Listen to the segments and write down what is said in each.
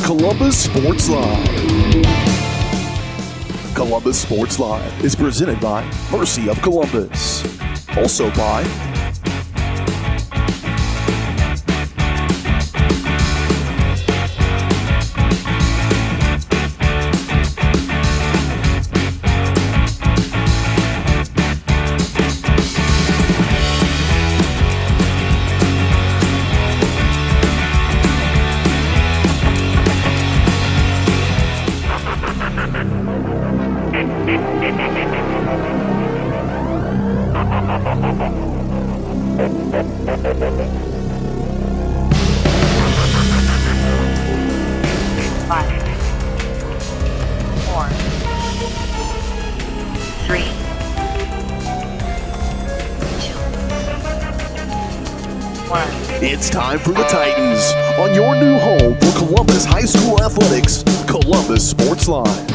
Columbus Sports Live. Columbus Sports Live is presented by Mercy of Columbus. Also by It's time for the Titans on your new home for Columbus High School Athletics, Columbus Sports Live.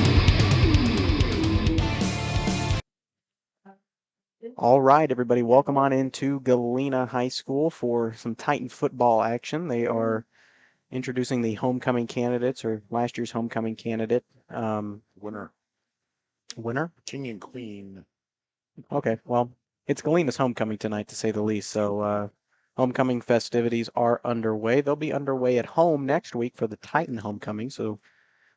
All right, everybody, welcome on into Galena High School for some Titan football action. They are introducing the homecoming candidates, or last year's homecoming candidate. Winner. King and Queen. Okay, well, it's Galena's homecoming tonight, to say the least, so homecoming festivities are underway. They'll be underway at home next week for the Titan homecoming, so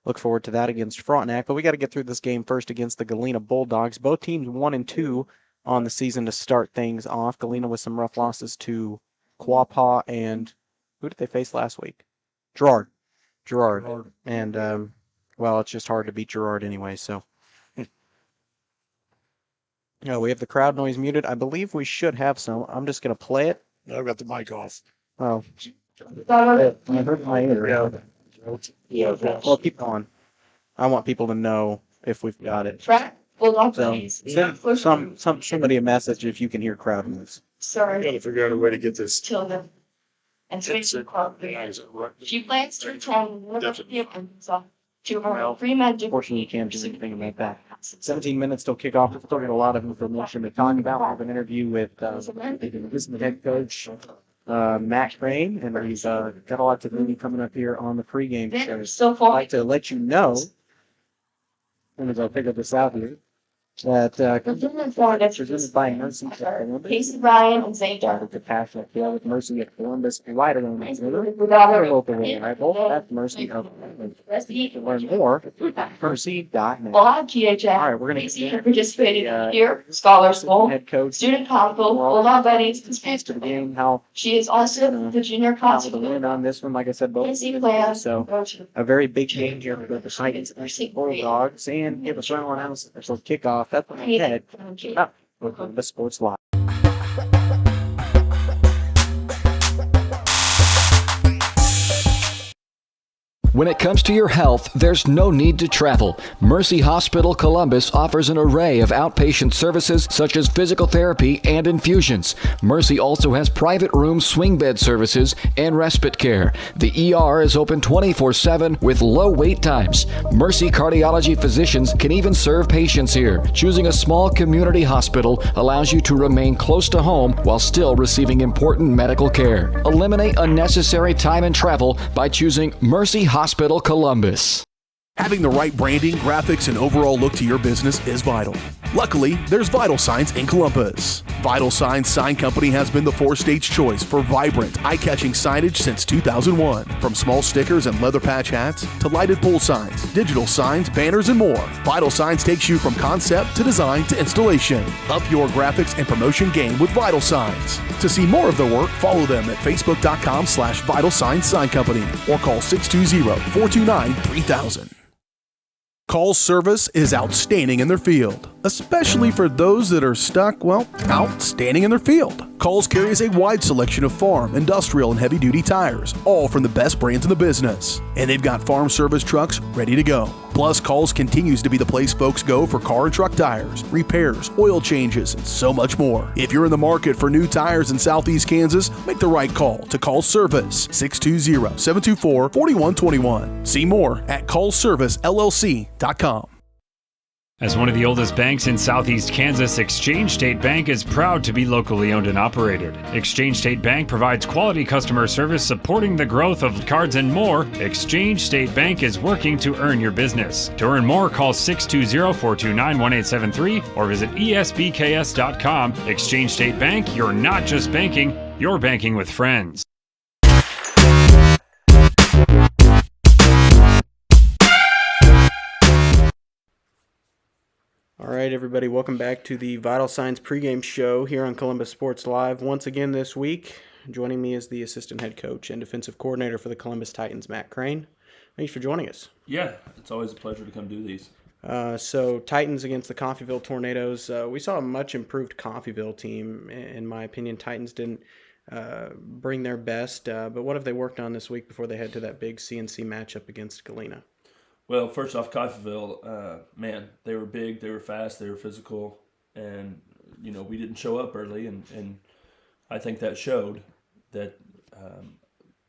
look forward to that against Frontenac. But we got to get through this game first against the Galena Bulldogs. Both teams 1-2 on the season to start things off. Galena with some rough losses to Quapaw and who did they face last week? Girard. And, well, it's just hard to beat Girard anyway, so. We have the crowd noise muted. I believe we should have some. I'm just going to play it. I've got the mic off. Oh. I heard my ear. Yeah. Well, keep going. I want people to know if we've got it. So send somebody a message if you can hear crowd noise. I gotta figure out a way to get this. Children. And she plans to attend University of Arkansas to earn pre-med. Unfortunately, you can't do anything about that. 17 minutes till kickoff. We've still got a lot of information to talk about. We have an interview with the head coach, Matt Crane, and we've got a lot to do coming up here on the pregame show. I'd like to let you know, as soon as I figure this out here, that presented by Mercy of Columbus. Casey Ryan and Zay Dark. The passionate feel with Mercy of Columbus right around the river. Local rival. That's Mercy of Columbus. To learn more, mercy.net. Blog GHF. All right, we're going Casey to participated in here, Scholar School, head coach Student Council, Bulldog Buddies, and speaks to the Space. game how She is also the junior how to consul. win on this one. Like I said, both Casey teams. plans So to go to a very big game here for the Titans and Bulldogs, and give us right on out for kickoff. That's what I said. Up with the Sports Live. When it comes to your health, there's no need to travel. Mercy Hospital Columbus offers an array of outpatient services such as physical therapy and infusions. Mercy also has private room swing bed services and respite care. The ER is open 24/7 with low wait times. Mercy cardiology physicians can even serve patients here. Choosing a small community hospital allows you to remain close to home while still receiving important medical care. Eliminate unnecessary time and travel by choosing Mercy Hospital Columbus. Having the right branding, graphics, and overall look to your business is vital. Luckily, there's Vital Signs in Columbus. Vital Signs Sign Company has been the four-stage choice for vibrant, eye-catching signage since 2001. From small stickers and leather patch hats to lighted pole signs, digital signs, banners, and more, Vital Signs takes you from concept to design to installation. Up your graphics and promotion game with Vital Signs. To see more of their work, follow them at facebook.com/Vital Signs Sign Company or call 620-429-3000. Call's service is outstanding in their field, especially for those that are stuck, outstanding in their field. Call's carries a wide selection of farm, industrial, and heavy-duty tires, all from the best brands in the business. And they've got farm service trucks ready to go. Plus, Call's continues to be the place folks go for car and truck tires, repairs, oil changes, and so much more. If you're in the market for new tires in Southeast Kansas, make the right call to Call's Service, 620-724-4121. See more at callservicellc.com. As one of the oldest banks in southeast Kansas, Exchange State Bank is proud to be locally owned and operated. Exchange State Bank provides quality customer service supporting the growth of cards and more. Exchange State Bank is working to earn your business. To earn more, call 620-429-1873 or visit esbks.com. Exchange State Bank, you're not just banking, you're banking with friends. All right, everybody, welcome back to the Vital Signs pregame show here on Columbus Sports Live. Once again this week, joining me is the assistant head coach and defensive coordinator for the Columbus Titans, Matt Crane. Thanks for joining us. Yeah, it's always a pleasure to come do these. So Titans against the Coffeyville Tornadoes. We saw a much improved Coffeyville team. In my opinion, Titans didn't bring their best, but what have they worked on this week before they head to that big CNC matchup against Galena? Well, first off, Coffeyville, man, they were big, they were fast, they were physical, and, we didn't show up early, and I think that showed that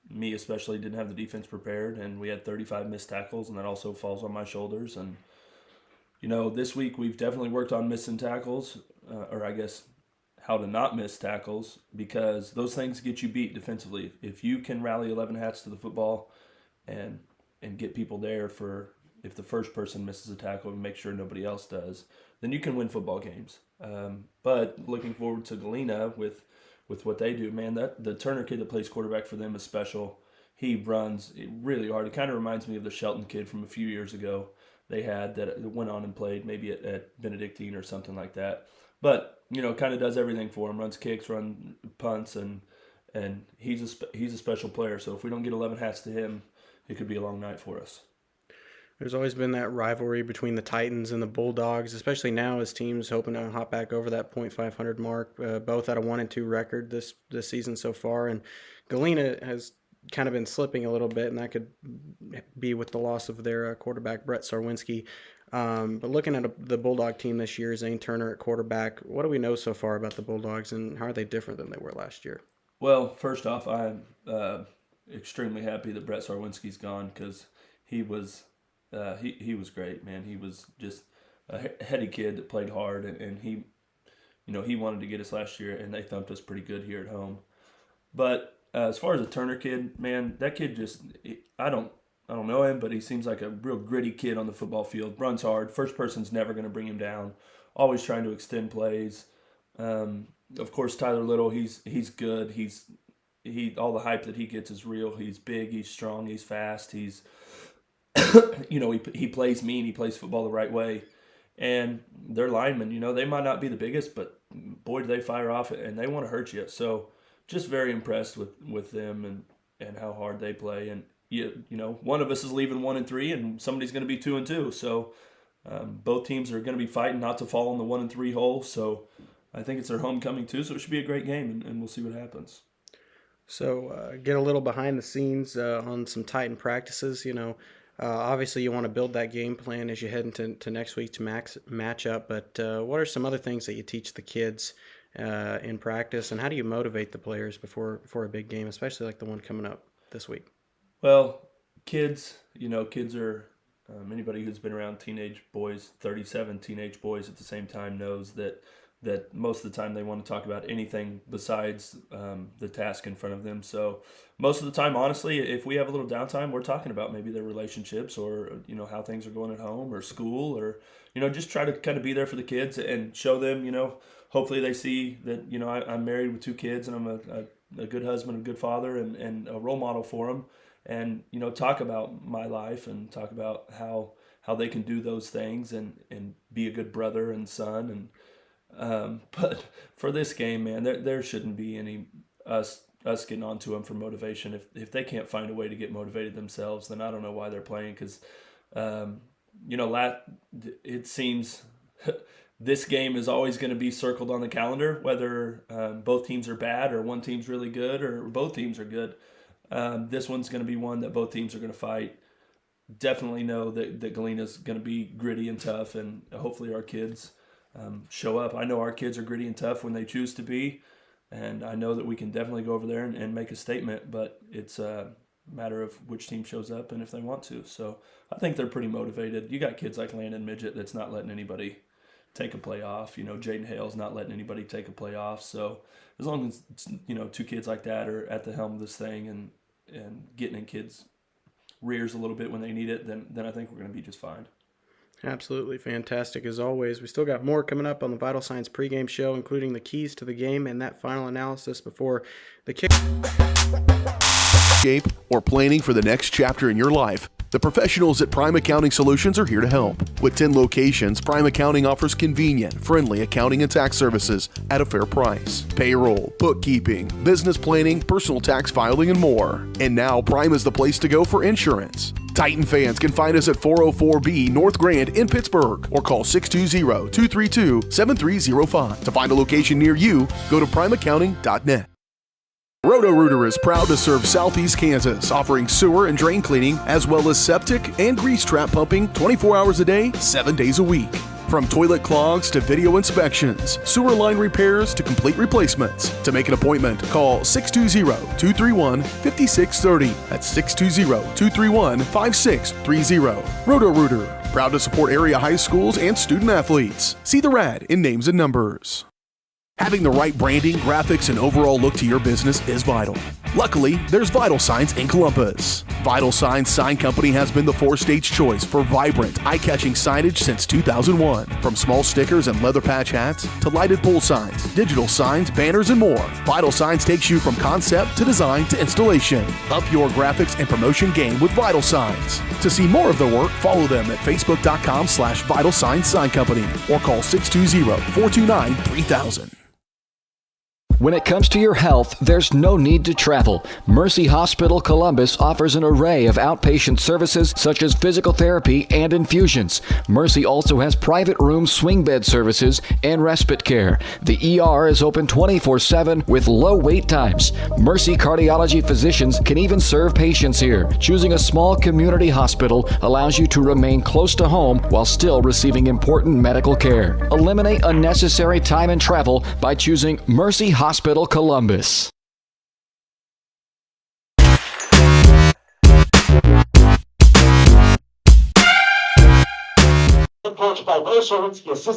me especially didn't have the defense prepared, and we had 35 missed tackles, and that also falls on my shoulders. And, this week we've definitely worked on missing tackles, or I guess how to not miss tackles, because those things get you beat defensively. If you can rally 11 hats to the football and get people there for if the first person misses a tackle and make sure nobody else does, then you can win football games. But looking forward to Galena with what they do, man, the Turner kid that plays quarterback for them is special. He runs really hard. It kind of reminds me of the Shelton kid from a few years ago they had that went on and played maybe at Benedictine or something like that. But, kind of does everything for him, runs kicks, runs punts, and he's a special player. So if we don't get 11 hats to him, it could be a long night for us. There's always been that rivalry between the Titans and the Bulldogs, especially now as teams hoping to hop back over that .500 mark, both at a 1-2 record this season so far. And Galena has kind of been slipping a little bit, and that could be with the loss of their quarterback, Brett Sarwinski. But looking at the Bulldog team this year, Zane Turner at quarterback, what do we know so far about the Bulldogs, and how are they different than they were last year? Well, first off, I'm extremely happy that Brett Sarwinski's gone, because he was great, man. He was just a heady kid that played hard, and he wanted to get us last year, and they thumped us pretty good here at home. But as far as the Turner kid, man, that kid I don't know him, but he seems like a real gritty kid on the football field. Runs hard. First person's never going to bring him down. Always trying to extend plays. Of course, Tyler Little, he's good. All the hype that he gets is real. He's big, he's strong, he's fast, he's he plays mean, he plays football the right way. And their linemen, they might not be the biggest, but boy, do they fire off and they want to hurt you. So just very impressed with them and how hard they play. And one of us is leaving 1-3 and somebody's going to be 2-2. So both teams are going to be fighting not to fall in the 1-3 hole. So I think it's their homecoming too. So it should be a great game, and we'll see what happens. So get a little behind the scenes on some Titan practices. Obviously you want to build that game plan as you head into next week's matchup. But what are some other things that you teach the kids in practice, and how do you motivate the players before a big game, especially like the one coming up this week? Well, kids are anybody who's been around teenage boys, 37 teenage boys at the same time, knows that most of the time they want to talk about anything besides the task in front of them. So most of the time, honestly, if we have a little downtime, we're talking about maybe their relationships or, how things are going at home or school, or, just try to kind of be there for the kids and show them, hopefully they see that, I'm married with 2 kids and I'm a good husband, a good father, and a role model for them. And, talk about my life and talk about how they can do those things and be a good brother and son. And but for this game, man, there shouldn't be any us getting onto them for motivation. If they can't find a way to get motivated themselves, then I don't know why they're playing. Because it seems this game is always going to be circled on the calendar, whether both teams are bad or one team's really good or both teams are good. This one's going to be one that both teams are going to fight. Definitely know that Galena's going to be gritty and tough, and hopefully our kids show up. I know our kids are gritty and tough when they choose to be, and I know that we can definitely go over there and make a statement. But it's matter of which team shows up and if they want to. So I think they're pretty motivated. You got kids like Landon Midget that's not letting anybody take a play off. Jaden Hale's not letting anybody take a play off. So as long as, two kids like that are at the helm of this thing and getting in kids' rears a little bit when they need it, then I think we're going to be just fine. Absolutely fantastic as always. We still got more coming up on the Vital Signs pregame show, including the keys to the game and that final analysis before the kick. Or planning for the next chapter in your life, the professionals at Prime Accounting Solutions are here to help. With 10 locations, Prime Accounting offers convenient, friendly accounting and tax services at a fair price. Payroll, bookkeeping, business planning, personal tax filing, and more. And now Prime is the place to go for insurance. Titan fans can find us at 404B North Grand in Pittsburgh or call 620-232-7305. To find a location near you, go to primeaccounting.net. Roto-Rooter is proud to serve Southeast Kansas, offering sewer and drain cleaning, as well as septic and grease trap pumping 24 hours a day, 7 days a week. From toilet clogs to video inspections, sewer line repairs to complete replacements. To make an appointment, call 620-231-5630. That's 620-231-5630. Roto-Rooter, proud to support area high schools and student athletes. See the rad in names and numbers. Having the right branding, graphics, and overall look to your business is vital. Luckily, there's Vital Signs in Columbus. Vital Signs Sign Company has been the four-stage choice for vibrant, eye-catching signage since 2001. From small stickers and leather patch hats to lighted pole signs, digital signs, banners, and more, Vital Signs takes you from concept to design to installation. Up your graphics and promotion game with Vital Signs. To see more of their work, follow them at facebook.com/Vital Signs Sign Company or call 620-429-3000. When it comes to your health, there's no need to travel. Mercy Hospital Columbus offers an array of outpatient services such as physical therapy and infusions. Mercy also has private room swing bed services and respite care. The ER is open 24/7 with low wait times. Mercy cardiology physicians can even serve patients here. Choosing a small community hospital allows you to remain close to home while still receiving important medical care. Eliminate unnecessary time and travel by choosing Mercy Hospital Columbus.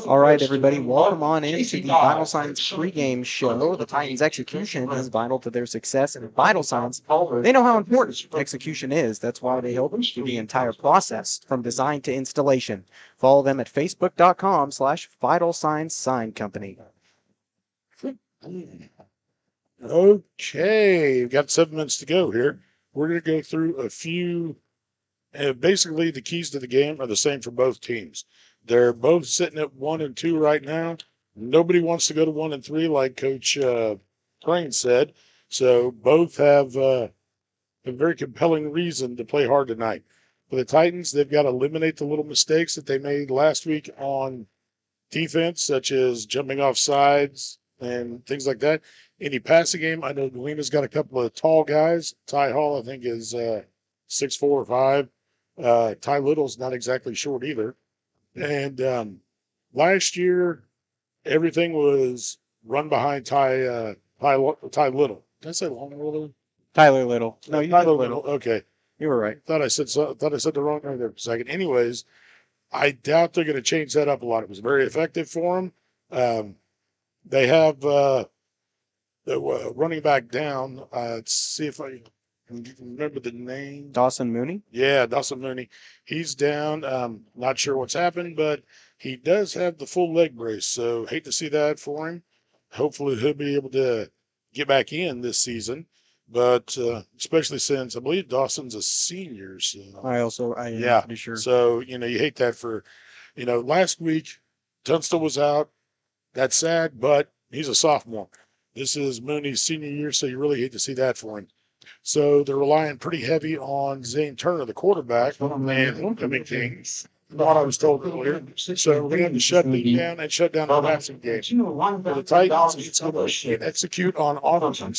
All right, everybody, welcome on into the Vital Signs pregame show. The Titans' execution is vital to their success, and Vital Signs, they know how important execution is. That's why they help through the entire process, from design to installation. Follow them at facebook.com/Vital Signs Sign Company. Okay, we've got 7 minutes to go here. We're going to go through a few. Basically, the keys to the game are the same for both teams. They're both sitting at 1 and 2 right now. Nobody wants to go to 1 and 3, like Coach Crane said. So both have a very compelling reason to play hard tonight. For the Titans, they've got to eliminate the little mistakes that they made last week on defense, such as jumping off sides and things like that. Any passing game, I know Galena's got a couple of tall guys. Ty Hall, I think, is 6'4" or 5. Ty Little's not exactly short either. And last year, everything was run behind Ty Little. Did I say Long Little? Tyler Little. No, you Tyler said Little. Okay. You were right. Thought I said the wrong thing there for a second. Anyways, I doubt they're going to change that up a lot. It was very effective for them. They have the running back down. Let's see if I can remember the name. Dawson Mooney? Yeah, Dawson Mooney. He's down. Not sure what's happened, but he does have the full leg brace, so hate to see that for him. Hopefully he'll be able to get back in this season, but especially since I believe Dawson's a senior. So. I am Yeah, pretty sure. so, you hate that for, last week Tunstall was out. That's sad, but he's a sophomore. This is Mooney's senior year, so you really hate to see that for him. So they're relying pretty heavy on Zane Turner, the quarterback, and homecoming king. What I was told earlier. So we have to shut me down and shut down the passing game. For the Titans, it's going to execute on offense. And,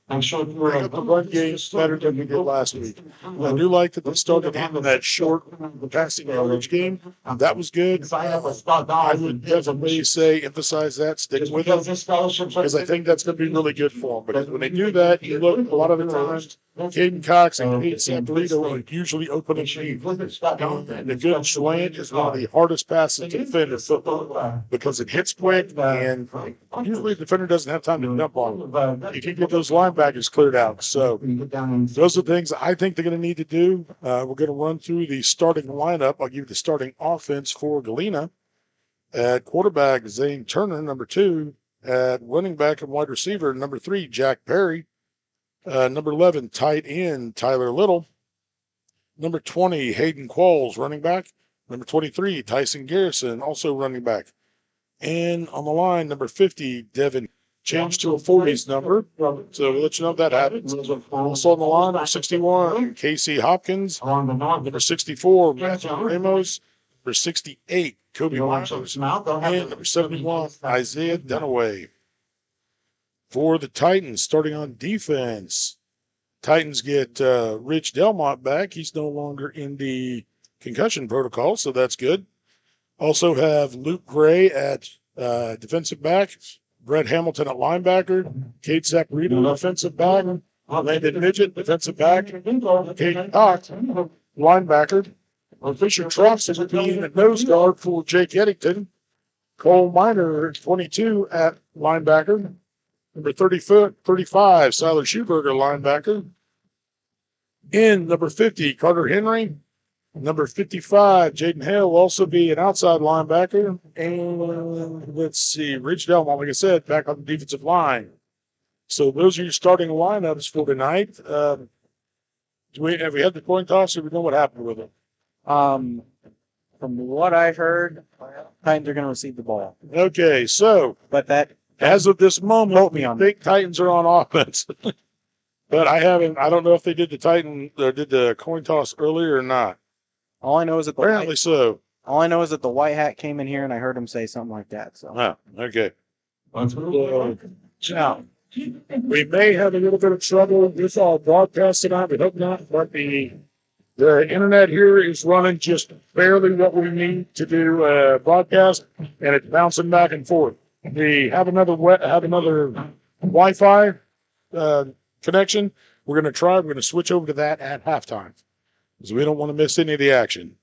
Bring up the run game better than we did last week. I do like that they started having that short passing yardage game. That was good. I would definitely say emphasize that, stick with it, because I think that's going to be really good for them. Because when they do that, you look a lot of the times, Caden Cox and Pete Sampolito are usually open and deep. And the good slant is one of the hardest passes to defend in football because it hits quick, and usually the defender doesn't have time to jump on it. You can get those linebackers cleared out. So those are things I think they're going to need to do. We're going to run through the starting lineup. I'll give you the starting offense for Galena. At quarterback, Zane Turner, number 2. At running back and wide receiver, number 3, Jack Perry. Number 11, tight end, Tyler Little. Number 20, Hayden Qualls, running back. Number 23, Tyson Garrison, also running back. And on the line, number 50, Devin. Changed to a 40s number, so we'll let you know if that happens. Also on the line, number 61, Casey Hopkins. Number 64, Matthew Ramos. Number 68, Kobe Myers. And number 71, Isaiah Dunaway. For the Titans, starting on defense, Titans get Rich Delmont back. He's no longer in the concussion protocol, so that's good. Also have Luke Gray at defensive back, Brett Hamilton at linebacker, Kate Sacarito, defensive back, Landon Midget, defensive back, Kate Cox, linebacker, Fisher Trucks is being a nose guard for Jake Eddington, Cole Miner, 22 at linebacker, number 35, Siler Schuberger, linebacker. In number 50, Carter Henry. Number 55, Jaden Hale will also be an outside linebacker. And let's see, Rich Delmont, like I said, back on the defensive line. So those are your starting lineups for tonight. Have we had the coin toss, or we know what happened with it? From what I heard, Titans are going to receive the ball. Okay, so But that as of this moment, Quote me on I think Titans are on offense. But I don't know if they did the coin toss earlier or not. all I know is that Apparently so. all I know is that the white hat came in here and I heard him say something like that. So Oh, okay. Now, we may have a little bit of trouble with our broadcast tonight. We hope not, but the internet here is running just barely what we need to do broadcast, and it's bouncing back and forth. We have another Wi-Fi connection. We're going to switch over to that at halftime because we don't want to miss any of the action.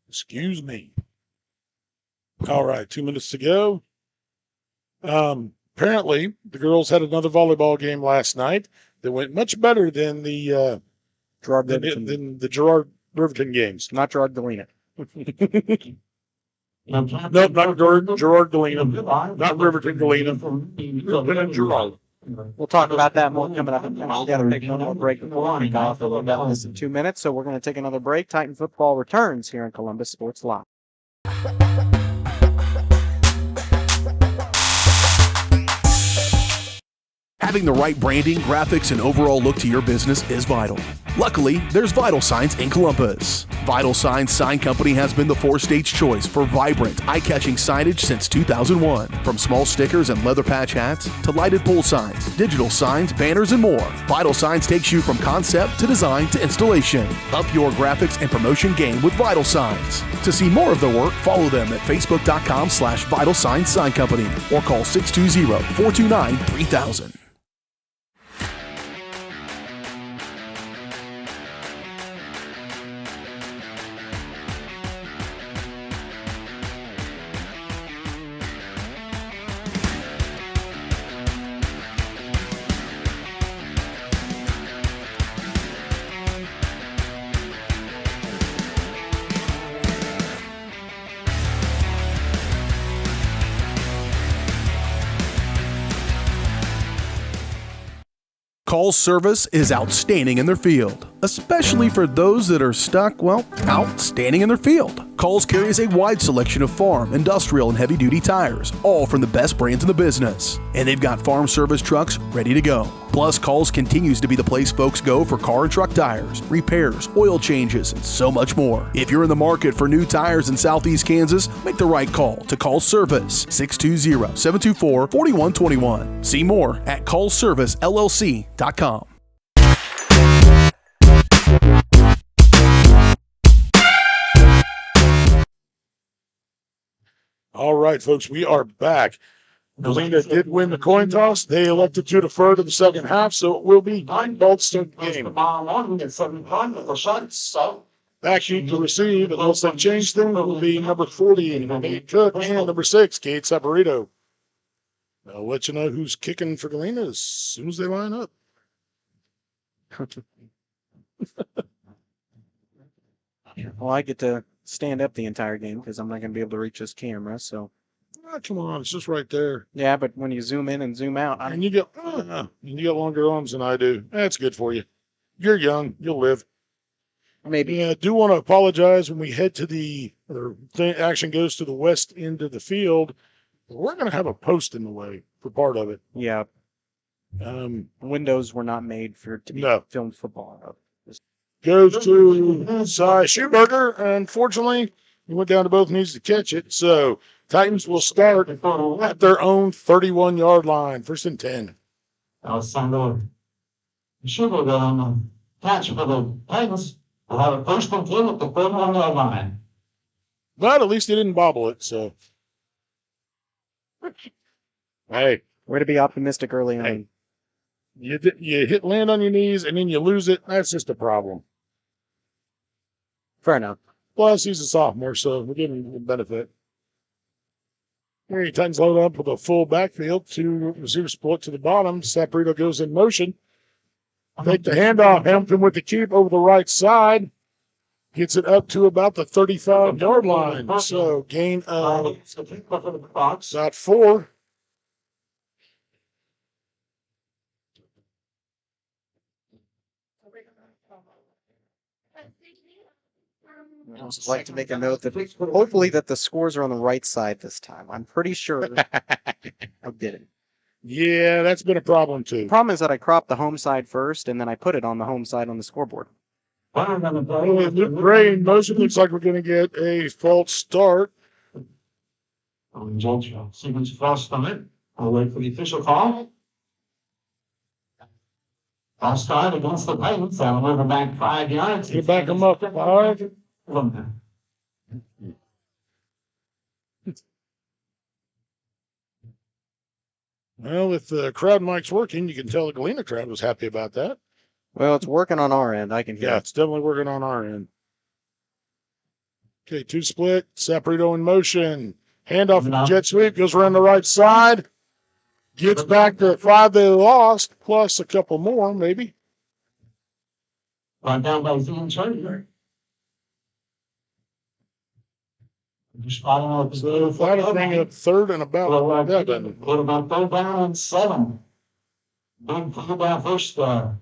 Excuse me. All right, 2 minutes to go. Apparently, the girls had another volleyball game last night that went much better than the Gerard Gerard Riverton games. not Gerard Galena. No, not Gerard Galena, not Riverton Galena. Riverton and Gerard. We'll talk about that more coming up. We got to take one more break before we kick off. About this in 2 minutes, so we're going to take another break. Titan football returns here in Columbus Sports Live. Having the right branding, graphics, and overall look to your business is vital. Luckily, there's Vital Signs in Columbus. Vital Signs Sign Company has been the four-stage choice for vibrant, eye-catching signage since 2001. From small stickers and leather patch hats to lighted pole signs, digital signs, banners, and more, Vital Signs takes you from concept to design to installation. Up your graphics and promotion game with Vital Signs. To see more of their work, follow them at facebook.com/Vital Signs Sign Company or call 620-429-3000. Call service is outstanding in their field. especially for those that are stuck, well, out standing in their field. Coles carries a wide selection of farm, industrial, and heavy-duty tires, all from the best brands in the business. And they've got farm service trucks ready to go. Plus, Coles continues to be the place folks go for car and truck tires, repairs, oil changes, and so much more. If you're in the market for new tires in Southeast Kansas, make the right call to Coles Service, 620-724-4121. See more at ColesServiceLLC.com. All right, folks, we are back. Galena did win the coin toss. They elected to defer to the second half, so it will be both start the game. Back you to receive, unless they change things, it will be number 40, Nate Cook, and number 6, Kate Saporito. I'll let you know who's kicking for Galena as soon as they line up. Well, I get to stand up the entire game because I'm not going to be able to reach this camera. So, Come on, it's just right there. yeah, but when you zoom in and zoom out, And you get longer arms than I do. That's good for you. You're young. You'll live. maybe. Yeah, I do want to apologize when we head to the action goes to the west end of the field. We're going to have a post in the way for part of it. Yeah, windows were not made to be No. filmed football out of. Goes to Cy Schuberger. Unfortunately, he went down to both knees to catch it. So Titans will start at their own 31-yard line. 1st and 10. Alessandro Schuberger on the catch for the Titans. Will have a 1st and 10 at the 31-yard line. But at least he didn't bobble it. So, hey. Way to be optimistic early on. Hey. You hit land on your knees and then you lose it. That's just a problem. Fair enough. Plus, he's a sophomore, so we're giving him the benefit. Here, Titans load up with a full backfield. 2 receivers split to the bottom. Saporito goes in motion. Take the handoff. Hampton with the keep over the right side. Gets it up to about the 35-yard line. So, gain of about 4. I would like to make a note that hopefully that the scores are on the right side this time. I'm pretty sure I did it. Yeah, that's been a problem, too. The problem is that I cropped the home side first, and then I put it on the home side on the scoreboard. Luke Gray in motion. Looks like we're going to get a false start. Judge Siemens false start. I'll wait for the official call. False start against the Titans. They'll move them back 5 yards. You back them up 5. Well, if the crowd mic's working, you can tell the Galena crowd was happy about that. Well, it's working on our end. I can hear Yeah, it. it's definitely working on our end. Okay, 2 split. Saporito in motion. Handoff at the jet sweep. Goes around the right side. Gets back to 5 they lost, plus a couple more, maybe. Brought down by Zane Charger. So that'll bring up 3rd and about 11. What about 3rd down and 7? Big play by first the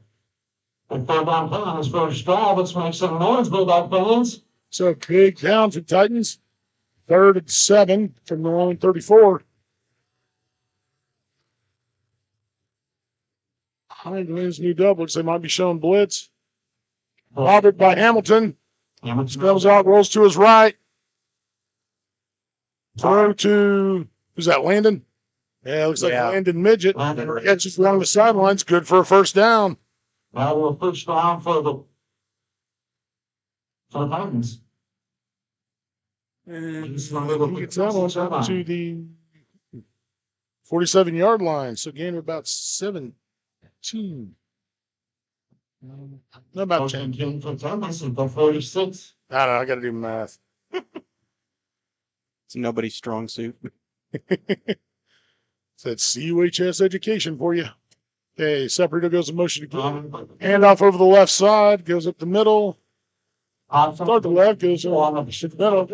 3rd down play on his first drive. Let's make some noise, Bulldog fans. So big down for Titans. 3rd and 7 from their own 34. Hines new double. Looks they might be showing blitz. Bothered by Hamilton. Spells out, rolls to his right. Throw to, who's that, Landon? Yeah, looks like Landon Midget. Catches along the sidelines. Good for a 1st down. Now we'll push down for the Titans. And he gets that one up to the 47-yard line. So gain of about 17. No, about 10. For Titans at the 46. I don't know. I got to do math. It's nobody's strong suit. It's that CUHS education for you. Okay, Saporito goes in motion again. Handoff over the left side. Goes up the middle. Start the left. Goes on the middle.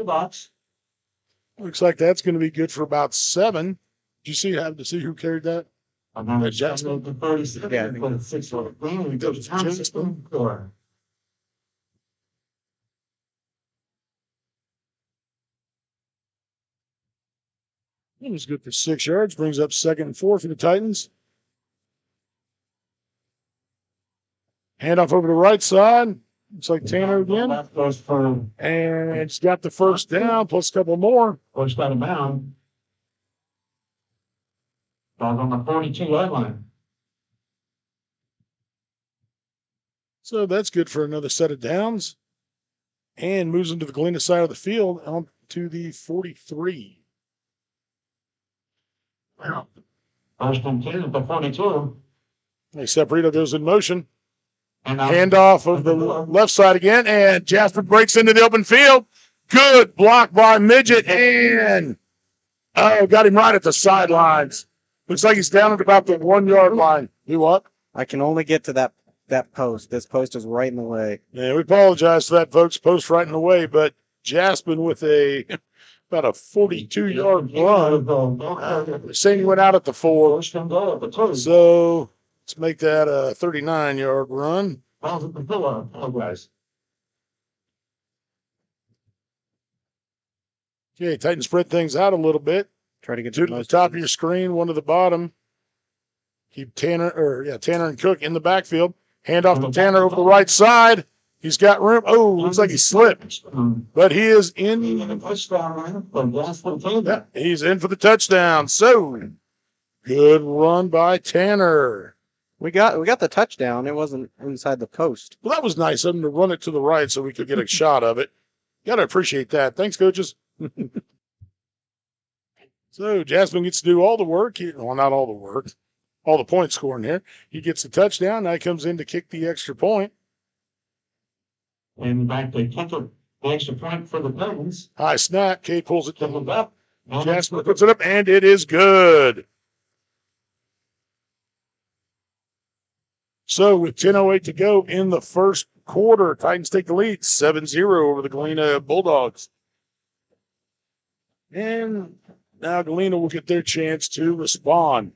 Looks like that's going to be good for about 7. Did you see? Have to see who carried that? Jackson. Yeah, I think He was good for 6 yards. Brings up 2nd and 4 for the Titans. Handoff over the right side. Looks like Tanner again. That goes for And it's got the first down plus a couple more. first out of bounds. Ball's on the 42-yard line. So that's good for another set of downs. And moves into the Galena side of the field on to the 43. First and 10 at the 42. Saporito goes in motion. And Handoff of the left side again. And Jasper breaks into the open field. Good block by Midget. And got him right at the sidelines. Looks like he's down at about the 1 yard line. You what? I can only get to that post. This post is right in the way. Yeah, we apologize for that, folks. Post right in the way, but Jaspin with about a 42-yard run. Saying he went out at the 4. First and goal at the 2. So let's make that a 39-yard run. Ball's at the pillar. Guys. Okay, Titans spread things out a little bit. Try to get 2 to the top of your screen, 1 to the bottom. Keep Tanner and Cook in the backfield. Hand off to Tanner over the right side. He's got room. Oh, looks like he slipped. But he is in. Yeah, he's in for the touchdown. So, good run by Tanner. We got the touchdown. It wasn't inside the post. Well, that was nice of him to run it to the right so we could get a shot of it. Got to appreciate that. Thanks, coaches. So, Jasmine gets to do all the work. Well, not all the work. All the point scoring here. He gets the touchdown. Now he comes in to kick the extra point. And back to kick the extra point for the Titans. High snap. Kate pulls it Pick to it the up. Jasper puts it up, and it is good. So with 10:08 to go in the first quarter, Titans take the lead 7-0 over the Galena Bulldogs. And now Galena will get their chance to respond.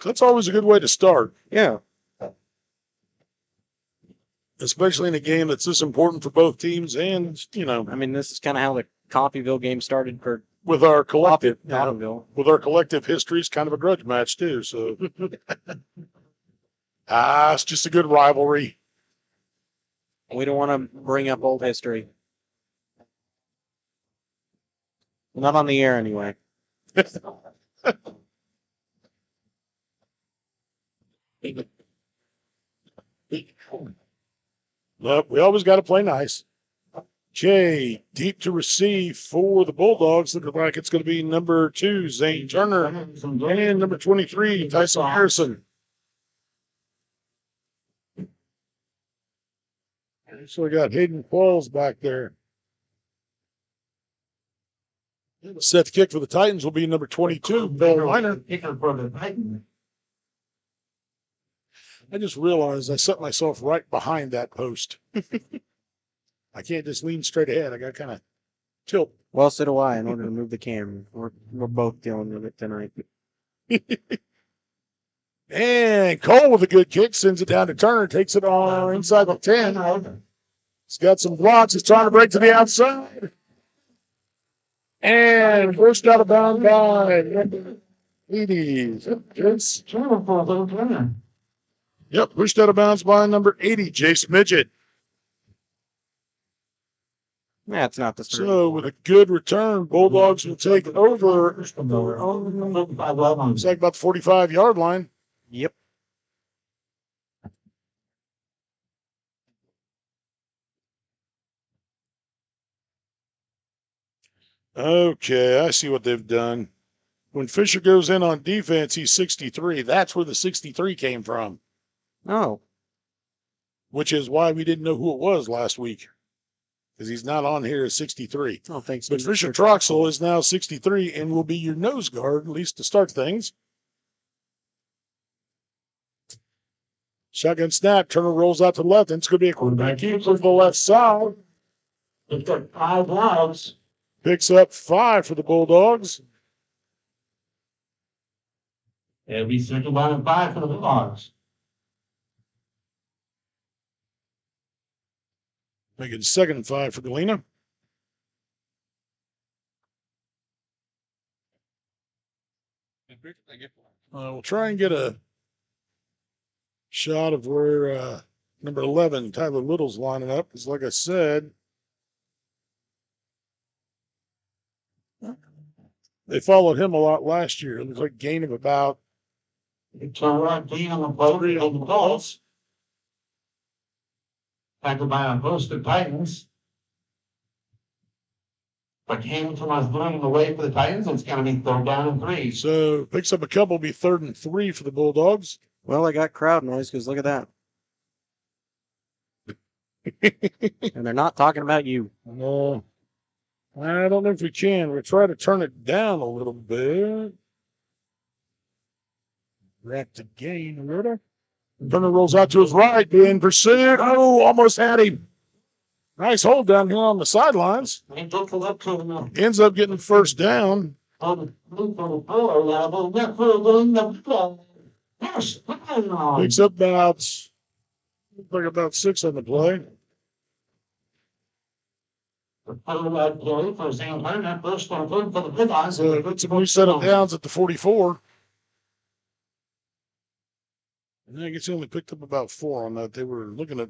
That's always a good way to start. Yeah. Especially in a game that's this important for both teams and, I mean, this is kind of how the Coffeyville game started for with our collective, Coffeyville. with our collective history, it's kind of a grudge match too. So, it's just a good rivalry. We don't want to bring up old history. Not on the air, anyway. Look, we always got to play nice. Jay, deep to receive for the Bulldogs. Looking like it's going to be number 2, Zane Turner, and number 23, Tyson Harrison. So we got Hayden Qualls back there. Set the kick for the Titans will be number 22, Bill Weiner. Kicker for the Titans. I just realized I set myself right behind that post. I can't just lean straight ahead. I got to kind of tilt. Well, so do I, in order to move the camera. We're both dealing with it tonight. And Cole with a good kick sends it down to Turner, takes it on inside the 10. He's got some blocks. He's trying to break to the outside. And pushed out of bounds by number 80. It's true for the winner. Yep, pushed out of bounds by number 80, Jace Midget. That's not the story. So with a good return, Bulldogs will take over. It's like about the 45-yard line. Yep. Okay, I see what they've done. When Fisher goes in on defense, he's 63. That's where the 63 came from, Oh. which is why we didn't know who it was last week, because he's not on here as 63. Oh, thanks. But Fisher Troxel is now 63 and will be your nose guard, at least to start things. Shotgun snap. Turner rolls out to the left, and it's going to be a quarterback keep for the left side. It's got 5 yards. Picks up 5 for the Bulldogs. It'll be 2nd down and 5 for the Bulldogs. Make it 2nd and 5 for Galena. We'll try and get a shot of where number 11, Tyler Little's lining up. Because, like I said, they followed him a lot last year. It looks like a gain of about Turn right being on the play of the calls. Tackled by a host of Titans. But Hamilton was running away for the Titans. It's going to be third down and 3. So picks up a couple, be 3rd and 3 for the Bulldogs. Well, I got crowd noise because look at that. And they're not talking about you. No, I don't know if we can. We'll try to turn it down a little bit. Rack to gain a little. Turner rolls out to his right, being pursued. Oh, almost had him. Nice hold down here on the sidelines. Ends up getting first down. Picks up about 6 on the play. So it's a new set of downs at the 44. And I guess he only picked up about 4 on that. They were looking at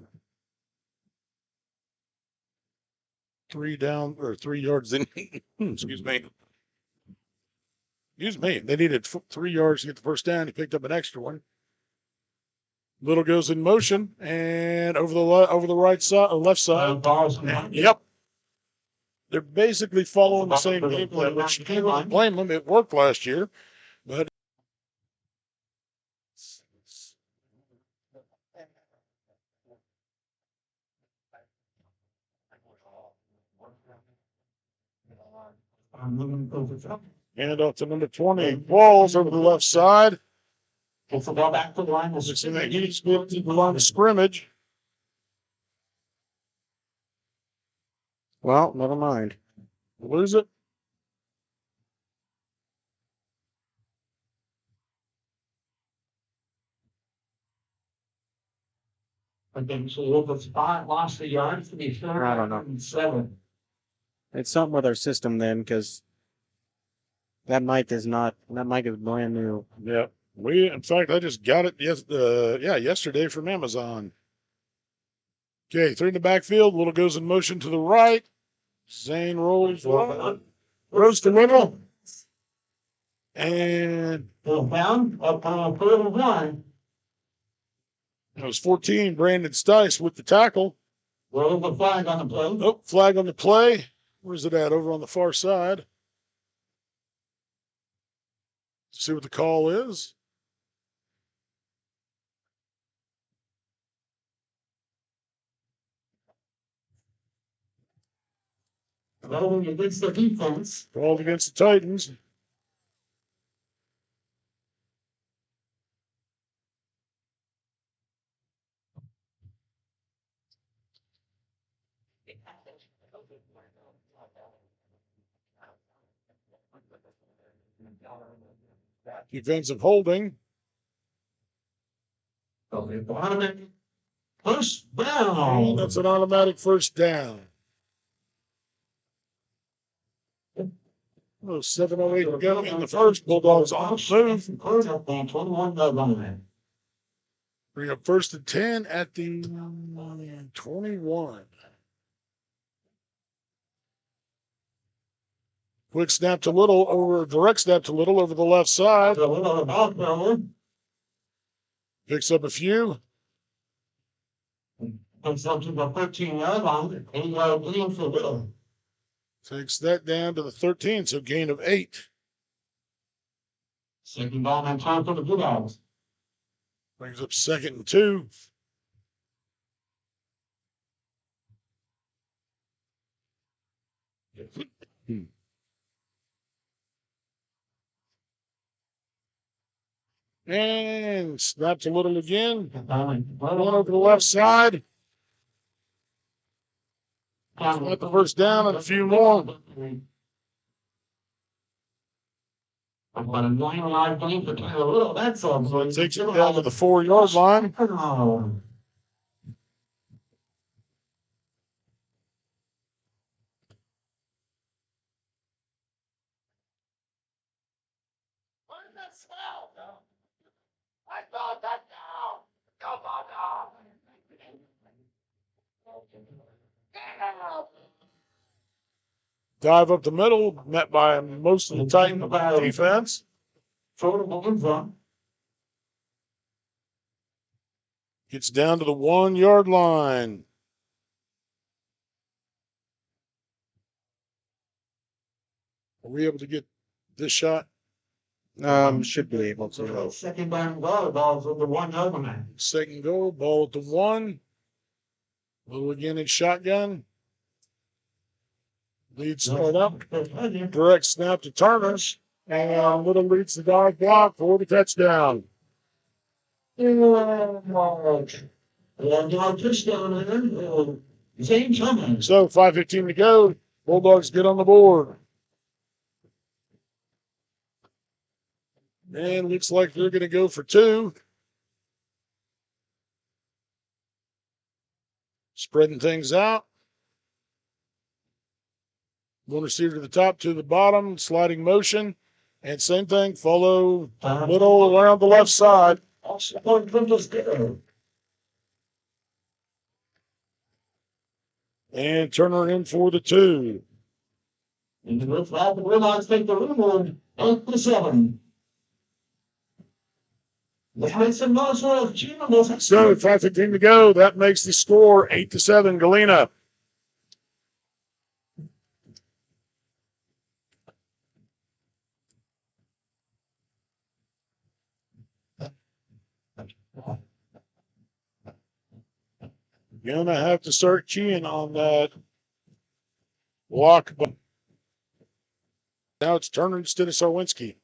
3 down or 3 yards in. Excuse me. They needed 3 yards to get the first down. He picked up an extra one. Little goes in motion and over the right side or left side. Yep. They're basically following the same game plan, which you can't really blame them. It worked last year, but hand off to number 20. Walls over the left side. It's the ball back to the line. He's going to the line of scrimmage. Well, never mind. Lose it. Again, so the spot lost the yards to be third. I don't know. 7. It's something with our system then, because that mic is brand new. Yeah. In fact, I just got it yesterday from Amazon. Okay, 3 in the backfield. Little goes in motion to the right. Zane rolls rose to middle. And Down up on 1. it was 14. Brandon Stice with the tackle. Roll the flag on the play. Oh, flag on the play. Where's it at? Over on the far side. See what the call is. Rolling against the defense. Called against the Titans. Defensive holding. First down. That's an automatic first down. 7:08 to go in the first. Bulldogs on the move. 21 line. Bring up 1st and 10 at the 21. Quick snap to Little over, direct snap to Little over the left side. Picks up a few. Comes up to the 13-yard line. 8-yard gain for Little. Takes that down to the 13, so gain of 8. Second down and time for the Bulldogs. Brings up 2nd and 2. And snap to Little again. One over the left side. Got the first down and a few more. About a 9-yard gain for Tyler Little. That's all. So it takes it down to the 4-yard line. Oh. Dive up the middle, met by most of the Titan defense. Gets down to the 1 yard line. Are we able to get this shot? Should be able to. Second down goal, balls with the 1 yard line. Second goal, ball at the 1. Little again in shotgun. Lead start up. Direct snap to Turner. And Little leads the dog block for the touchdown. Same time. So 5:15 to go. Bulldogs get on the board. And looks like they're going to go for 2. Spreading things out. One receiver to the top, to the bottom, sliding motion. And same thing, follow Little around the left side. And Turner in for the 2. And with that, the Bulldogs take the lead 8-7. So 5:15 to go. That makes the score 8-7, Galena. Gonna have to start keying on that block. Now it's Turner instead of Sarwinski.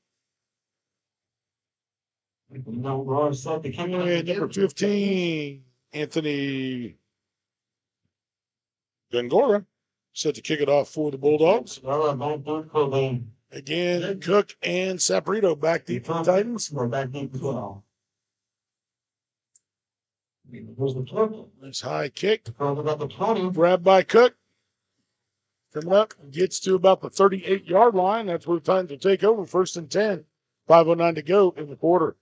And number 15, Anthony Gongora, set to kick it off for the Bulldogs. Again, Cook and Saprito back deep for the Titans. Back deep as well. Nice high kick. About the 20. Grabbed by Cook. Coming up, gets to about the 38-yard line. That's where Titans will take over. 1st and 10. 5:09 to go in the quarter.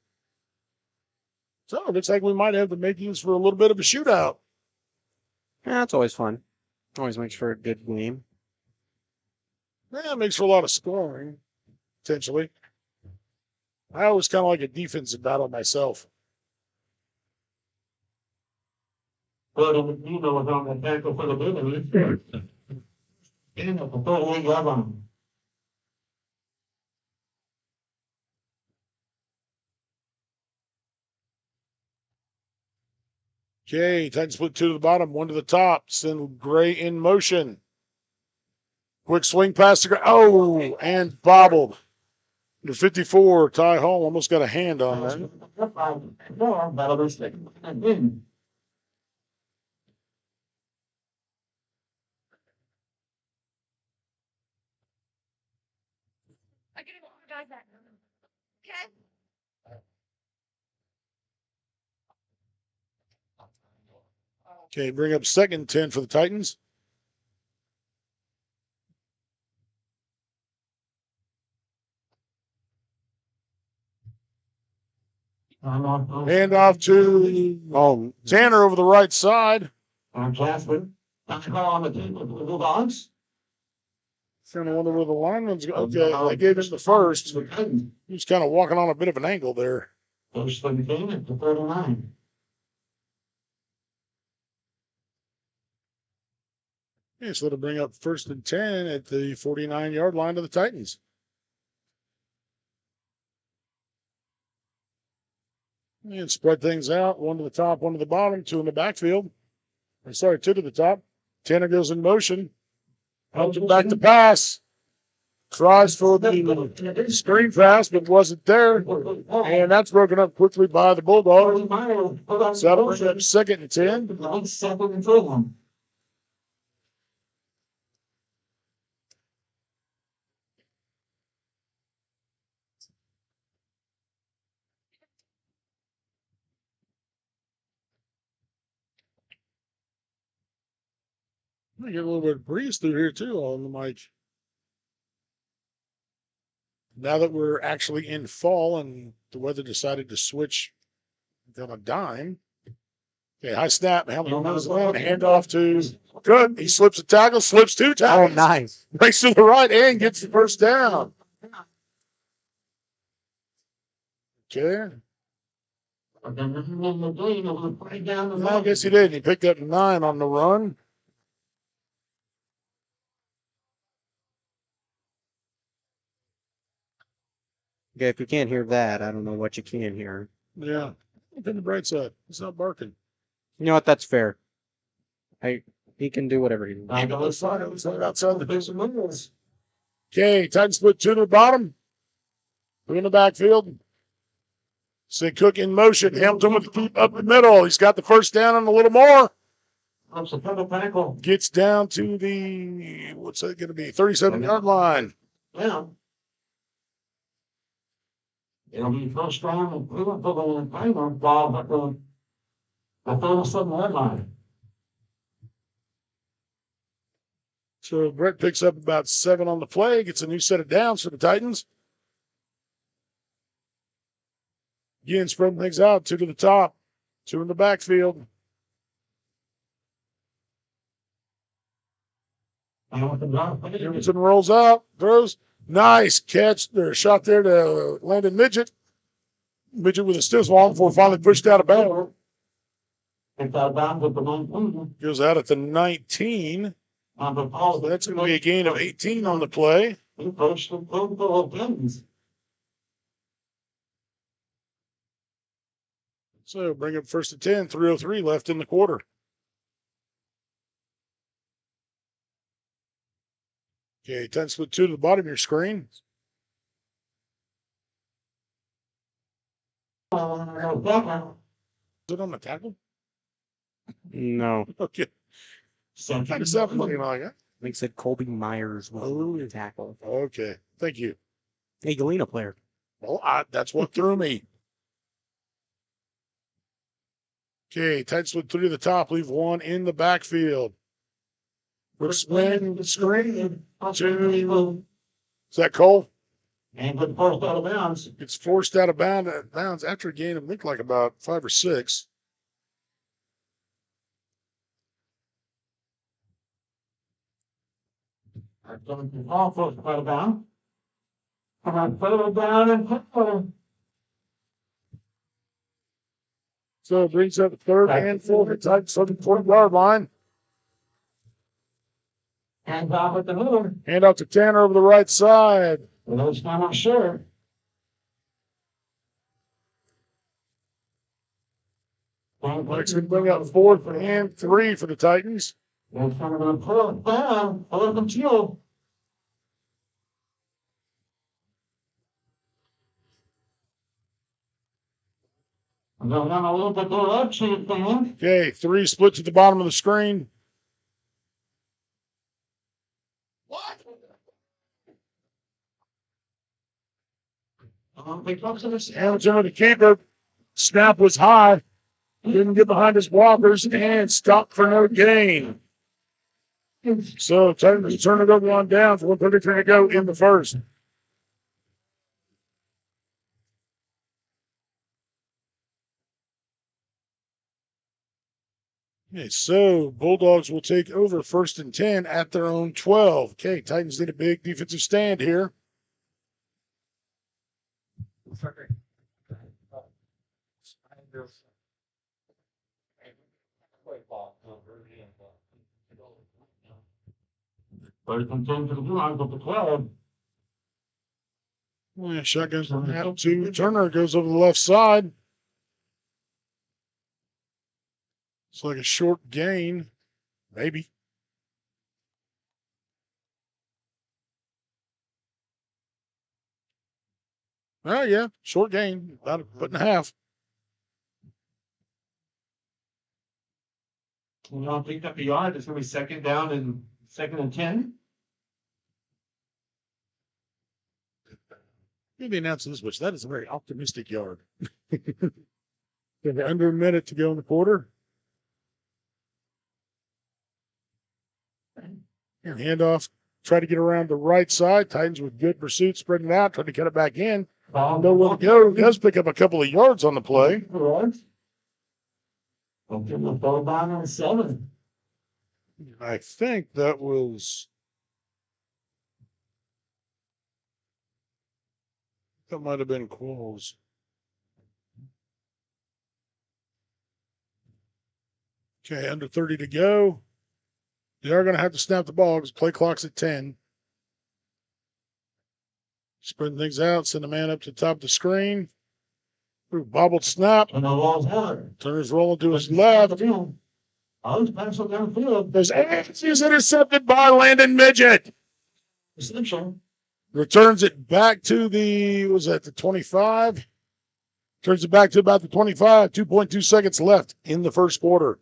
So it looks like we might have the makings for a little bit of a shootout. Yeah, it's always fun. Always makes for a good game. Yeah, it makes for a lot of scoring, potentially. I always kind of like a defensive battle myself. But you know was on the tackle for the Bulldogs. And at the 38-yard line. Okay, Titans split 2 to the bottom, 1 to the top. Send Gray in motion. Quick swing pass to Gray. Oh, and bobbled. The 54, Ty Hall almost got a hand on that. That'll be second and in. I get it, guys. Okay. Okay, bring up 2nd and 10 for the Titans. Hand off to Tanner over the right side. Jasper. That's a call on the team of the Bulldogs. Kind of wonder where the lineman's going. Okay, I gave him the first. He's kind of walking on a bit of an angle there. First for the game at the 39. Okay, so it'll bring up 1st and 10 at the 49-yard line of the Titans. And spread things out. 1 to the top, 1 to the bottom, 2 in the backfield. Sorry, 2 to the top. Tanner goes in motion. Helps him back to pass. Tries for the screen pass, but wasn't there. And that's broken up quickly by the Bulldogs. Settles at 2nd and 10. 2nd and 10. I get a little bit of breeze through here too on the mic. Now that we're actually in fall and the weather decided to switch on a dime. Okay, high snap. Hamilton runs on. Handoff to good. He slips a tackle, slips 2 Oh, tackles. nice. Breaks to the right and gets the first down. Okay. I guess he did. He picked up 9 on the run. Okay, if you can't hear that, I don't know what you can hear. Yeah. Look on the bright side. It's not barking. You know what? That's fair. He can do whatever he wants. Outside the base of windows. Okay, Titans split 2 to the bottom. 3 in the backfield. St. Cook in motion. Hamilton with the keep up the middle. He's got the first down and a little more. Gets down to the, what's that going to be, 37-yard line. Yeah. It'll be first down and we went for the final ball at the 37-yard line. So Brett picks up about 7 on the play, gets a new set of downs for the Titans. Again, spreading things out, 2 to the top, 2 in the backfield. Hamilton rolls out, throws. Nice catch. There's a shot there to Landon Midget. Midget with a stiff one before finally pushed out of bounds. Goes out at the 19. So that's going to be a gain of 18 on the play. So bring up first and 10, 3:03 left in the quarter. Okay, 10 split 2 to the bottom of your screen. Is it on the tackle? No. Okay. Kind of sounded like that. I think said Colby Myers was the tackle. Okay, thank you. A Galena player. Well, that's what threw me. Okay, Titans split 3 to the top, leave 1 in the backfield. We're splitting the screen. 2. Is that Cole? And put forced out of bounds. It's forced out of bounds after a gain of, looked like about 5 or 6. All forced out of bounds. And I put it down and put it. So it brings up 3rd and 4 Titans on the 40-yard line. Hands off at the middle. Hand out to Tanner over the right side. Well, that's not sure. Next, we bring up 4th and 3 for the Titans. They're going to pull it down, pull it to you. I'm going down a little bit to the left, see it down. Okay, 3 split to the bottom of the screen. What? Hamilton with the keeper. Snap was high. Didn't get behind his blockers and stopped for no gain. So turn it over on down for 1:33 to go in the first. Okay, so Bulldogs will take over 1st and 10 at their own 12. Okay, Titans need a big defensive stand here. But it continues to do on the 12. Yeah, shotguns out to Turner, goes over the left side. It's like a short gain, maybe. Oh, yeah, short gain, about a 1.5 feet. You don't pick up a yard, it's going to be second and 10. Maybe announce this much. That is a very optimistic yard. Under a minute to go in the quarter. And handoff try to get around the right side. Titans with good pursuit, spreading it out, trying to cut it back in. Nowhere to go. Does pick up a couple of yards on the play. Okay, we'll go down on 7. I think that was. That might have been Qualls. Okay, under 30 to go. They are going to have to snap the ball because play clock's at 10. Spreading things out, send a man up to the top of the screen. Ooh, bobbled snap. And the ball's hard. Turner's rolling to his left. Always pass it downfield. There's is intercepted by Landon Midget. Reception. Returns it back to the, was that the 25? Turns it back to about the 25. 2.2 seconds left in the first quarter.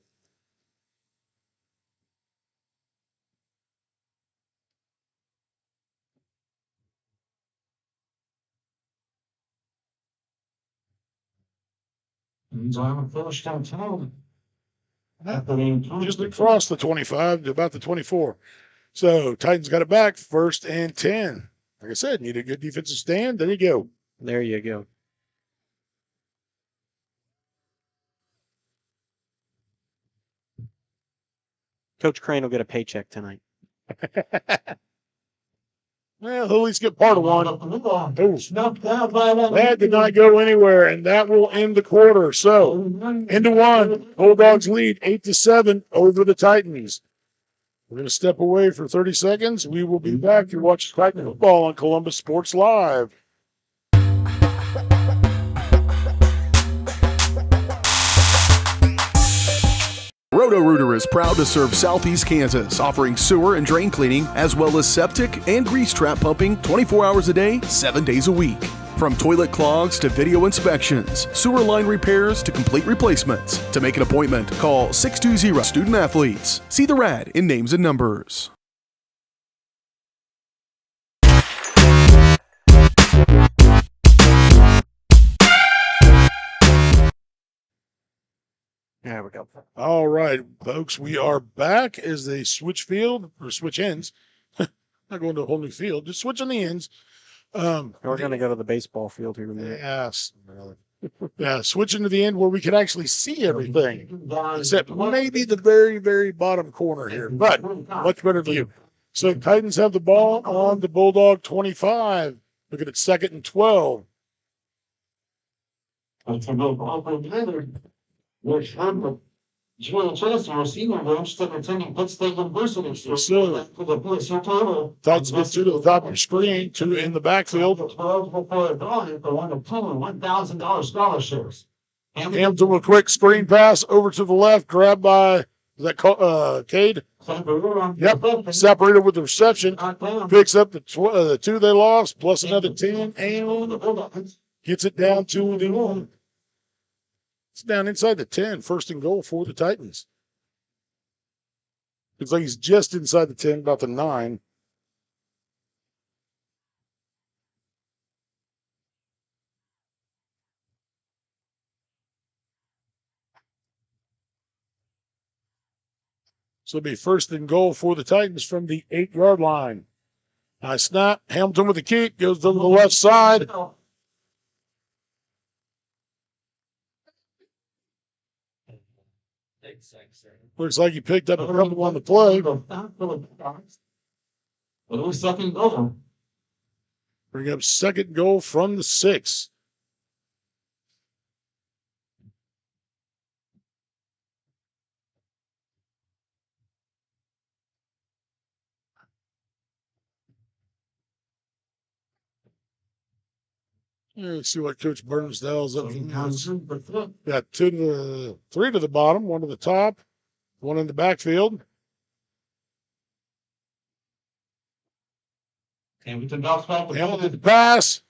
He's on the first and 10. Just across the 25 to about the 24. So Titans got it back, first and 10. Like I said, need a good defensive stand. There you go. There you go. Coach Crane will get a paycheck tonight. Well, he'll at least get part of one. Oh, snuffed out by that. That did not go anywhere, and that will end the quarter. So, into one. Bulldogs lead 8-7 over the Titans. We're going to step away for 30 seconds. We will be back to watch Titan football on Columbus Sports Live. Roto-Rooter is proud to serve Southeast Kansas, offering sewer and drain cleaning, as well as septic and grease trap pumping 24 hours a day, 7 days a week. From toilet clogs to video inspections, sewer line repairs to complete replacements. To make an appointment, call 620 Student Athletes. See the rad in names and numbers. There we go. All right, folks, we are back as they switch field or switch ends. Not going to a whole new field, just switching the ends. We're going to go to the baseball field here in a minute. Yes. Yeah, switching to the end where we can actually see everything, except maybe the very, very bottom corner here, but much better view. So Titans have the ball on the Bulldog 25. Looking at 2nd and 12. Which happened. GHS, our senior bench, still attending Pittsburgh University. So, for the PSU total. Titans get 2 to the top of the screen, 2 in the backfield. 12 before the for one of 2 $1,000 scholarships. Hampton with a quick screen pass over to the left, grabbed by, is that Cade? Yep, separated with the reception. Picks up the 2 they lost, plus another 10, and gets it down to the It's down inside the 10, 1st and goal for the Titans. Looks like he's just inside the 10, about the 9. So it'll be 1st and goal for the Titans from the 8-yard line. Nice snap. Hamilton with the kick, goes to the left side. Looks like he picked up a couple on the play. It was 2nd goal. Bring up 2nd goal from the 6. Let's see what Coach Burnsdale's up to. Got 3 to the bottom, 1 to the top, 1 in the backfield. Hamilton drops back to Hamilton pass.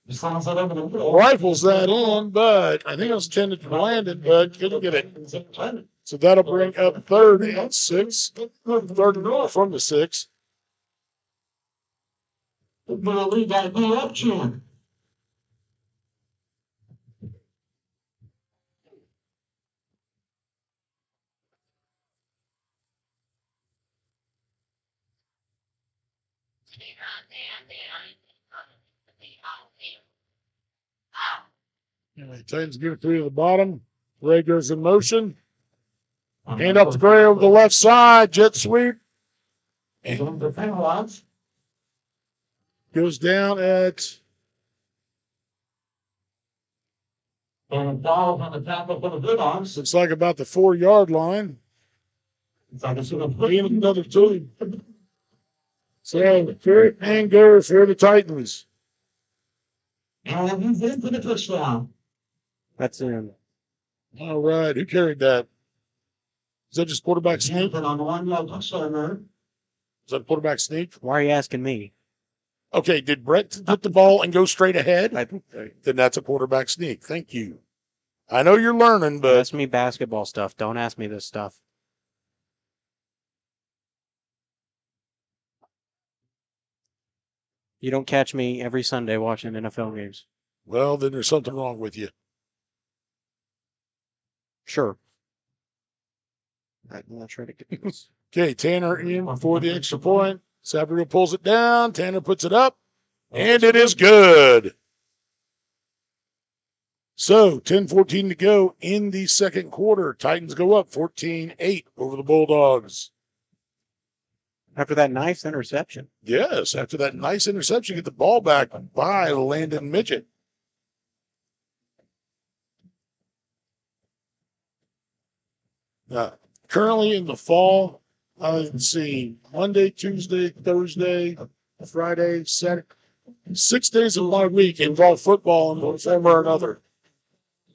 the Rifles that in, but I think it was intended for Landon, but couldn't get it. So that'll bring up 3rd and 6. 3rd and goal from the 6. We got to be up, Jim. Anyway, Titans get it through to the bottom. Ray goes in motion. Hand up to Gray over the left side. Jet sweep. And the penalties. Goes down at And falls on the tackle for the Bulldogs. looks like about the 4-yard line. It's like a sort of Gain of another 2. So third and goal for the Titans. And he's in for the touchdown. That's in. All right, who carried that? Is that just quarterback sneak? Nathan on the 1-yard touchdown there. Is that quarterback sneak? Why are you asking me? Okay, did Brett put the ball and go straight ahead? I think so. Then that's a quarterback sneak. Thank you. I know you're learning, but Ask me basketball stuff. Don't ask me this stuff. You don't catch me every Sunday watching NFL games. well, then there's something wrong with you. Sure. I'm not trying to get this. Okay, Tanner in for the extra point. Sabriel pulls it down. Tanner puts it up, and it is good. So 10-14 to go in the second quarter. Titans go up 14-8 over the Bulldogs. After that nice interception. Yes, after that nice interception, get the ball back by Landon Midget. Currently in the fall, let's see, Monday, Tuesday, Thursday, Friday, Saturday. 6 days of my week involve football in one form or another.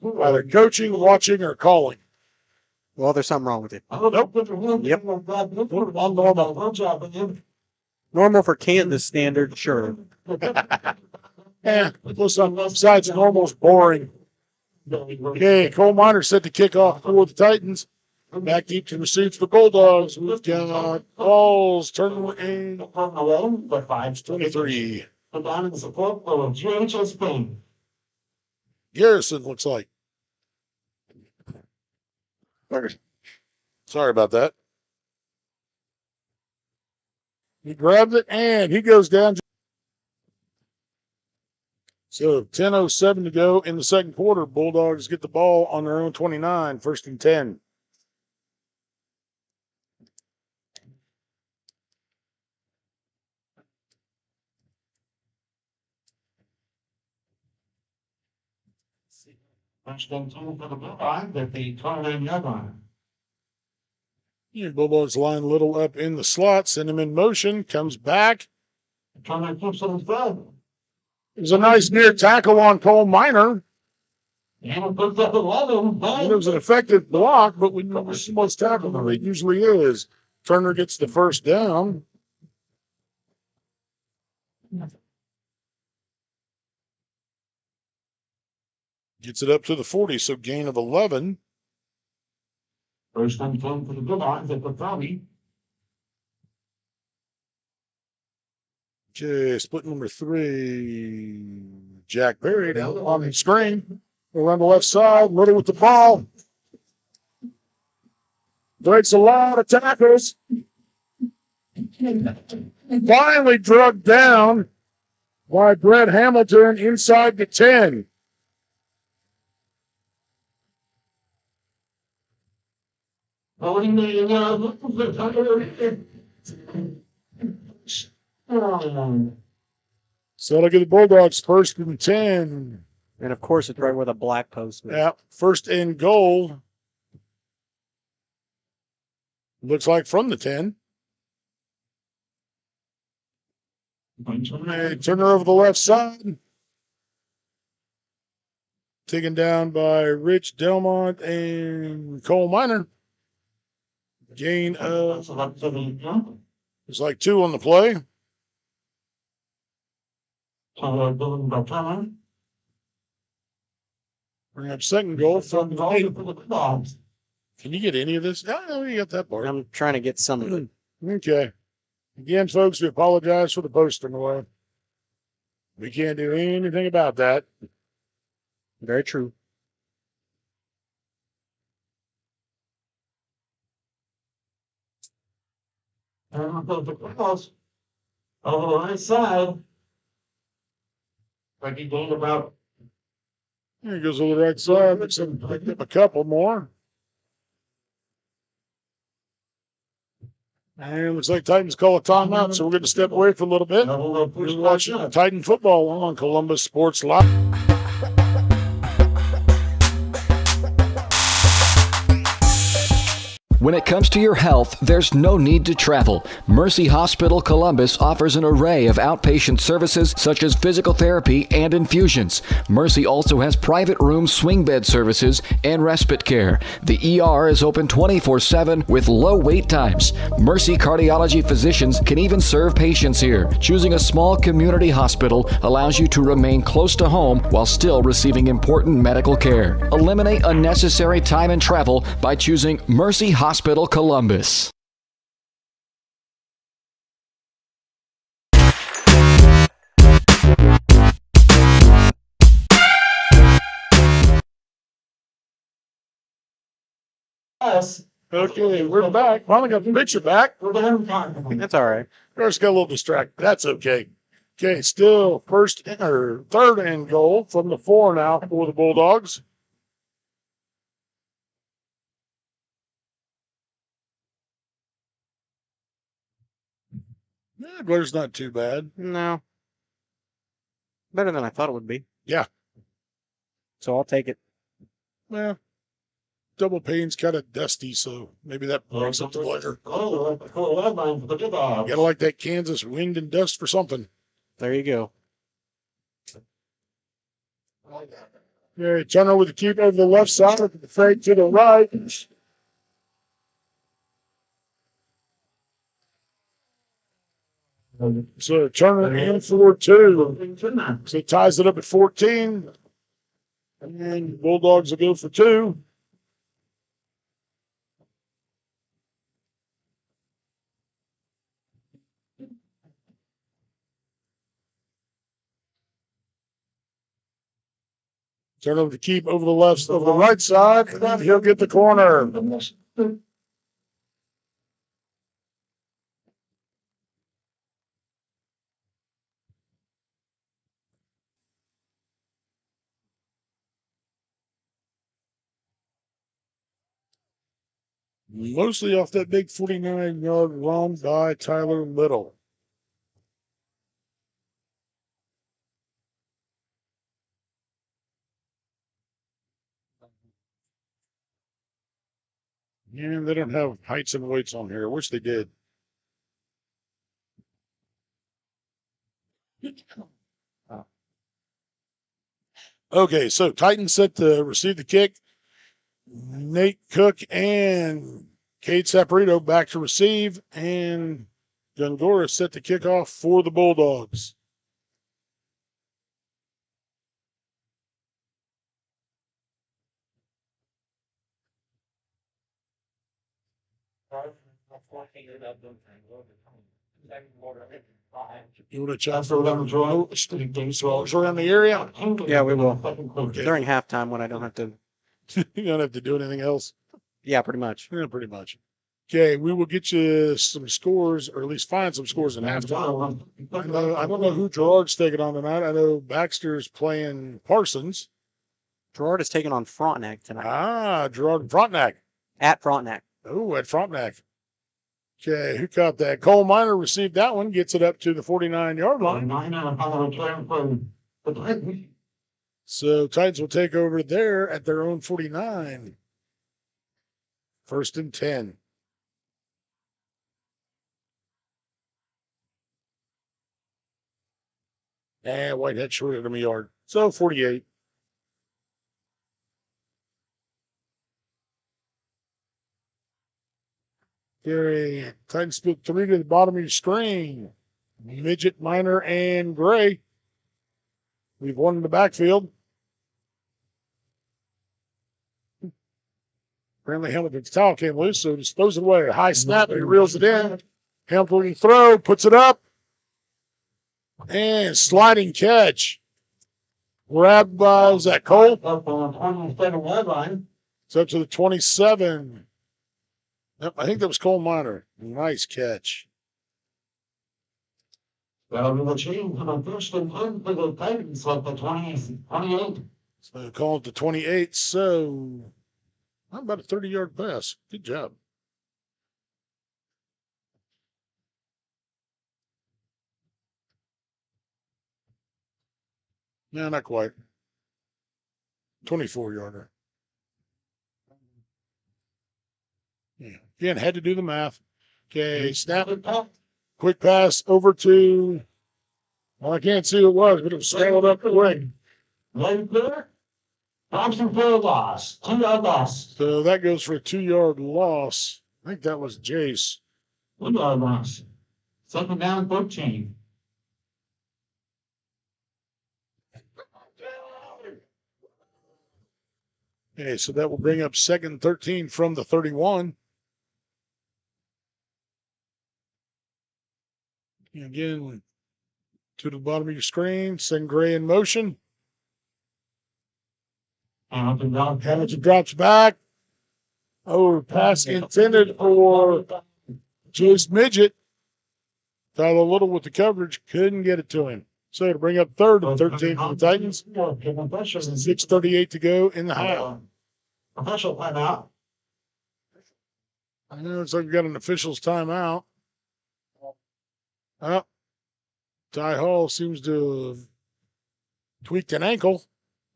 Either coaching, watching, or calling. Well, there's something wrong with you. Yep. Normal for Kansas standard, sure. Besides, normal's boring. Okay, Cole Miner set to kick off for the Titans. Back deep to receive for the Bulldogs. We've got balls turning and 23. Down in support of GHS Spain. Garrison looks like. Sorry about that. He grabs it and he goes down. So 10:07 to go in the second quarter. Bulldogs get the ball on their own 29, 1st and 10. First and 2 for the Bulldogs at the 29-yard line. Bulldogs line a little up in the slot, send him in motion, comes back. Turner keeps it inside. It was a nice near tackle on Cole Miner. And puts up 11. And it was an effective block, but when you're someone's tackle than it usually is, Turner gets the first down. Gets it up to the 40, so gain of 11. First and 10 for the Bulldogs at the 30. Okay, split number 3. Jack Perry down on the screen. Around the left side, Little with the ball. Breaks a lot of tackles. Finally drugged down by Brett Hamilton inside the 10. So look at the Bulldogs, 1st and 10. And of course, it's right where the black post is. Yeah, 1st and goal. Looks like from the 10. Turner over the left side. Taken down by Rich Delmont and Cole Miner. Gain of, it's like 2 on the play. Bring up second goal from the 8. Can you get any of this? No, you got that part. I'm trying to get some of it. Okay. Again, folks, we apologize for the poster noise. We can't do anything about that. Very true. over the right side. Like he gained about. There he goes over the right side. Looks like he picked up a couple more. And it looks like Titans call a timeout, so we're going to step away for a little bit. We're watching Titan football on Columbus Sports Live. When it comes to your health, there's no need to travel. Mercy Hospital Columbus offers an array of outpatient services such as physical therapy and infusions. Mercy also has private room swing bed services and respite care. The ER is open 24/7 with low wait times. Mercy cardiology physicians can even serve patients here. Choosing a small community hospital allows you to remain close to home while still receiving important medical care. Eliminate unnecessary time and travel by choosing Mercy Hospital Columbus. Us. Okay, we're back. Finally got the picture back. We're down time. That's all right. First got a little distracted. That's okay. Okay, still third and goal from the 4 now for the Bulldogs. Yeah, Blair's not too bad. No. Better than I thought it would be. Yeah. So I'll take it. Well, double pane's kind of dusty, so maybe that brings up the Blair. Oh, the cool red line for the Bulldogs. Gotta like that Kansas wind and dust for something. There you go. Yeah, turn over the keep over the left side, the fade to the right. So Turner in for 2. So it ties it up at 14. And the Bulldogs will go for 2. Turn over the keep over the right side, and he'll get the corner. Mostly off that big 49-yard run by Tyler Little. And they don't have heights and weights on here. I wish they did. Okay, so Titans set to receive the kick. Nate Cook and Cade Saporito back to receive. And Gongora set to kick off for the Bulldogs. You want to chat for them around the area? Yeah, we will. Okay. During halftime when I don't have to. You don't have to do anything else. Yeah, pretty much. Yeah, pretty much. Okay, we will get you some scores, or at least find some scores in halftime. I don't know who Gerard's taking on tonight. I know Baxter's playing Parsons. Gerard is taking on Frontenac tonight. Ah, Gerard and Frontenac. At Frontenac. Oh, at Frontenac. Okay, who caught that? Cole Miner received that one, gets it up to the 49-yard line. So Titans will take over there at their own 49. 1st and 10. And Whitehead short of a yard. So 48. Okay, Titans split 3 to the bottom of your screen. Midget, Minor, and Gray. We've won in the backfield. Apparently Hamilton's towel came loose, so just throws it away. High snap, and he reels it in. Hamilton throw, puts it up. And sliding catch. Grabbed by, was that Cole? Up on the 27-yard line. It's up to the 27. Yep, I think that was Cole Miner. Nice catch. That'll be the change for the first and 10 for the Titans at the 28. So call it the 28. So how about a 30-yard pass? Good job. No, not quite. 24-yarder. Yeah. Again, had to do the math. Okay, snap it. Quick pass over to, well, I can't see who it was, but it was sailed up quick. Right there. Thompson for a loss. 2-yard loss. So that goes for a 2-yard loss. I think that was Jace. 1-yard loss. Second down, 13. Okay, so that will bring up second 13 from the 31. Again, to the bottom of your screen, send Gray in motion. Hamilton drops back. Oh, pass intended for Jace Midget. Thought a little with the coverage, couldn't get it to him. So to bring up third and 13 for the Titans. 6:38 to go in the half. Official timeout. I know it's like we got an official's timeout. Oh, Ty Hall seems to have tweaked an ankle.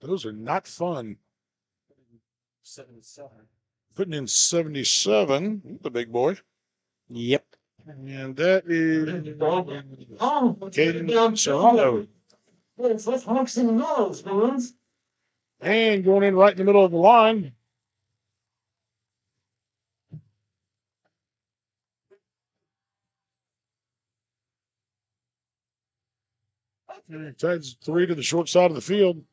Those are not fun. 77. Putting in 77, the big boy. Yep. And that is Caden Serrano. Let's hook some nose, fans. And going in right in the middle of the line. Titans 3 to the short side of the field.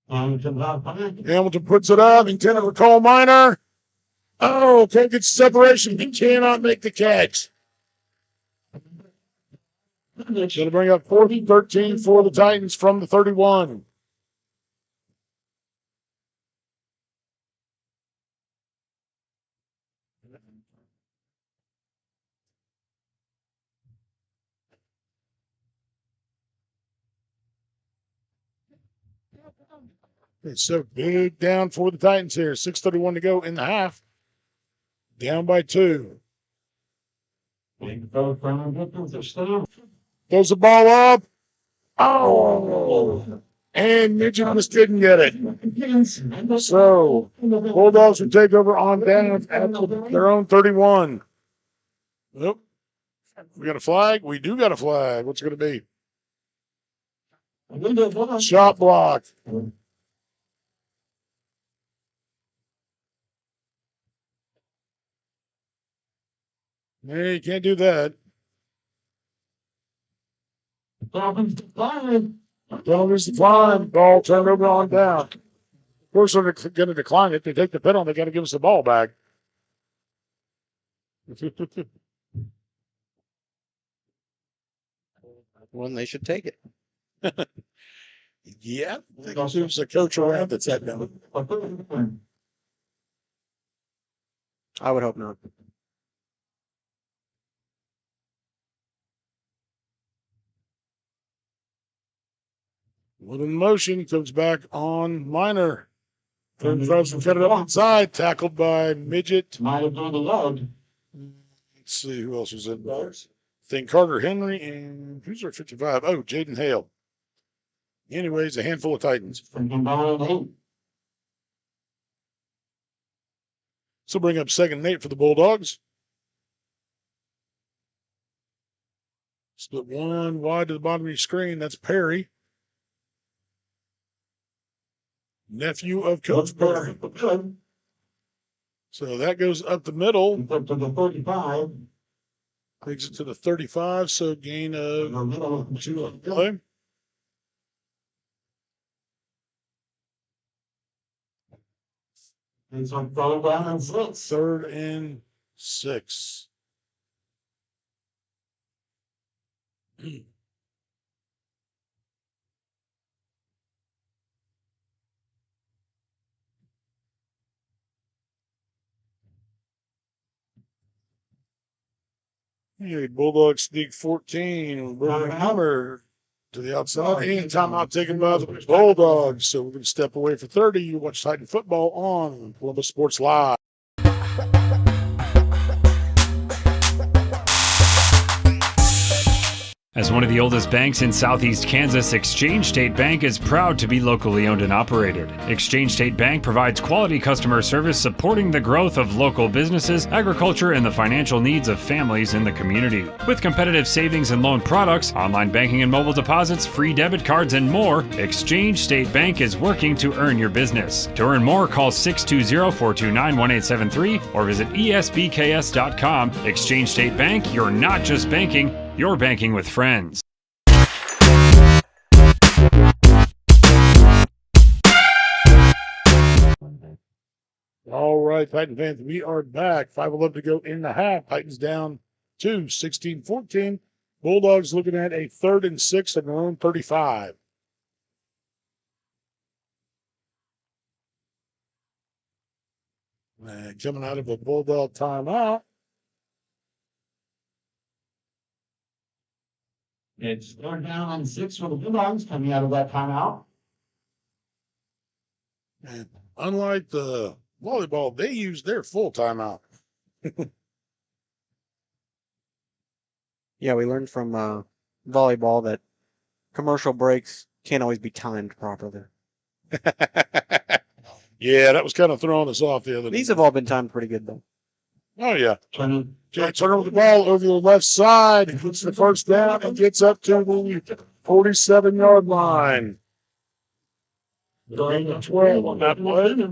Hamilton puts it up, intended for Cole Minor. Oh, can't get separation. He cannot make the catch. Going to bring up 4th-13 for the Titans from the 31. It's so big down for the Titans here. 6:31 to go in the half. Down by 2. Throws the ball up. Oh! And Midget just didn't get it. So, Bulldogs will take over on down at their own 31. Nope. We got a flag? We do got a flag. What's it going to be? Shot block. Hey, you can't do that. Penalties declined. Ball turned over on down. Of course, they're going to decline it. They take the penalty. They got to give us the ball back. When they should take it. Yeah. I think there's a coach around that's that number. I would hope not. One in motion, comes back on Minor. Throws and cut it up inside, tackled by Midget. Might have been the load. Let's see who else was in there. I think Carter Henry and who's our 55? Oh, Jaden Hale. Anyways, a handful of Titans. So bring up 2nd and 8 for the Bulldogs. Split one wide to the bottom of your screen. That's Perry. Nephew of Coach Perry. So that goes up the middle. To the 35. Takes it to the 35, so gain of 2 on play. It's on 3rd and 6. 3rd and 6. Hey, Bulldogs sneak 14. Hammer to the outside. And timeout taken by the Bulldogs. So we're going to step away for 30. You watch Titan football on Columbus Sports Live. As one of the oldest banks in southeast Kansas, Exchange State Bank is proud to be locally owned and operated. Exchange State Bank provides quality customer service supporting the growth of local businesses, agriculture, and the financial needs of families in the community. With competitive savings and loan products, online banking and mobile deposits, free debit cards, and more, Exchange State Bank is working to earn your business. To earn more, call 620-429-1873 or visit esbks.com. Exchange State Bank, you're not just banking, you're banking with friends. All right, Titan fans, we are back. 5:11 to go in the half. Titans down to 16-14. Bulldogs looking at a 3rd and 6 at their own 35. And coming out of a Bulldog timeout. It's 3rd down and 6 for the Bulldogs coming out of that timeout. And unlike the volleyball, they use their full timeout. Yeah, we learned from volleyball that commercial breaks can't always be timed properly. Yeah, that was kind of throwing us off the other These day. have all been timed pretty good, though. Oh, yeah. Turn Turn over the ball over the left side. He gets the first down and gets up to the 47-yard line. it. 12 on that play.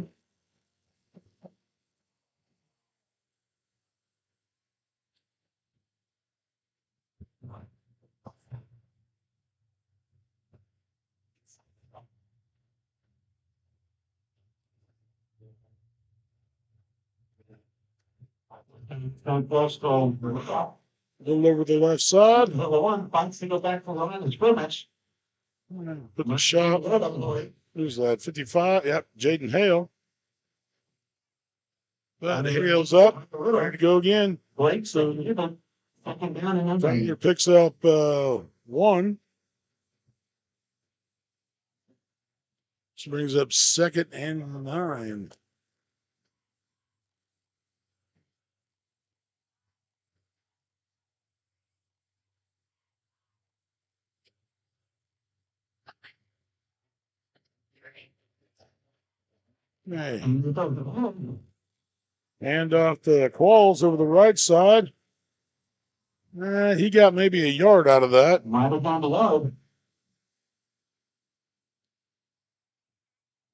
And first goal. A little over the left side. Number 1 fights to go back for the line of scrimmage. Put the shot. Who's that? 55. Yep, Jaden Hale. But Hale's up. Ready to go again. Blake, so you're the 2nd down and under. Tiger picks up 1. This brings up 2nd and 9. Hey. Hand off to Qualls over the right side. He got maybe a yard out of that. Might have gone below.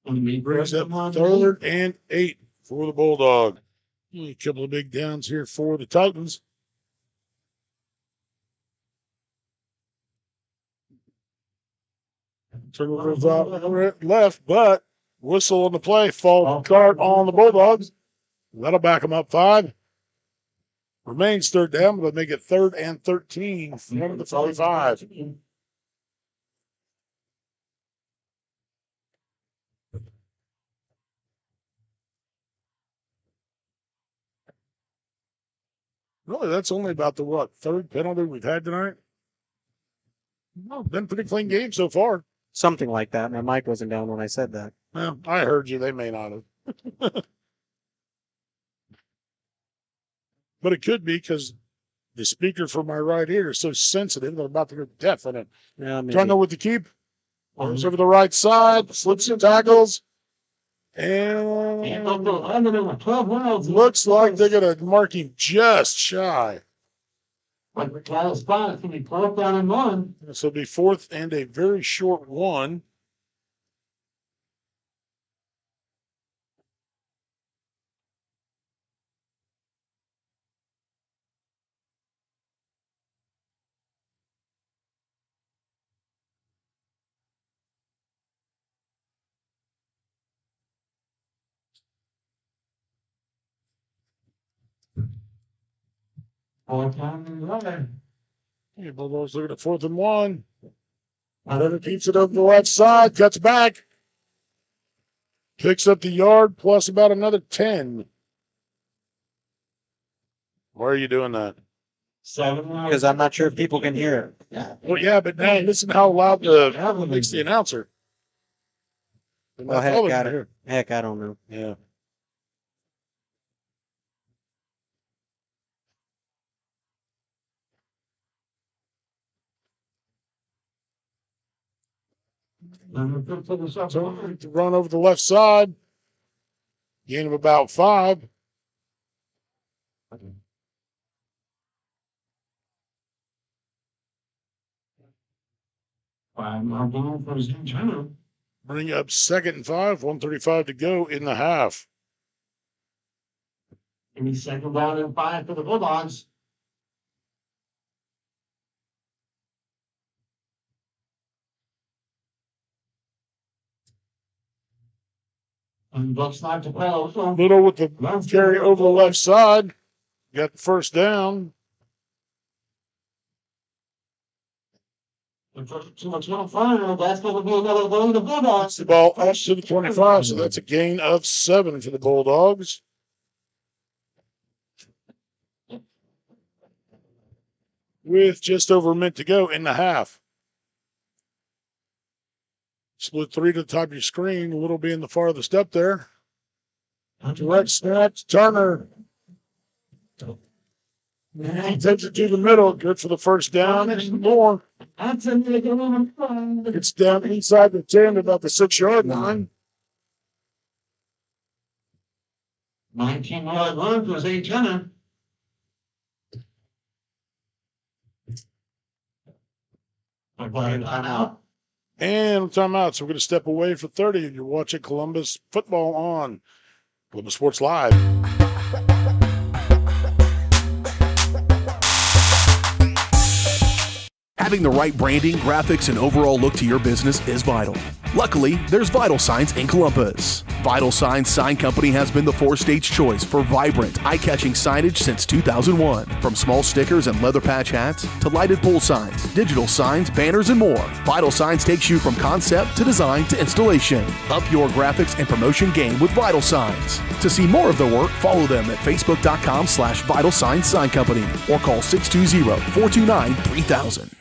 And we Brings up 3rd and 8 for the Bulldog. A couple of big downs here for the Titans. Turnovers out left, but whistle on the play. False start on the Bulldogs. That'll back them up 5. Remains 3rd down, but they'll make it 3rd and 13 from the 45. Really, that's only about the 3rd penalty we've had tonight? Well, been a pretty clean game so far. Something like that. My mic wasn't down when I said that. Well, I heard you. They may not have. But it could be because the speaker for my right ear is so sensitive, they're about to go deaf in it. Yeah, maybe. Trying to know what to keep. Goes over the right side, slips and tackles. And looks like they're going to mark him just shy. Like the class spot, it's going to be 4th down and 1. This will be 4th and a very short 1. Hey, Bulldogs looking at 4th and 1. Another keeps it over the left side, cuts back. Picks up the yard plus about another 10. Why are you doing that? 7 Because I'm not sure if people can hear it. Well, yeah, but now listen how loud the makes the announcer. And Well, that's all heck, they're I gonna don't, heck, I don't know. hear. Yeah. So to run over the left side. Gain of about 5. Bring up 2nd and 5. 1:35 to go in the half. Any 2nd down and 5 for the Bulldogs. And Bucks not to close. Little with the carry over the left side. Got the first down. To the 25, that's going to be another going to Bulldogs. The ball up to the 25, so that's a gain of 7 for the Bulldogs. With just over a minute to go in the half. Split 3 to the top of your screen. A little being the farthest up there. Direct snap to Turner. Takes it to the middle. Good for the first down and more. It's down inside the 10 about the 6-yard line. 19-yard run for Zay Turner. Timeout. And timeout. So we're going to step away for 30. And you're watching Columbus football on Columbus Sports Live. Having the right branding, graphics, and overall look to your business is vital. Luckily, there's Vital Signs in Columbus. Vital Signs Sign Company has been the 4-state's choice for vibrant, eye-catching signage since 2001. From small stickers and leather patch hats to lighted pole signs, digital signs, banners, and more, Vital Signs takes you from concept to design to installation. Up your graphics and promotion game with Vital Signs. To see more of their work, follow them at facebook.com/Vital Signs Sign Company or call 620-429-3000.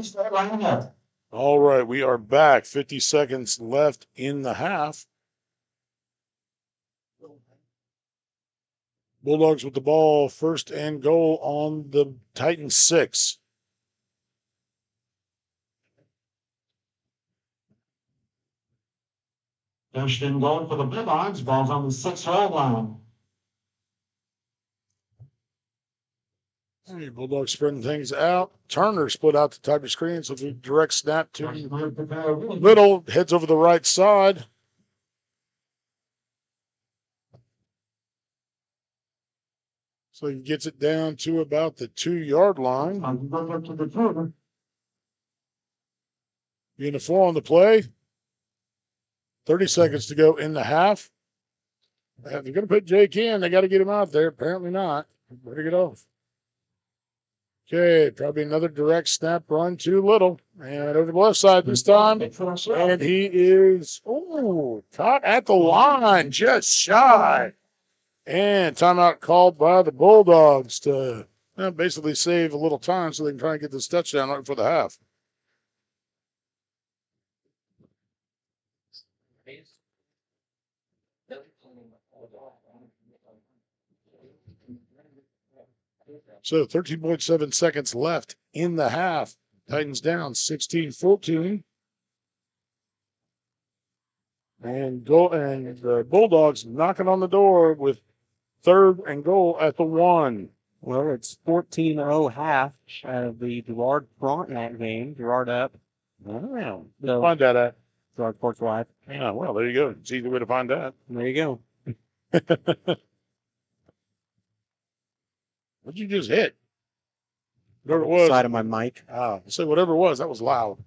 Start lining up. All right, we are back. 50 seconds left in the half. Bulldogs with the ball, 1st and goal on the Titans 6. First and goal for the Bulldogs. Ball's on the 6-yard line. Hey, Bulldogs spreading things out. Turner split out the top of your screen, so the direct snap to Little, heads over the right side. So he gets it down to about the 2-yard line. Being a 4 on the play. 30 seconds to go in the half. If they're going to put Jake in, they got to get him out there. Apparently not. Better get off. Okay, probably another direct snap run to Little. And over the left side this time. And he is, caught at the line, just shy. And timeout called by the Bulldogs to basically save a little time so they can try and get this touchdown right for the half. So 13.7 seconds left in the half. Titans down 16-14. And the Bulldogs knocking on the door with 3rd and goal at the 1. Well, it's 14-0 half of the Gerard Frontenac game. Gerard up. Wow. So, Find that at. Gerard Sports Live. Yeah, well, there you go. It's an easy way to find that. There you go. What'd you just hit? Whatever it was. Side of my mic. Say whatever it was. That was loud.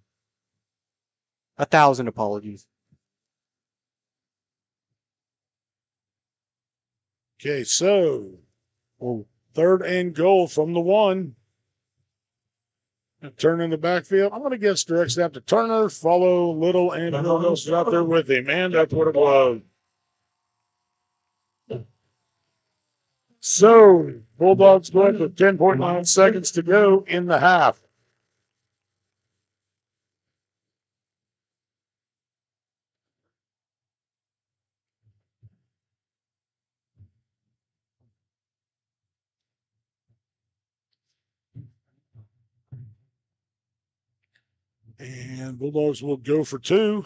1,000 apologies. Okay, so 3rd and goal from the 1. Turner in the backfield. I'm going to guess direct snap to Turner. Follow Little and who else is out there with him. And that's what it was. So, Bulldogs win with 10.9 seconds to go in the half. And Bulldogs will go for two.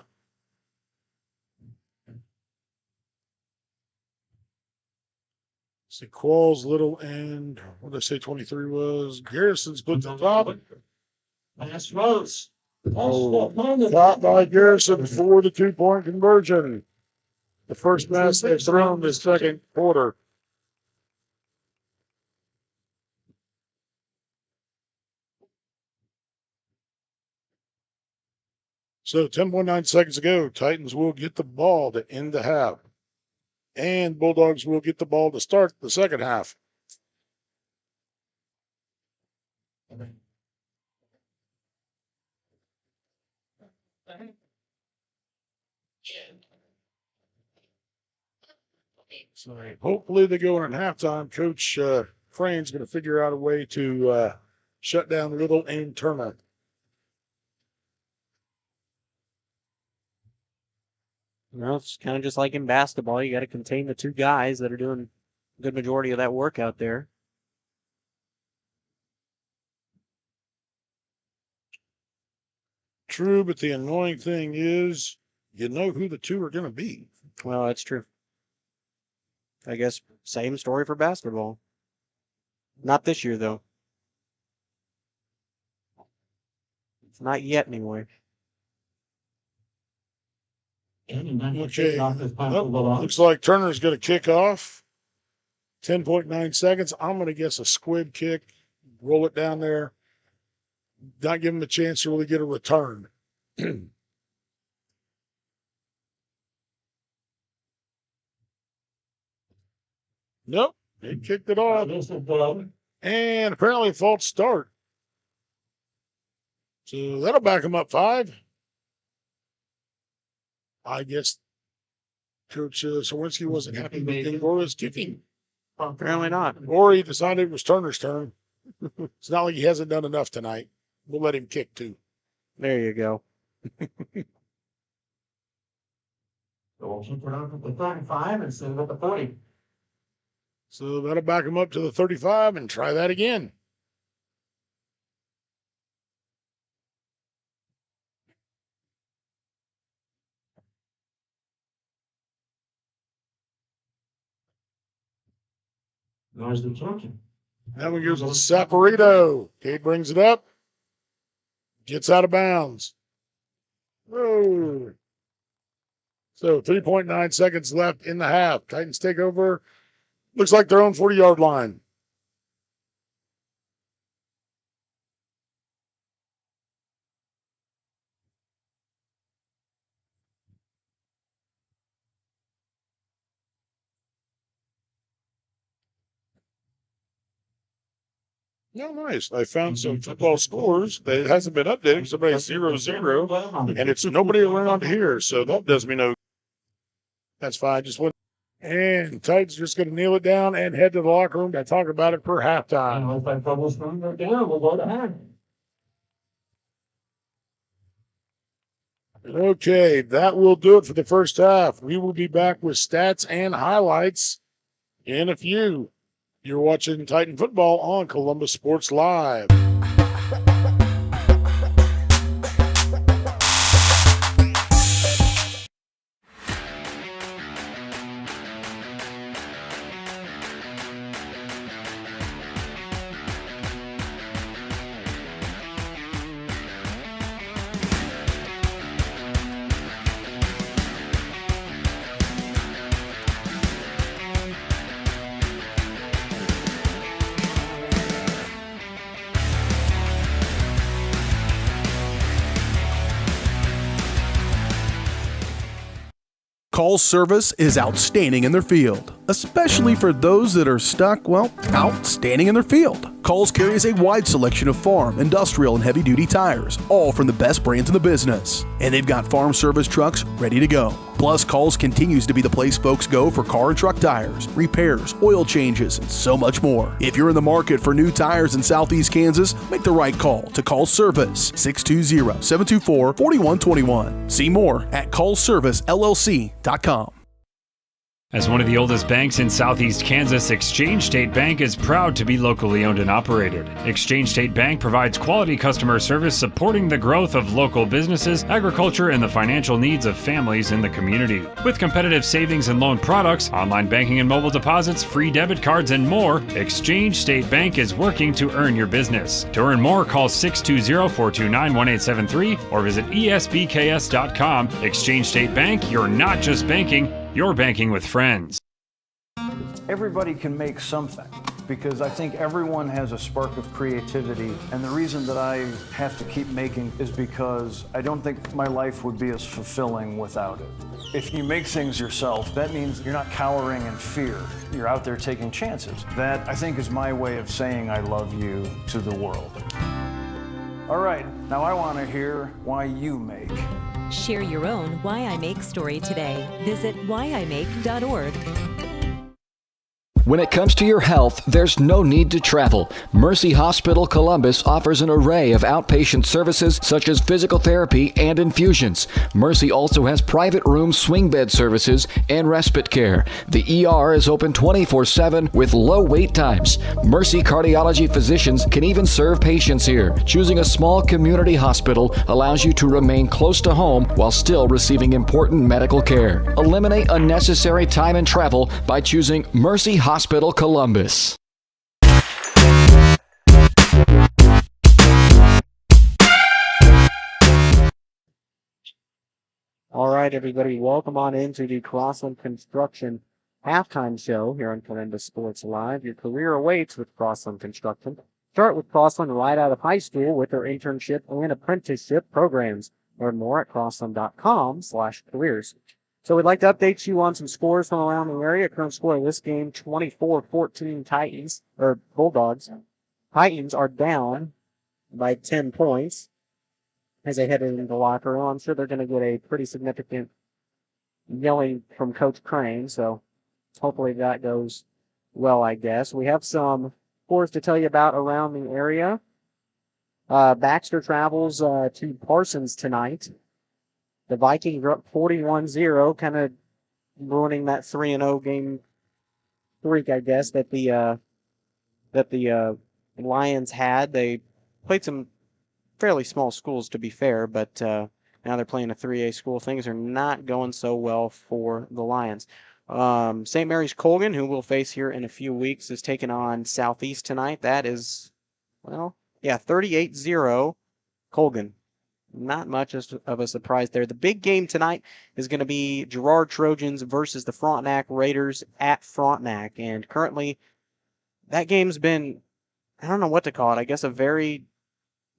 See, Qualls, Little, and what did I say 23 was? Garrison's put the top. Pass Rose. Caught by Garrison for the 2-point conversion. The first pass they've thrown this second quarter. So 10.9 seconds ago, Titans will get the ball to end the half. And Bulldogs will get the ball to start the second half. So hopefully they go in at halftime. Coach Frane's going to figure out a way to shut down Little and Turner. Well, it's kind of just like in basketball. You got to contain the two guys that are doing a good majority of that work out there. True, but the annoying thing is you know who the two are going to be. Well, that's true. I guess same story for basketball. Not this year, though. Not yet, anyway. Okay. Well, looks like Turner's going to kick off. 10.9 seconds. I'm going to guess a squib kick. Roll it down there. Not give him a chance to really get a return. Nope. He kicked it off. And apparently a false start. So that'll back him up 5. I guess Coach Sawinski wasn't happy with Angola's kicking. Apparently not. Or he decided it was Turner's turn. It's not like he hasn't done enough tonight. We'll let him kick too. There you go. We'll keep it up at the 35 instead of at the 40. So that'll back him up to the 35 and try that again. There's the turkey. That one goes to Saporito. Cade brings it up. Gets out of bounds. Whoa. So 3.9 seconds left in the half. Titans take over. Looks like their own 40-yard line. No, nice. I found some football scores that hasn't been updated. Somebody's 0-0, and it's nobody around here, so that does me no. That's fine. Just one. And Titans just going to kneel it down and head to the locker room to talk about it for halftime. And if I trouble screwing it down, we'll go to half. Okay, that will do it for the first half. We will be back with stats and highlights in a few. You're watching Titan Football on Columbus Sports Live. Call's service is outstanding in their field, especially for those that are stuck, well, outstanding in their field. Call's carries a wide selection of farm, industrial, and heavy-duty tires, all from the best brands in the business. And they've got farm service trucks ready to go. Plus, Calls continues to be the place folks go for car and truck tires, repairs, oil changes, and so much more. If you're in the market for new tires in Southeast Kansas, make the right call to Call Service 620-724-4121. See more at callservicellc.com. As one of the oldest banks in Southeast Kansas, Exchange State Bank is proud to be locally owned and operated. Exchange State Bank provides quality customer service supporting the growth of local businesses, agriculture, and the financial needs of families in the community. With competitive savings and loan products, online banking and mobile deposits, free debit cards, and more, Exchange State Bank is working to earn your business. To earn more, call 620-429-1873 or visit esbks.com. Exchange State Bank, you're not just banking, you're banking with friends. Everybody can make something because I think everyone has a spark of creativity, and the reason that I have to keep making is because I don't think my life would be as fulfilling without it. If you make things yourself, that means you're not cowering in fear. You're out there taking chances. That, I think, is my way of saying I love you to the world. All right, now I want to hear why you make. Share your own Why I Make story today. Visit whyimake.org. When it comes to your health, there's no need to travel. Mercy Hospital Columbus offers an array of outpatient services such as physical therapy and infusions. Mercy also has private room swing bed services and respite care. The ER is open 24/7 with low wait times. Mercy cardiology physicians can even serve patients here. Choosing a small community hospital allows you to remain close to home while still receiving important medical care. Eliminate unnecessary time and travel by choosing Mercy Hospital Columbus. All right, everybody, welcome on into the Crossland Construction halftime show here on Columbus Sports Live. Your career awaits with Crossland Construction. Start with Crossland right out of high school with their internship and apprenticeship programs. Learn more at crossland.com/careers. So we'd like to update you on some scores from around the area. Current score of this game, 24-14 Bulldogs. Titans are down by 10 points as they head into the locker room. I'm sure they're going to get a pretty significant yelling from Coach Crane, so hopefully that goes well, I guess. We have some scores to tell you about around the area. Baxter travels to Parsons tonight. The Vikings are up 41-0, kind of ruining that 3-0 game streak, I guess, that the Lions had. They played some fairly small schools, to be fair, but now they're playing a 3A school. Things are not going so well for the Lions. St. Mary's Colgan, who we'll face here in a few weeks, is taking on Southeast tonight. That is, 38-0 Colgan. Not much of a surprise there. The big game tonight is going to be Girard Trojans versus the Frontenac Raiders at Frontenac. And currently, that game's been, I don't know what to call it, I guess a very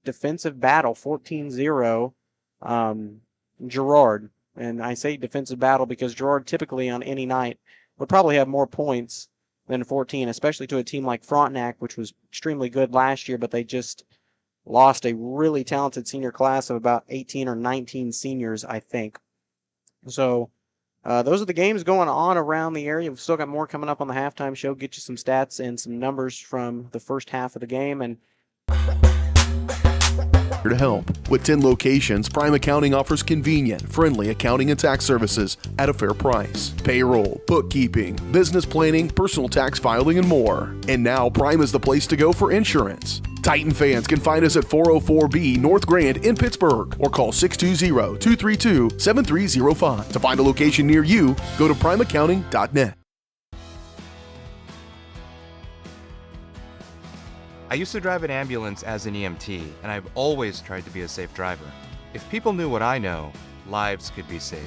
defensive battle, 14-0 Girard. And I say defensive battle because Girard typically on any night would probably have more points than 14, especially to a team like Frontenac, which was extremely good last year, but they just lost a really talented senior class of about 18 or 19 seniors, I think. So those are the games going on around the area. We've still got more coming up on the halftime show. Get you some stats and some numbers from the first half of the game. And Here to help. With 10 locations, Prime Accounting offers convenient, friendly accounting and tax services at a fair price. Payroll, bookkeeping, business planning, personal tax filing, and more. And now Prime is the place to go for insurance. Titan fans can find us at 404B North Grand in Pittsburgh or call 620-232-7305. To find a location near you, go to primeaccounting.net. I used to drive an ambulance as an EMT, and I've always tried to be a safe driver. If people knew what I know, lives could be saved.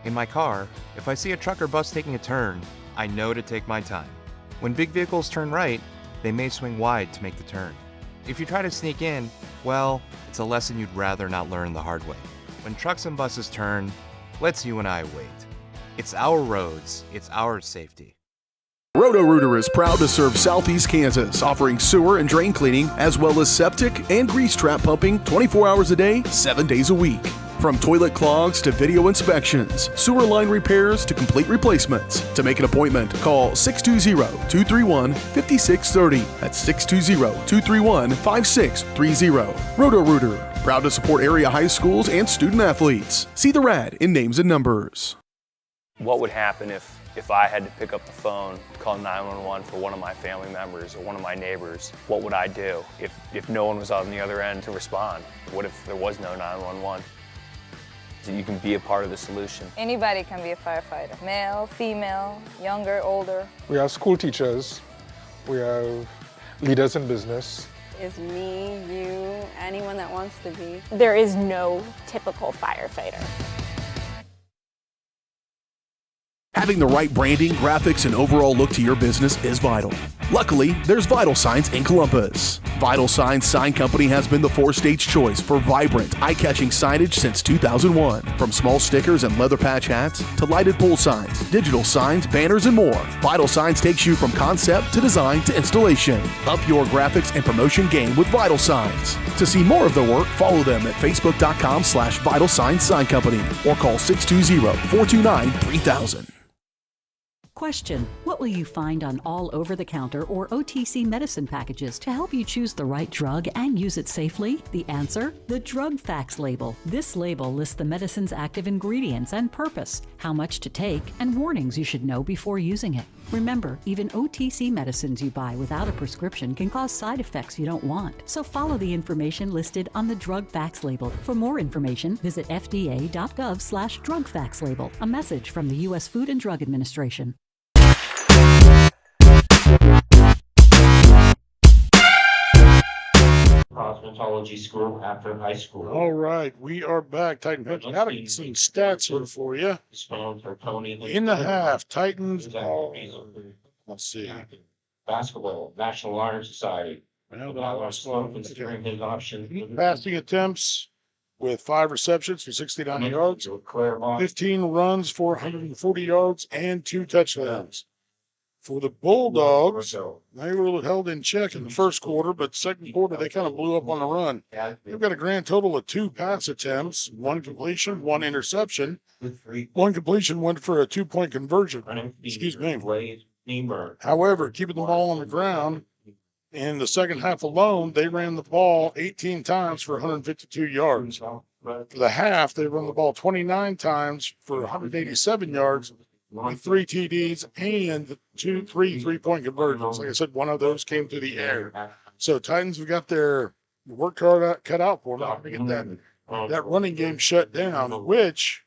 In my car, if I see a truck or bus taking a turn, I know to take my time. When big vehicles turn right, they may swing wide to make the turn. If you try to sneak in, well, it's a lesson you'd rather not learn the hard way. When trucks and buses turn, let's you and I wait. It's our roads, it's our safety. Roto-Rooter is proud to serve Southeast Kansas, offering sewer and drain cleaning, as well as septic and grease trap pumping 24 hours a day, 7 days a week. From toilet clogs to video inspections, sewer line repairs to complete replacements. To make an appointment, call 620-231-5630. That's 620-231-5630. Roto-Rooter, proud to support area high schools and student athletes. See the rad in names and numbers. What would happen if I had to pick up the phone, call 911 for one of my family members or one of my neighbors? What would I do if no one was on the other end to respond? What if there was no 911? So you can be a part of the solution. Anybody can be a firefighter, male, female, younger, older. We have school teachers, we have leaders in business. Is me, you, anyone that wants to be. There is no typical firefighter. Having the right branding, graphics, and overall look to your business is vital. Luckily, there's Vital Signs in Columbus. Vital Signs Sign Company has been the four-stage choice for vibrant, eye-catching signage since 2001. From small stickers and leather patch hats to lighted pole signs, digital signs, banners, and more, Vital Signs takes you from concept to design to installation. Up your graphics and promotion game with Vital Signs. To see more of their work, follow them at facebook.com/Vital Signs Sign Company or call 620-429-3000. Question: what will you find on all over-the-counter or OTC medicine packages to help you choose the right drug and use it safely? The answer: the Drug Facts label. This label lists the medicine's active ingredients and purpose, how much to take, and warnings you should know before using it. Remember, even OTC medicines you buy without a prescription can cause side effects you don't want. So follow the information listed on the Drug Facts label. For more information, visit fda.gov/Drug Facts label. A message from the U.S. Food and Drug Administration. Cosmetology school after high school. All right, we are back. Titan Punch. I got some stats here for you. In the half, Titans. Let's see. Basketball, National Honor Society. Considering his option. Passing attempts with 5 receptions for 69 yards, 15 runs for 140 yards, and 2 touchdowns. For the Bulldogs, they were held in check in the first quarter, but second quarter they kind of blew up on the run. They've got a grand total of 2 pass attempts, 1 completion, 1 interception. 1 completion went for a 2-point conversion. Excuse me. However, keeping the ball on the ground, in the second half alone, they ran the ball 18 times for 152 yards. For the half, they run the ball 29 times for 187 yards. With 3 TDs and 3 3-point conversions. Like I said, one of those came through the air. So Titans have got their work cut out for them to get that running game shut down, which,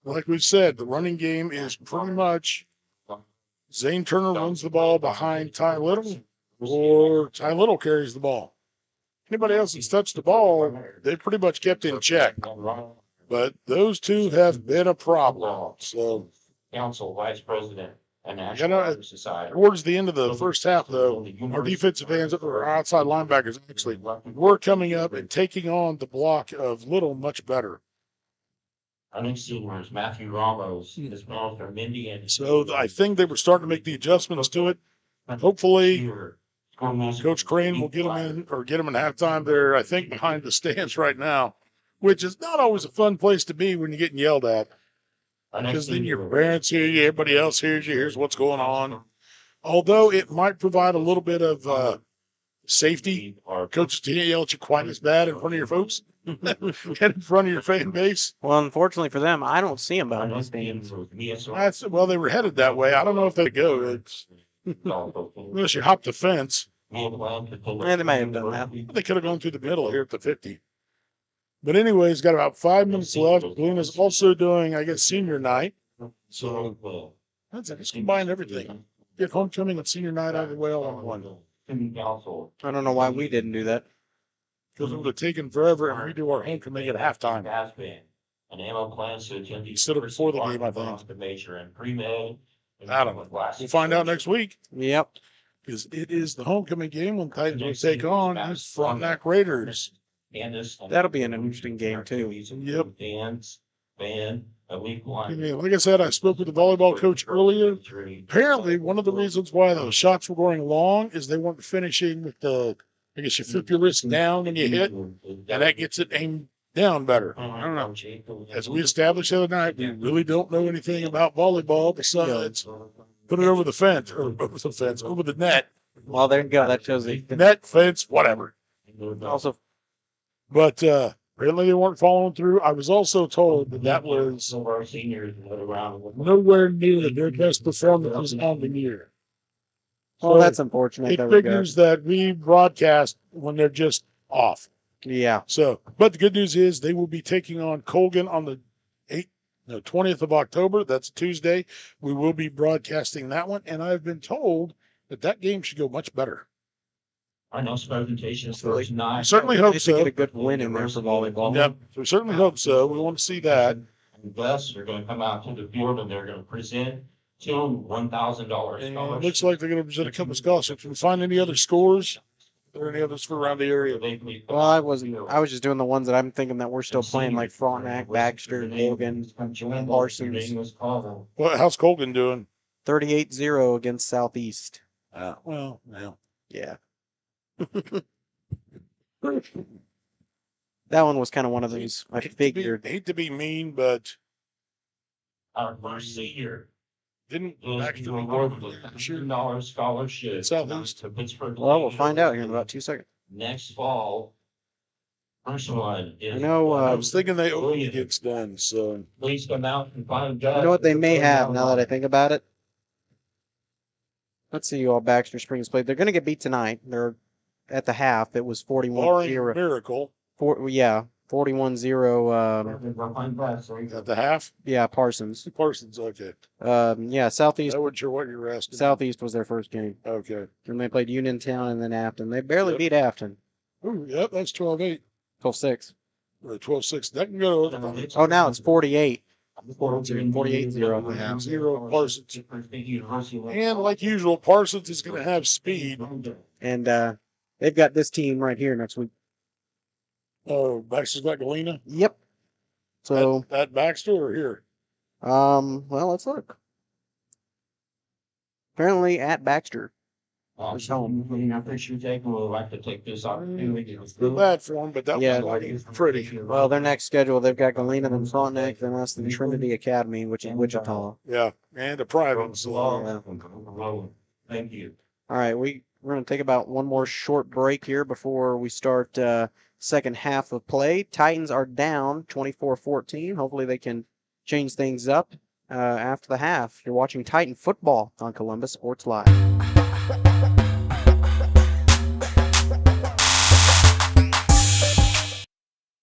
like we said, the running game is pretty much Zane Turner runs the ball behind Ty Little, or Ty Little carries the ball. Anybody else that's touched the ball, they've pretty much kept in check. But those two have been a problem. So, Council Vice President and National Society. Towards the end of the first half, though, our defensive ends, or our outside linebackers actually, were coming up and taking on the block of Little much better. Our next seniors, Matthew Ramos, as well as Mindy and. So I think they were starting to make the adjustments to it. Hopefully, Coach Crane will get them in halftime. They're, I think, behind the stands right now, which is not always a fun place to be when you're getting yelled at. Because then your parents hear you, everybody else hears you, here's what's going on. Although it might provide a little bit of safety. Coaches can't yell at you quite as bad in front of your folks and in front of your fan base. Well, unfortunately for them, I don't see them behind the stands. Well, they were headed that way. I don't know if they go. It's, unless you hop the fence. Yeah, they might have done that. They could have gone through the middle here at the 50. But anyways, got about 5 minutes left. Galena's also doing, I guess, senior night. So that's it. Just combine everything. Get homecoming and senior night out of the way all in one. I don't know why we didn't do that. Because it would have taken forever and redo our homecoming at halftime. Instead of before the game, I think. I don't know. We'll find out next week. Yep. Because it is the homecoming game when Titans will take on the Frontenac Raiders. That'll be an interesting game, too. Yep. Like I said, I spoke with the volleyball coach earlier. Apparently, one of the reasons why the shots were going long is they weren't finishing with the, I guess you flip your wrist down and you hit, and that gets it aimed down better. I don't know. As we established the other night, we really don't know anything about volleyball besides put it over the fence, or over the net. Well, there you go. That shows the Net, fence, whatever. Also, but apparently they weren't following through. I was also told that was nowhere near their best performance on the year. Well, So that's unfortunate. it figures that we broadcast when they're just off. Yeah. So, but the good news is they will be taking on Colgan on the 20th of October. That's a Tuesday. We will be broadcasting that one, and I've been told that game should go much better. Our next presentation is first night. I certainly hope They so. should get a good win in there for volleyball. Yep, we certainly hope so. We want to see that. And Gus are going to come out to the field and they're going to present two $1,000 And it scholarships. looks like they're going to present a couple of scholarships. Can we find any other scores? Are there any others for around the area? Well, I was just doing the ones that I'm thinking that we're still playing, like Frontenac, Baxter, Logan, Parsons. Well, how's Colgan doing? 38-0 against Southeast. Well, Yeah. That one was kind of one of those. I figured. Hate to be mean, but Our first senior didn't is Baxter awarded with a $100 scholarship Southeast to Pittsburgh. Well, we'll find out here in about 2 seconds. Next fall. First one is. I know. I was thinking they only gets done, so. Please come out and find You know what they may have now that I think about it? Let's see all Baxter Springs played. They're going to get beat tonight. They're at the half. It was 41-0. Miracle. 41-0. At the half? Yeah, Parsons. Parsons, okay. Yeah, Southeast. I wasn't sure what you were asking. Southeast was their first game. Okay. And they played Uniontown and then Afton. They barely beat Afton. Ooh, yep, that's 12-8. 12-6. Or 12-6. That can go to Oh, now it's 48. 48-0. 0 Parsons. And like usual, Parsons is going to have speed. And they've got this team right here next week. Oh, Baxter's got Galena? Yep. So at Baxter or here? well, let's look. Apparently at Baxter. It's home. I appreciate you taking. We'd like to take this opportunity. Feel bad for them, but that Yeah. was pretty. Well, their next schedule, they've got Galena, then Frontenac, then us, then Trinity Academy, which is Wichita. Yeah, and a private. So. Yeah. Thank you. All right, we're going to take about one more short break here before we start second half of play. Titans are down 24-14. Hopefully they can change things up after the half. You're watching Titan football on Columbus Sports Live.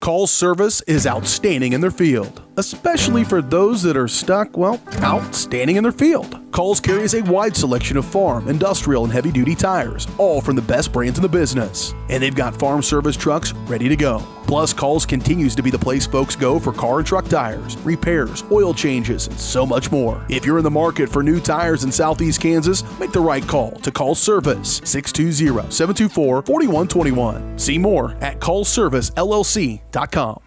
Call service is outstanding in their field, especially for those that are stuck, well, outstanding in their field. Calls carries a wide selection of farm, industrial, and heavy-duty tires, all from the best brands in the business. And they've got farm service trucks ready to go. Plus, Calls continues to be the place folks go for car and truck tires, repairs, oil changes, and so much more. If you're in the market for new tires in Southeast Kansas, make the right call to Call Service, 620-724-4121. See more at callservicellc.com.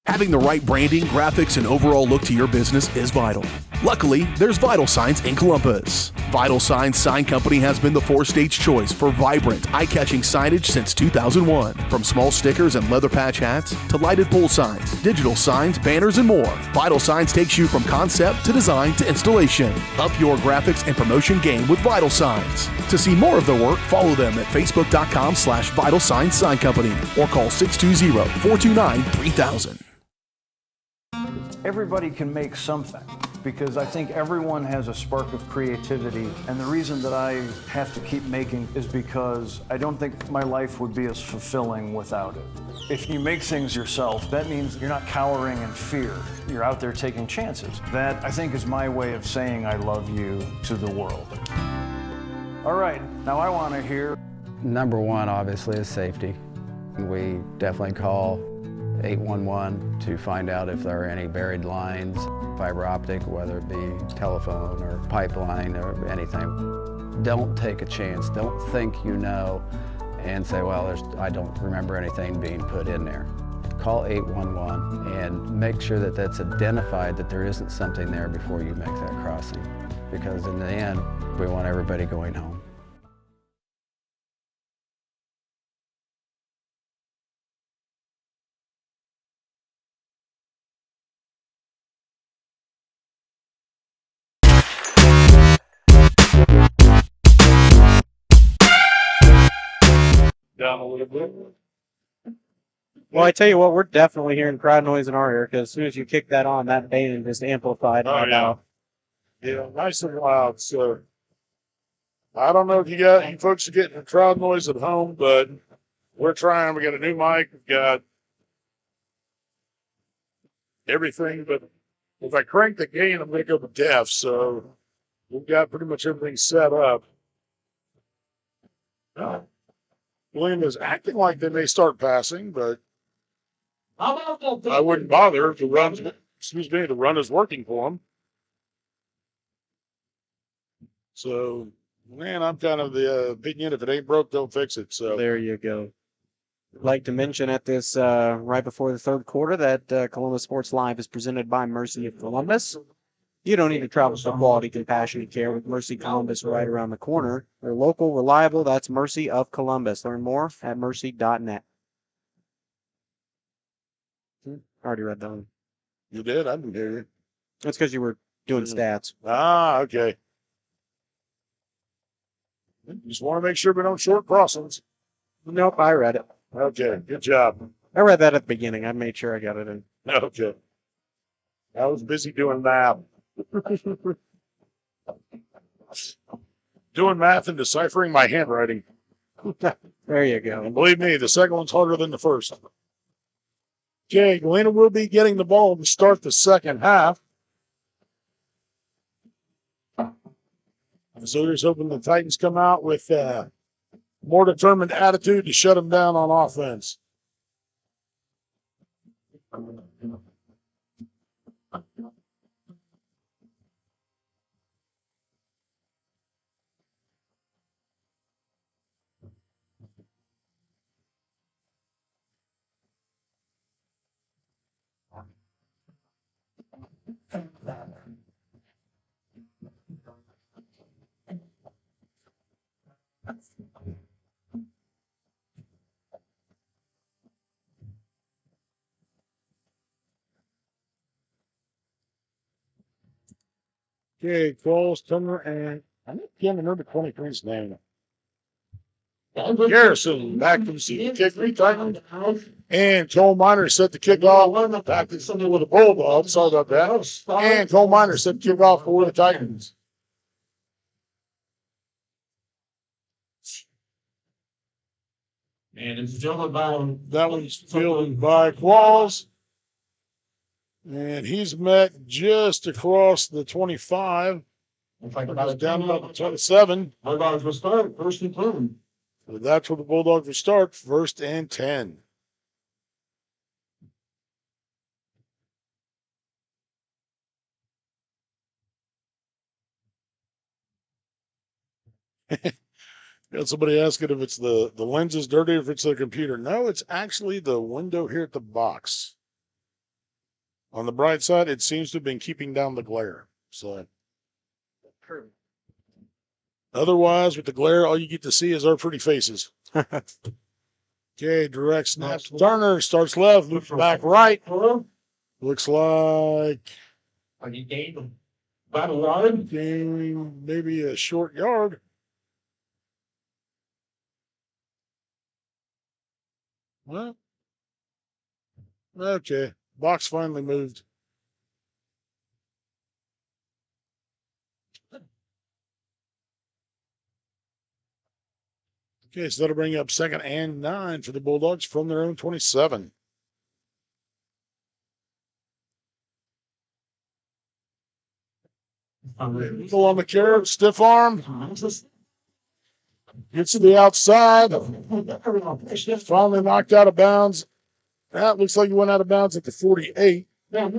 Having the right branding, graphics, and overall look to your business is vital. Luckily, there's Vital Signs in Columbus. Vital Signs Sign Company has been the four-stage choice for vibrant, eye-catching signage since 2001. From small stickers and leather patch hats to lighted pole signs, digital signs, banners, and more, Vital Signs takes you from concept to design to installation. Up your graphics and promotion game with Vital Signs. To see more of their work, follow them at facebook.com/Vital Signs Sign Company or call 620-429-3000. Everybody can make something because I think everyone has a spark of creativity, and the reason that I have to keep making is because I don't think my life would be as fulfilling without it. If you make things yourself, that means you're not cowering in fear. You're out there taking chances. That, I think, is my way of saying I love you to the world. All right, now I want to hear. Number one, obviously, is safety. We definitely call 811 to find out if there are any buried lines, fiber optic, whether it be telephone or pipeline or anything. Don't take a chance. Don't think you know and say, well, I don't remember anything being put in there. Call 811 and make sure that that's identified, that there isn't something there before you make that crossing. Because in the end, we want everybody going home. down a little bit. Well, I tell you what, we're definitely hearing crowd noise in our ear because as soon as you kick that on, that band just amplified. Oh, right yeah. out. Yeah, nice and loud. So I don't know if you folks are getting the crowd noise at home, but we're trying. We got a new mic. We've got everything, but if I crank the gain, I'm going to go to deaf. So we've got pretty much everything set up. William is acting like they may start passing, but I wouldn't bother if the run is working for them. So, man, I'm kind of the opinion if it ain't broke, don't fix it. So there you go. I'd like to mention at this right before the third quarter that Columbus Sports Live is presented by Mercy of Columbus. You don't need to travel for quality, compassionate care with Mercy Columbus right around the corner. They're local, reliable. That's Mercy of Columbus. Learn more at mercy.net. I already read that one. You did? I didn't hear you. That's because you were doing stats. Ah, okay. Just want to make sure we don't short crossings. Nope, I read it. Okay, good job. I read that at the beginning. I made sure I got it in. Okay. I was busy doing math. Doing math and deciphering my handwriting. There you go. And believe me, the second one's harder than the first. Okay, Galena will be getting the ball to start the second half. So here's hoping the Titans come out with more determined attitude to shut them down on offense. Okay, Qualls, Turner, and I can't remember 23's name. Garrison back to the kick return. And Cole Miner set the kickoff. Back to something with the Bulldogs. Sorry about that. And Cole Miner set the kickoff for the Titans. And it's fielded by That one's fielded by Qualls. And he's met just across the 25. Goes down about the 27. Bulldogs will start first and 10. So that's where the Bulldogs will start, first and 10. Got somebody asking if it's the lens is dirty or if it's the computer. No, it's actually the window here at the box. On the bright side, it seems to have been keeping down the glare. So otherwise, with the glare, all you get to see is our pretty faces. Okay, direct snap. Turner starts left, loops back right. Looks like He gained about a yard. Maybe a short yard. Well, okay. Box finally moved. Okay, so that'll bring up second and 9 for the Bulldogs from their own 27. Eagle on the carrot, stiff arm. Gets to the outside. Finally knocked out of bounds. That looks like he went out of bounds at the 48. Gain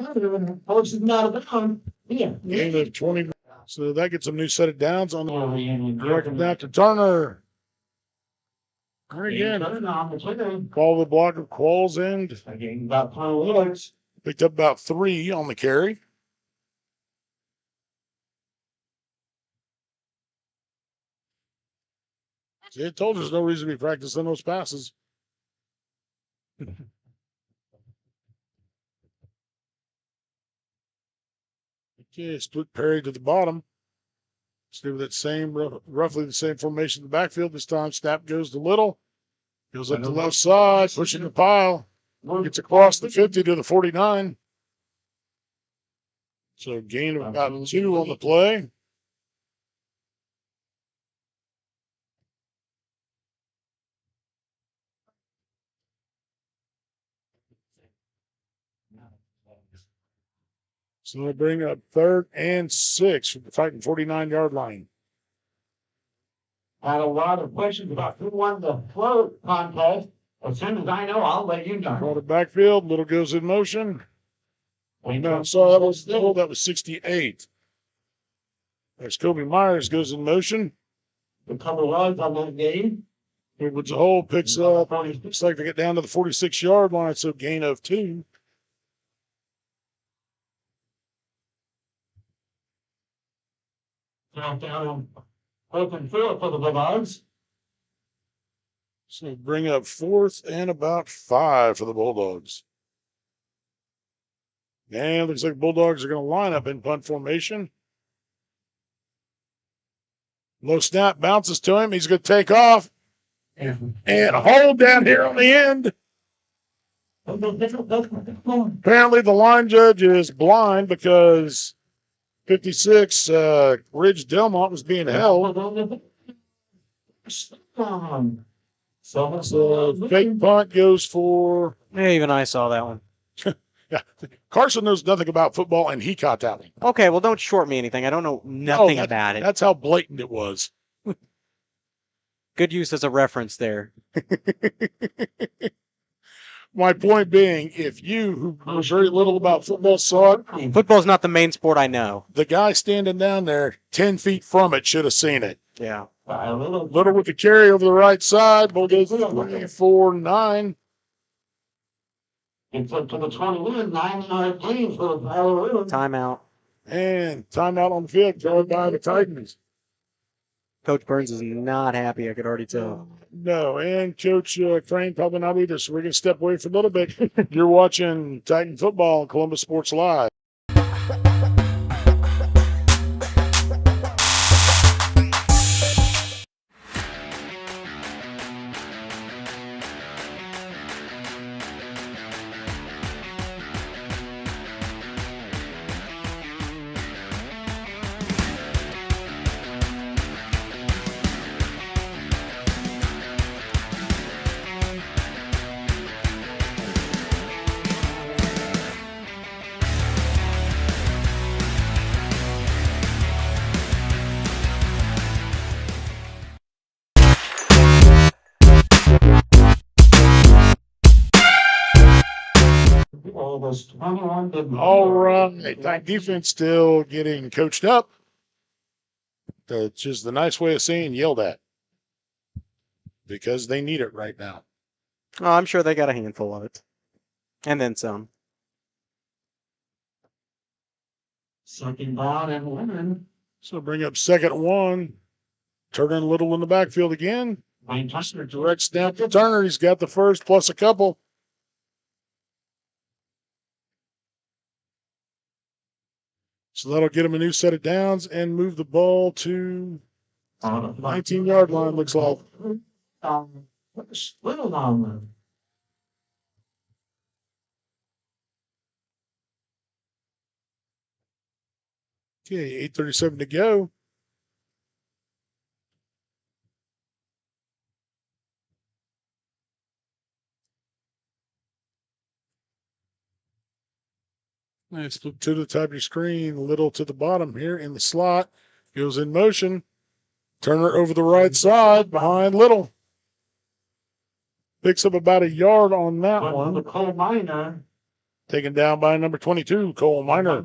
of 20. So that gets a new set of downs on the direct down to Turner. And again, call the block of Qualls end. Picked up about 3 on the carry. See, I told you there's no reason to be practicing those passes. Okay, split parry to the bottom. Stay with that same, roughly the same formation in the backfield. This time, snap goes to Little. Goes up the left side, pushing the pile. Gets across the 50 to the 49. So gain of about 2 on the play. So they bring up 3rd and 6 from the Titan 49-yard line. I had a lot of questions about who won the float contest. As soon as I know, I'll let you know. Quarter backfield, Little goes in motion. No, sorry, that was 68. There's Kobe Myers goes in motion. The couple yards on that game. Edwards a hole, picks up. Looks like they get down to the 46-yard line, so gain of 2. Down open field for the Bulldogs. So bring up 4th and about 5 for the Bulldogs. And looks like Bulldogs are going to line up in punt formation. Low snap bounces to him. He's going to take off. And hold down here on the end. Apparently the line judge is blind because 56, Ridge Delmont was being held. So fake punt goes for... Yeah, even I saw that one. Yeah, Carson knows nothing about football, and he caught that one. Okay, well, don't short me anything. I don't know nothing about it. That's how blatant it was. Good use as a reference there. My point being, if you, who knows very little about football, saw it, football's not the main sport I know. The guy standing down there 10 feet from it should have seen it. Yeah. Little with the carry over the right side. Bulldogs 4-9. It's up to the 21, 9-yard gain for the Little. Timeout. And timeout on the field, called by the Titans. Coach Burns is not happy, I could already tell. No, and Coach Crane probably not either, so we're going to step away for a little bit. You're watching Titan Football on Columbus Sports Live. All right, that defense still getting coached up. That's just the nice way of saying yelled at. Because they need it right now. Oh, I'm sure they got a handful of it. And then some. Second down and 1. So bring up 2nd 1. Turner and Little in the backfield again. Direct snap to Turner. He's got the first plus a couple. So that'll get him a new set of downs and move the ball to 19-yard line, looks like. Little down. Okay, 8:37 to go. Let's flip to the top of your screen. Little to the bottom here in the slot. Goes in motion. Turner over the right side behind Little. Picks up about a yard on that one. The Cole Minor. Taken down by number 22, Cole Minor.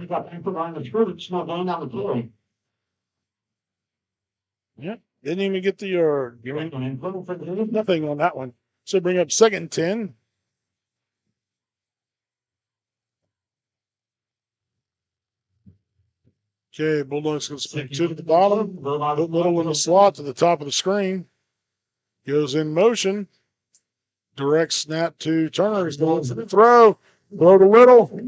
Yep, didn't even get the yard. Nothing on that one. So bring up 2nd and 10. Okay, Bulldogs going to split 2 to the bottom. Put Little in the slot to the top of the screen. Goes in motion. Direct snap to Turner. He's going for the throw. Throw to Little.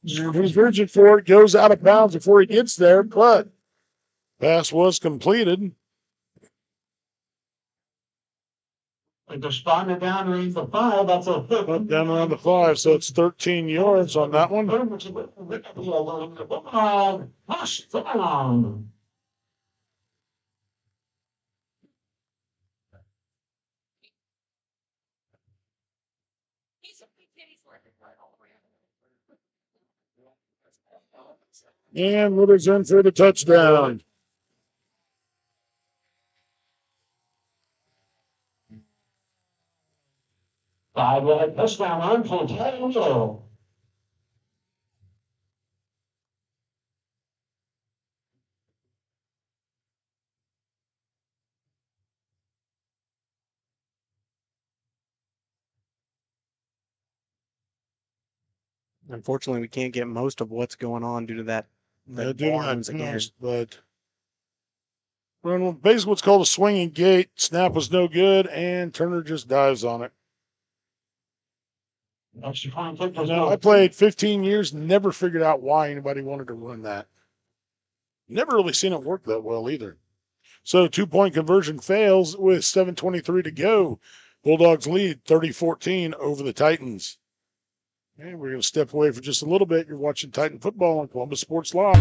He's rigid for it. Goes out of bounds before he gets there, but pass was completed. If they're spotting it down around the 5, that's a hit. Up down around the 5, so it's 13 yards on that one. Touchdown. And Woodard's in for the touchdown. Five-yard touchdown run for Taylor. Unfortunately, we can't get most of what's going on due to that. Due to horns that again. pass, but run basically what's called a swinging gate. Snap was no good, and Turner just dives on it. Now, I played 15 years, never figured out why anybody wanted to run that. Never really seen it work that well either. So 2-point conversion fails with 7:23 to go. Bulldogs lead 30-14 over the Titans. And we're going to step away for just a little bit. You're watching Titan football on Columbus Sports Live.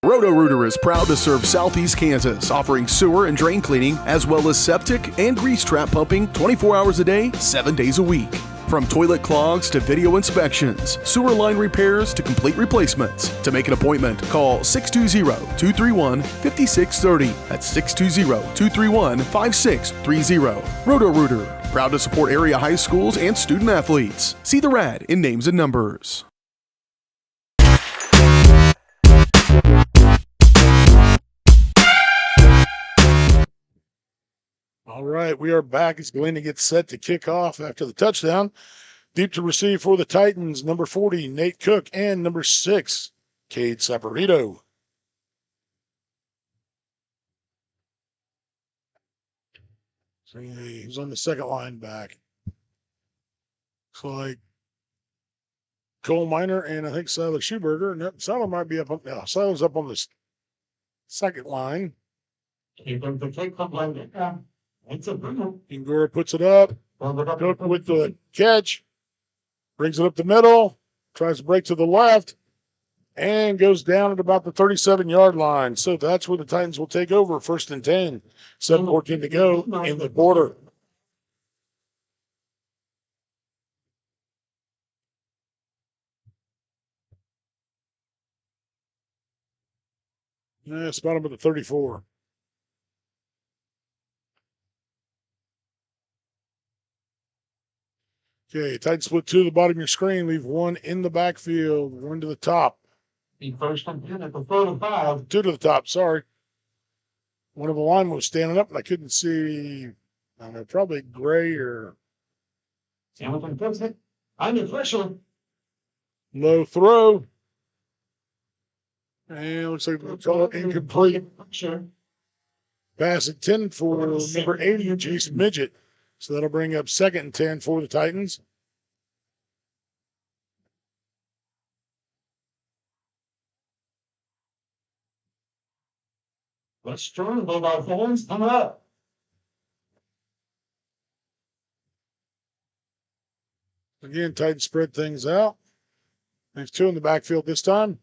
Roto-Rooter is proud to serve Southeast Kansas, offering sewer and drain cleaning, as well as septic and grease trap pumping 24 hours a day, 7 days a week. From toilet clogs to video inspections, sewer line repairs to complete replacements. To make an appointment, call 620-231-5630. That's 620-231-5630. Roto-Rooter, proud to support area high schools and student athletes. See the rad in names and numbers. All right, we are back as Galena gets set to kick off after the touchdown. Deep to receive for the Titans, number 40, Nate Cook, and number 6, Cade Saporito. So he's on the second line back. Looks like Cole Miner and I think Siler Schuberger. No, Siler might be up on, no, Siler's up on the second line. Ingora puts it up. Cook with the catch. Brings it up the middle. Tries to break to the left. And goes down at about the 37-yard line. So that's where the Titans will take over. 1st and 10. 7:14 to go in the quarter. Spot him at the 34. Okay, Titans split 2 to the bottom of your screen. Leave 1 in the backfield, 1 to the top. Be 1st and 10 at the 35. 2 to the top, sorry. One of the linemen was standing up, and I couldn't see, I don't know, probably Gray or... Hamilton puts it. Under pressure. Low throw. And looks like we'll call it incomplete. Sure. Pass intended for number 80, Jason Midget. So that'll bring up 2nd and 10 for the Titans. Let's turn. Bulldog fans, come up. Again, Titans spread things out. There's 2 in the backfield this time.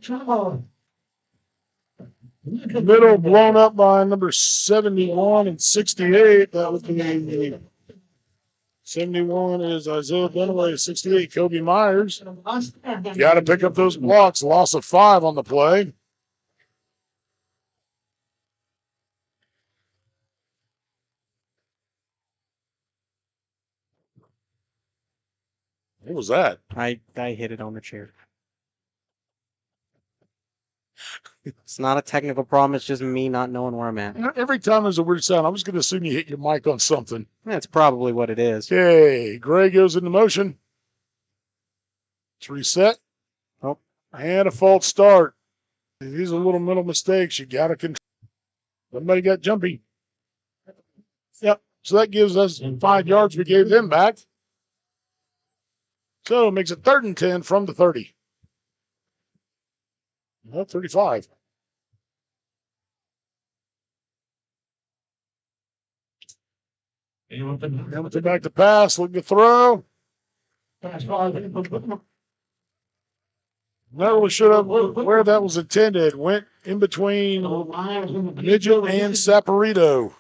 Trouble. Middle blown up by number 71 and 68. That would be 71 is Isaiah Dunaway, 68, Kobe Myers. Got to pick up those blocks. Loss of 5 on the play. What was that? I hit it on the chair. It's not a technical problem. It's just me not knowing where I'm at. Every time there's a weird sound, I'm just going to assume you hit your mic on something. That's probably what it is. Okay, Gray goes into motion. It's reset. Oh. And a false start. These are little mental mistakes. You got to control. Somebody got jumpy. Yep. So that gives us 5 yards. We gave them back. So it makes it 3rd and 10 from the 30. No, 35. Hamilton back to pass, looking to throw. Not really sure where that was intended. Went in between Midget and Saporito.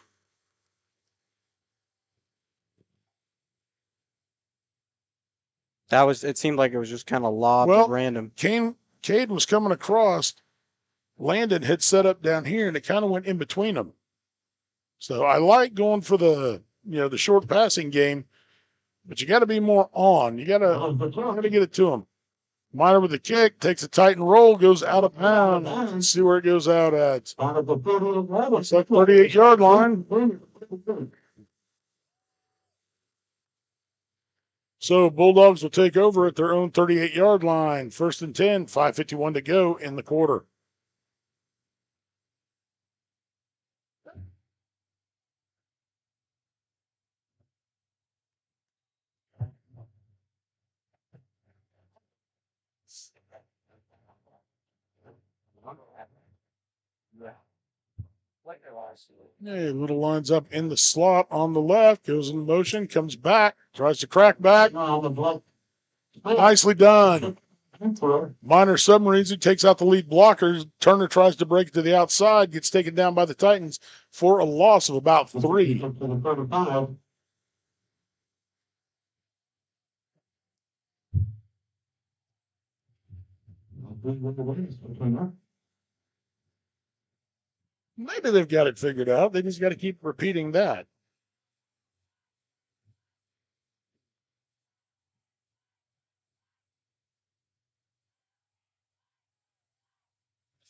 It seemed like it was just kind of lobbed random. Cade was coming across. Landon had set up down here, and it kind of went in between them. So I like going for the short passing game, but you got to be more on. You got to get it to him. Minor with the kick, takes a tight and roll, goes out of bounds. Let's see where it goes out at. It's like 38-yard line. So Bulldogs will take over at their own 38-yard line. 1st and 10, 5:51 to go in the quarter. Hey, Little lines up in the slot on the left, goes in motion, comes back, tries to crack back. Nicely done. Minor Submarines, who takes out the lead blockers. Turner tries to break it to the outside, gets taken down by the Titans for a loss of about 3. Maybe they've got it figured out. They just got to keep repeating that.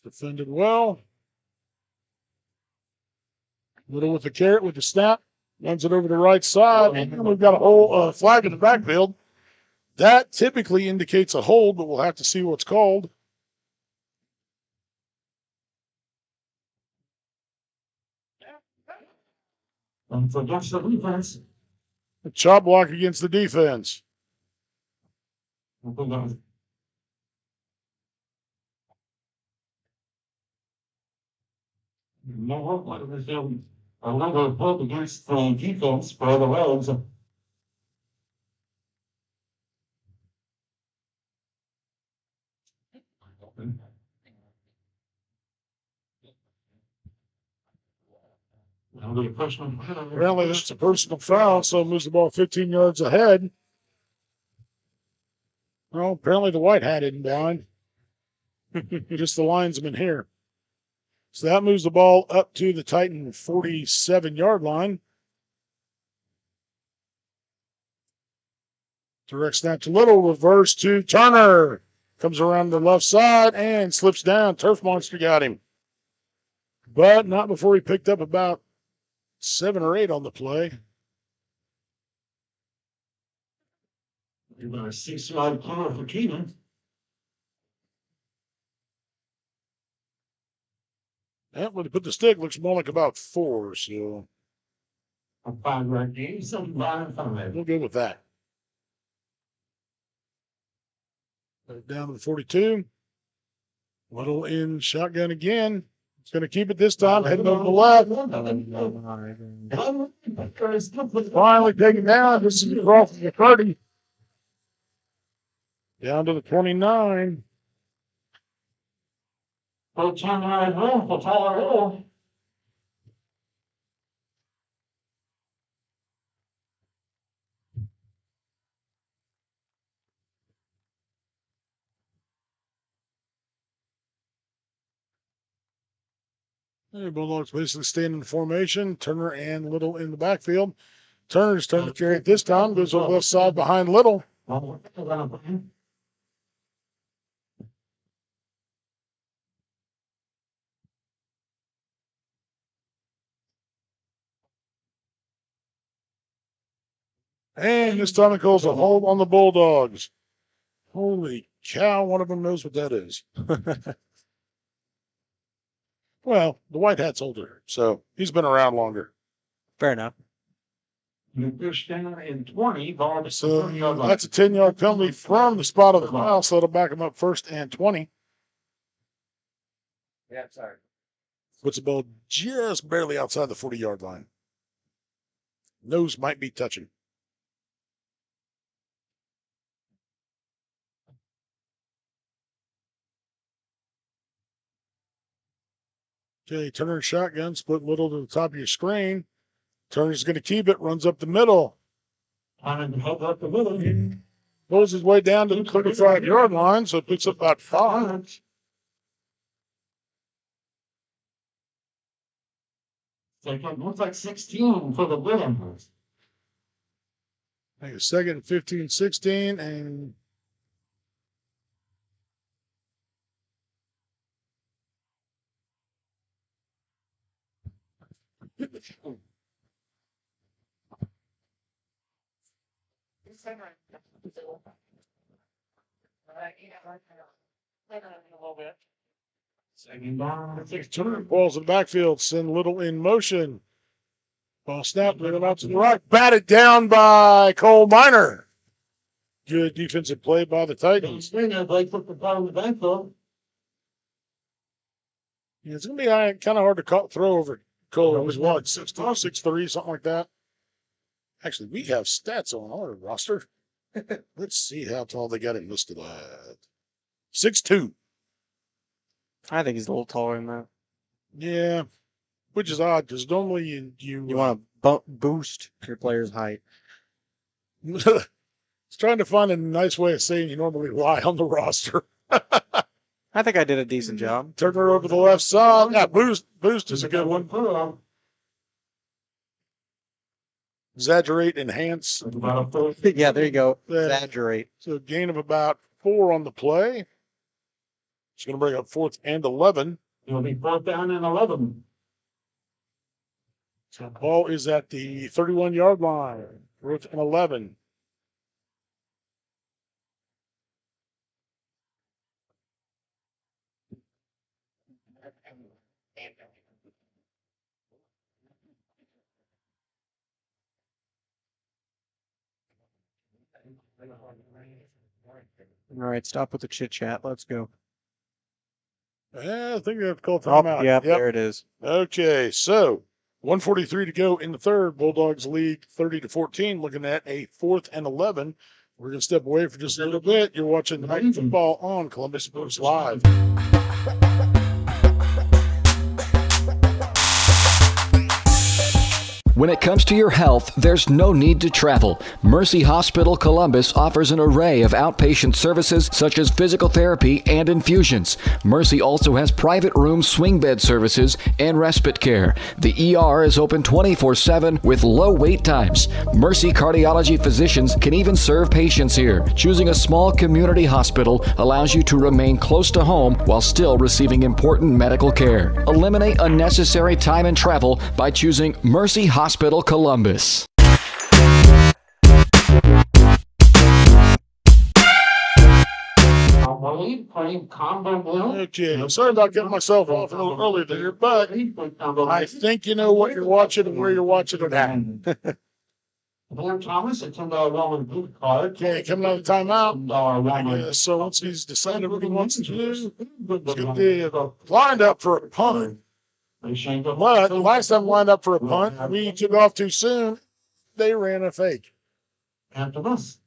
Defended well. Little with the carrot with the snap. Runs it over the right side. And we've got a whole flag in the backfield. That typically indicates a hold, but we'll have to see what's called. And for against the defense. A chop block against the defense. No, like there's a little hope against the defense for the legs. Apparently that's a personal foul, so it moves the ball 15 yards ahead. Well, apparently the white hat isn't blind. Just the linesman here. So that moves the ball up to the Titan 47-yard line. Direct snap to Little, reverse to Turner. Comes around the left side and slips down. Turf Monster got him. But not before he picked up about 7 or 8 on the play. You're going to 6-yard corner for Keenan. And when they put the stick, looks more like about 4. So a 5-yard gain, 5. We'll go with that. Down to the 42. Little in shotgun again. It's going to keep it this time. Heading over the left. Finally taken down. This is across the 30. Down to the 29. For Turner home for Tyler Hill. Bulldogs basically staying in formation. Turner and Little in the backfield. Turner's turn to carry it this time. Goes on the left side behind Little. And this time it calls a hold on the Bulldogs. Holy cow, one of them knows what that is. Well, the white hat's older, so he's been around longer. Fair enough. Push down in 20. So that's a 10-yard penalty from the spot of the foul, so it'll back him up 1st and 20. Yeah, sorry. Puts the ball just barely outside the 40-yard line. Nose might be touching. Okay, Turner shotgun, split middle to the top of your screen. Turner's going to keep it, runs up the middle. Up the middle. Pulls his way down to the 35-yard line, so it picks up about 5. Looks like 16 for the Bulldogs. Take a second, 15, 16, and Second down. Turner balls in the backfield, send Little in motion. Ball snap, bring out to the right. Batted down by Cole Minor. Good defensive play by the Titans. Blake put the ball in the backfield. Yeah, it's going to be kind of hard to throw over Cole. It was what, 6'2", 6'3", something like that. Actually, we have stats on our roster. Let's see how tall they got him listed at. 6'2". I think he's a little taller than that. Yeah, which is odd because normally you want to boost your player's height. It's trying to find a nice way of saying you normally lie on the roster. I think I did a decent job. Turner over the left side. Yeah, boost is a good one. Exaggerate, enhance. Yeah, there you go. Exaggerate. So a gain of about 4 on the play. It's going to bring up 4th and 11. It'll be 4th down and 11. So the ball is at the 31-yard line. 4th and 11. All right, stop with the chit chat. Let's go. I think we have to call timeout. Yep, there it is. Okay, so 1:43 to go in the third. Bulldogs lead 30-14. Looking at a 4th and 11. We're going to step away for just a little bit. You're watching Night Football on Columbus Sports Live. When it comes to your health, there's no need to travel. Mercy Hospital Columbus offers an array of outpatient services such as physical therapy and infusions. Mercy also has private room swing bed services and respite care. The ER is open 24/7 with low wait times. Mercy cardiology physicians can even serve patients here. Choosing a small community hospital allows you to remain close to home while still receiving important medical care. Eliminate unnecessary time and travel by choosing Mercy Hospital Columbus. Okay, sorry about getting myself off a little early there, but I think you know what you're watching and where you're watching it at. Blair Thomas, a $10 Roman boot card. Okay, coming out of the timeout. So once he's decided what he wants to do, he's going to be lined up for a punt. But last time lined up for a punt, we took off too soon. They ran a fake. After this.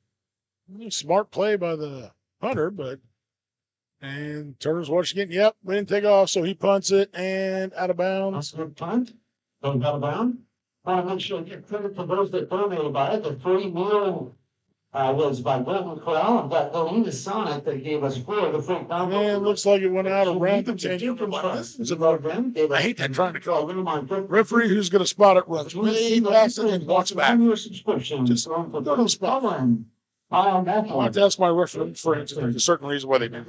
Smart play by the punter, and Turner's watching it. Yep, we didn't take off, so he punts it and out of bounds. That's a good punt. Going out of bounds. I want to make sure I give credit to those that donated by it. The free meal was by Golden Corral and that Galena Sonic that gave us 4 of the free combo. And it looks like it went out around the 10. I hate that trying to call it. Referee who's going to spot it runs way past it and walks back. Just don't spot. I have to ask my referee friends if there's a certain reason why they do.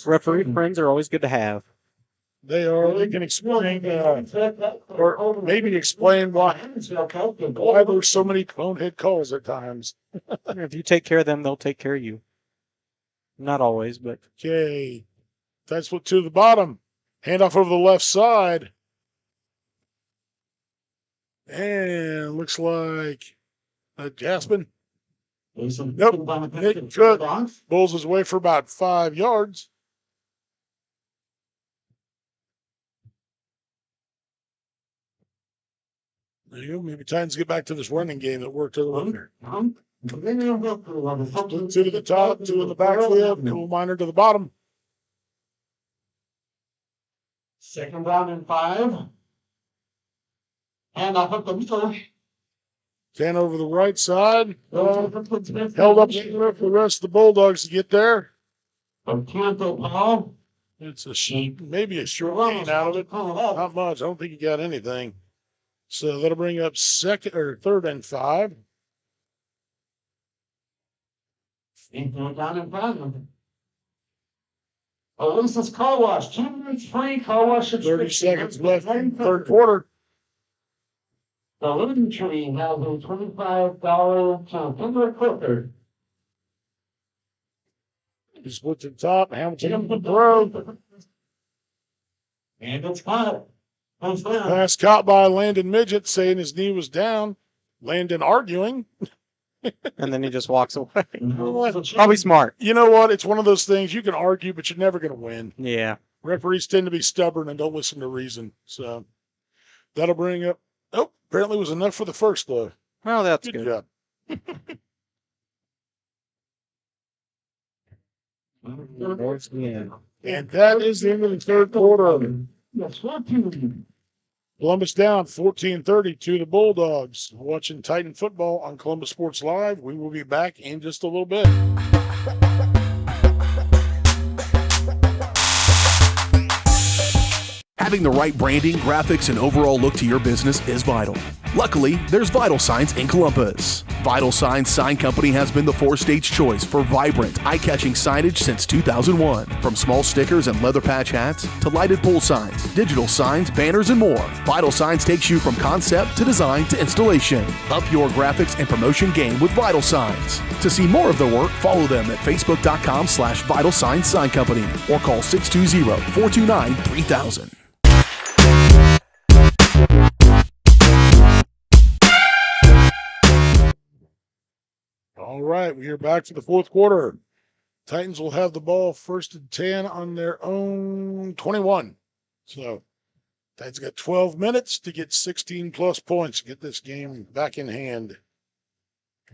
Referee friends are always good to have. They can explain, or maybe explain why there's so many bonehead calls at times. If you take care of them, they'll take care of you. Not always, but. Okay. That's what to the bottom. Handoff over the left side. And looks like Jaspin. Nope. Nick Cook bowls his way for about 5 yards. There you go. Maybe Titans get back to this running game that worked earlier. Two to the top, two in the backfield, Cole Minor to the bottom. Second down and 5. And off up the middle. 10 over the right side. Held up for the rest of the Bulldogs to get there. It's a sheep, maybe a short gain out of it. Not much. I don't think he got anything. So that'll bring up third and 5. Down in front. Oh, this is car wash. 2 minutes free car wash. 30 seconds left in the third quarter. The Living Tree has a $25 finger clipper. He split to the top. Hamilton the throw. And it's caught. Pass caught by Landon Midget, saying his knee was down. Landon arguing. And then he just walks away. Probably smart. You know what? It's one of those things you can argue, but you're never going to win. Yeah. Referees tend to be stubborn and don't listen to reason. So that'll bring up. Oh, apparently it was enough for the first, though. Well, that's good. Job. And that is the end of the third quarter. Columbus down 14-30 to the Bulldogs. Watching Titan football on Columbus Sports Live. We will be back in just a little bit. Having the right branding, graphics, and overall look to your business is vital. Luckily, there's Vital Signs in Columbus. Vital Signs Sign Company has been the four-stage choice for vibrant, eye-catching signage since 2001. From small stickers and leather patch hats to lighted pole signs, digital signs, banners, and more, Vital Signs takes you from concept to design to installation. Up your graphics and promotion game with Vital Signs. To see more of their work, follow them at facebook.com/Vital Signs Sign Company or call 620-429-3000. All right, we are back to the fourth quarter. Titans will have the ball first and 10 on their own 21. So Titans got 12 minutes to get 16-plus points, get this game back in hand.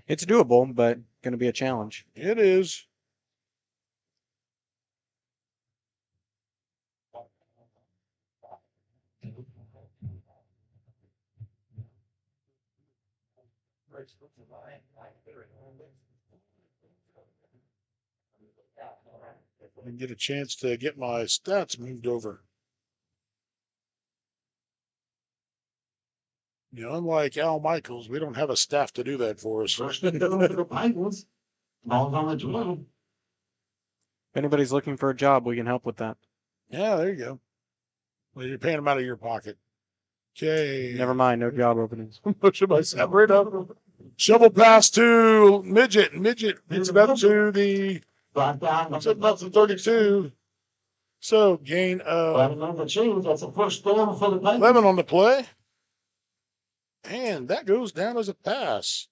It's doable, but going to be a challenge. It is. I get a chance to get my stats moved over. You know, unlike Al Michaels, we don't have a staff to do that for us. If anybody's looking for a job, we can help with that. Yeah, there you go. Well, you're paying them out of your pocket. Okay. Never mind, no job openings. Should I separate up? Shovel pass to Midget. Midget gets it up to the 32. So gain of 11 on the play. And that goes down as a pass.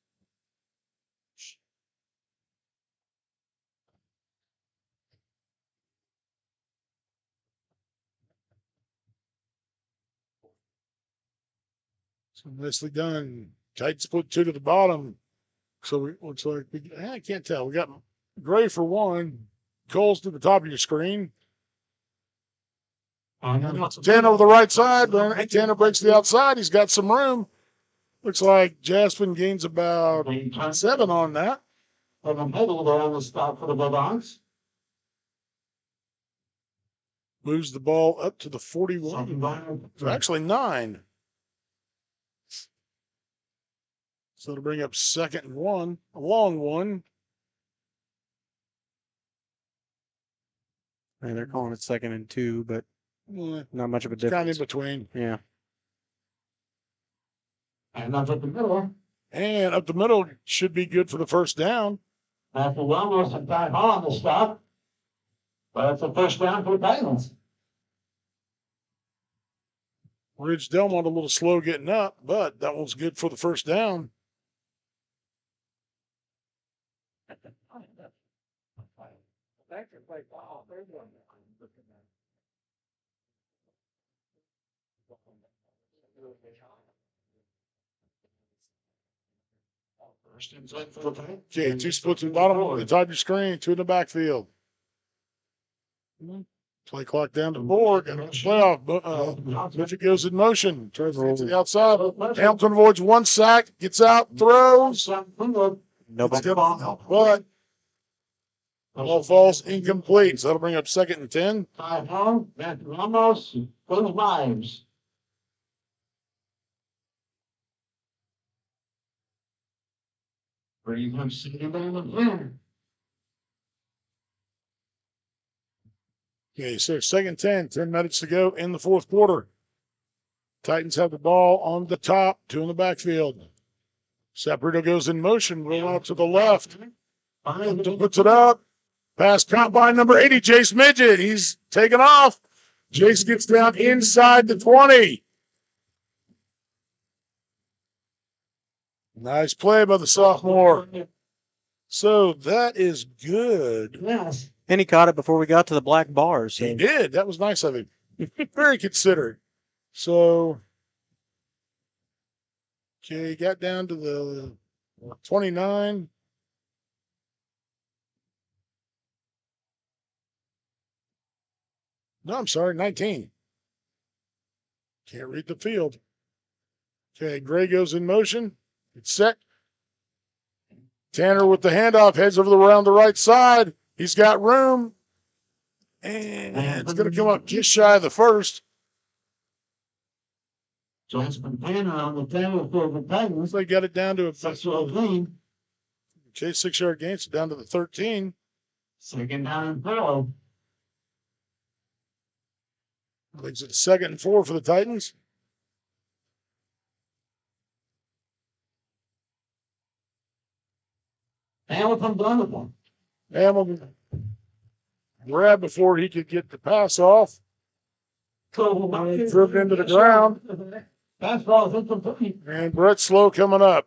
So nicely done. Titans put 2 to the bottom. So it looks like I can't tell. We got Gray for 1. Cole's to the top of your screen. 10 over the right side. Tanner breaks the outside. He's got some room. Looks like Jaspin gains about 7 on that. And the middle there was stop for the Bulldogs. Moves the ball up to the 41. So actually 9. So to bring up 2nd and 1, a long one. And they're calling it 2nd and 2, but not much of a difference. Kind of in between. Yeah. And up the middle. And up the middle should be good for the first down. After almost a time on the stop. But it's a first down for the Titans. Ridge Delmont a little slow getting up, but that one's good for the first down. Okay, 2 splits in the bottom of the top of your screen, 2 in the backfield. Play clock down to 4. Got a playoff. Midget goes in motion. Tries to get to the outside. Hamilton avoids 1 sack. Gets out. Throws. Nobody. But ball falls incomplete. So that'll bring up 2nd and 10. Ramos, Coach Myers. Where you going to see him in the plan? Okay, so 2nd and 10. 10 minutes to go in the 4th quarter. Titans have the ball on the top, 2 in the backfield. Saprito goes in motion, roll out to the left. Puts it up. Pass caught by number 80, Jace Midget. He's taken off. Jace gets down inside the 20. Nice play by the sophomore. So that is good. Yes. And he caught it before we got to the black bars. So. He did. That was nice of him. Very considerate. So, okay, got down to the 29. No, I'm sorry, 19. Can't read the field. Okay, Gray goes in motion. It's set. Tanner with the handoff heads over around the right side. He's got room. And it's going to come up just shy of the first. So it's been Tanner on the tail for the Titans. They got it down to a 6-yard gain. Okay, 6-yard gain, so down to the 13. 2nd down and 4. Makes it 2nd and 4 for the Titans. Hamilton Donovan. Hamilton grabbed before he could get the pass off. Driven into the ground. Fastball is incomplete. And Brett Slow coming up.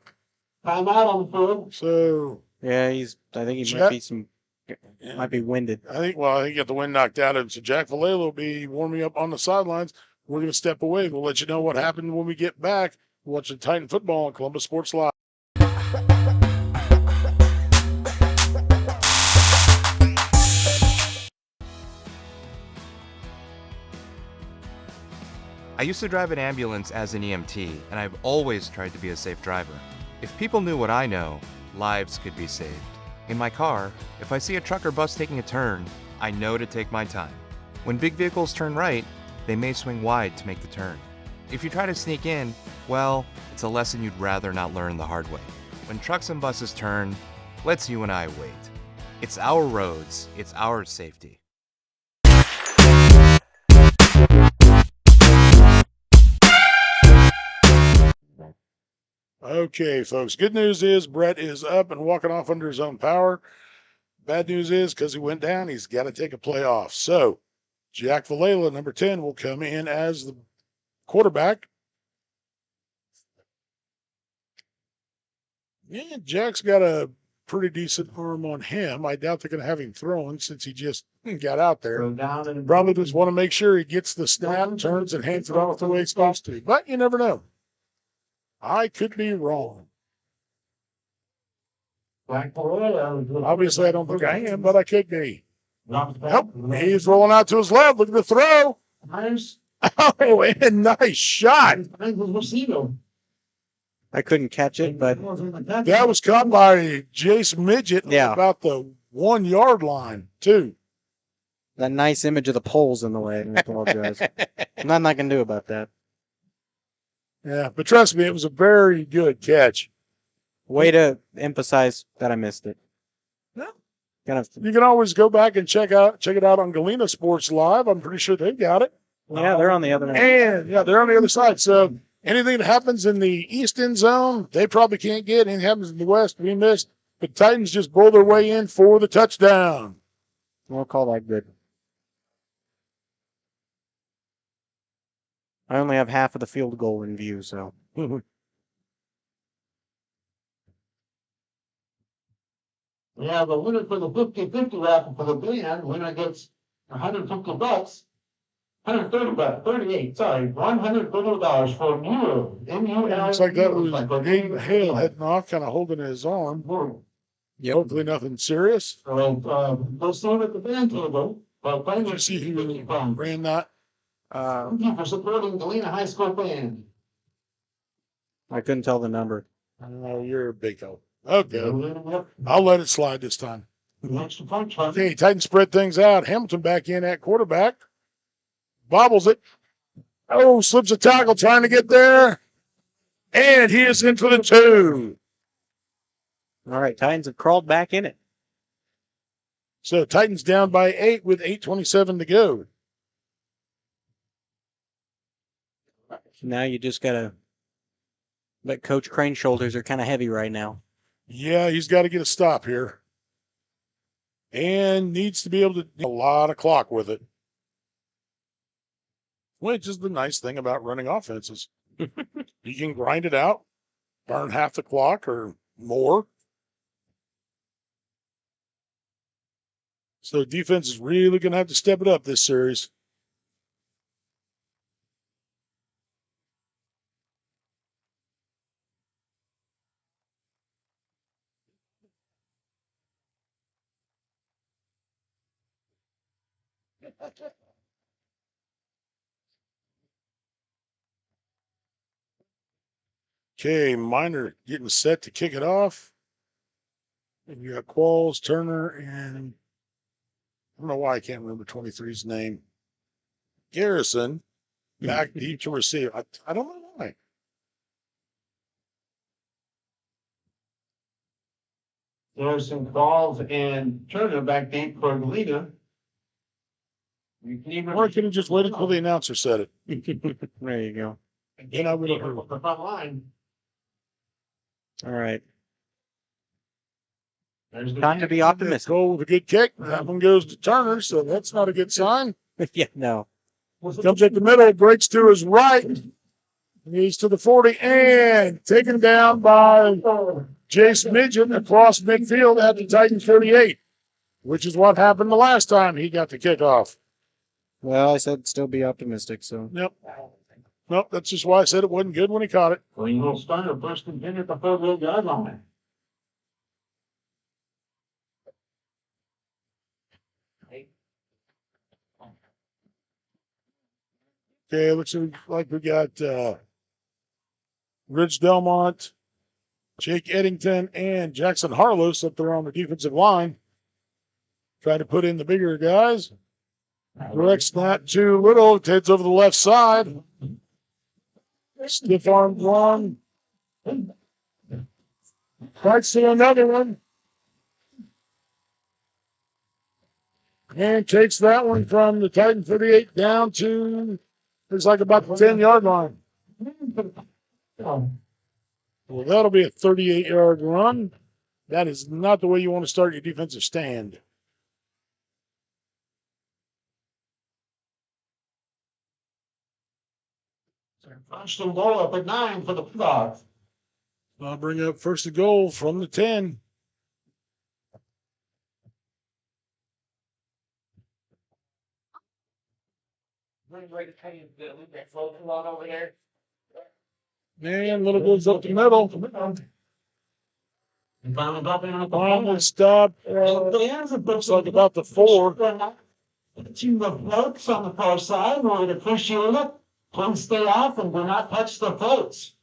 Time out on the field. So yeah, I think he might be winded. I think he got the wind knocked out of him. So Jack Vallejo will be warming up on the sidelines. We're going to step away. We'll let you know what happened when we get back. Watching Titan football on Columbus Sports Live. I used to drive an ambulance as an EMT, and I've always tried to be a safe driver. If people knew what I know, lives could be saved. In my car, if I see a truck or bus taking a turn, I know to take my time. When big vehicles turn right, they may swing wide to make the turn. If you try to sneak in, well, it's a lesson you'd rather not learn the hard way. When trucks and buses turn, let's you and I wait. It's our roads, it's our safety. Okay, folks. Good news is Brett is up and walking off under his own power. Bad news is because he went down, he's got to take a play off. So Jack Vallejo, number 10, will come in as the quarterback. Yeah, Jack's got a pretty decent arm on him. I doubt they're going to have him throwing since he just got out there. Probably just want to make sure he gets the snap, turns, and hands it off the way it's supposed to. But you never know. I could be wrong. Obviously, I don't think I am, but I could be. Nope. He's rolling out to his left. Look at the throw. Nice. Oh, and nice shot. I couldn't catch it, but that was caught by Jace Midget Yeah. about the 1 yard line, too. that nice image of the poles in the way. I apologize. Nothing I can do about that. Yeah, but trust me, it was a very good catch. Way to emphasize that I missed it. No. Kind You can always go back and check it out on Galena Sports Live. I'm pretty sure they've got it. Yeah, they're on the other end. And yeah, they're on the other side. So anything that happens in the east end zone, they probably can't get. Anything happens in the west, we missed. But Titans just blow their way in for the touchdown. We'll call that good. I only have half of the field goal in view, so. Yeah, the winner for the 50-50 raffle for the band, winner gets $150. $138, sorry, $130 for Mule. Looks like that was Dave Hale heading off, kind of holding his arm. Yep. Hopefully nothing serious. So, we'll see him at the band table. Did you see who ran that? Thank you for supporting Galena High School band. I couldn't tell the number. Oh, you're a big help. Okay. I'll let it slide this time. Okay, Titans spread things out. Hamilton back in at quarterback. Bobbles it. Oh, slips a tackle trying to get there. And he is in for the 2. All right, Titans have crawled back in it. So Titans down by 8 with 8:27 to go. Now you just got to. But Coach Crane's shoulders are kind of heavy right now. Yeah, he's got to get a stop here. And needs to be able to do a lot of clock with it. Which is the nice thing about running offenses. You can grind it out, burn half the clock or more. So defense is really going to have to step it up this series. Okay, Miner getting set to kick it off. And you got Qualls, Turner, and I don't know why I can't remember 23's name. Garrison back deep to receive. I don't know why. There's some calls and Turner back deep for Galena. Or I could have just waited till the announcer said it. There you go. Then I would have heard. The front line. All right. There's Time to be optimistic. Goal with a good kick. That one goes to Turner, so that's not a good sign. Yeah, no. Comes at the middle, breaks to his right. He's to the 40 and taken down by Jace Midget across midfield at the Titan 38, which is what happened the last time he got the kickoff. Well, I said still be optimistic, so. Yep. Nope, that's just why I said it wasn't good when he caught it. Greenville Stunner first and 10 at the 4-yard line. Okay, looks like we got Rich Delmont, Jake Eddington, and Jackson Harlos up there on the defensive line. Trying to put in the bigger guys. Direct snap to Little, heads over the left side. Stiff arm one. Fights to another one. And takes that one from the Titan 38 down to, looks like about the 10-yard line. Well, that'll be a 38-yard run. That is not the way you want to start your defensive stand. First and goal up at 9 for the Bulldogs. I'll bring up first and goal from the 10. And Little goes up the middle. Finally stop. Looks like about the 4. To the floats on the far side, we would appreciate it. Please stay off and do not touch the floats.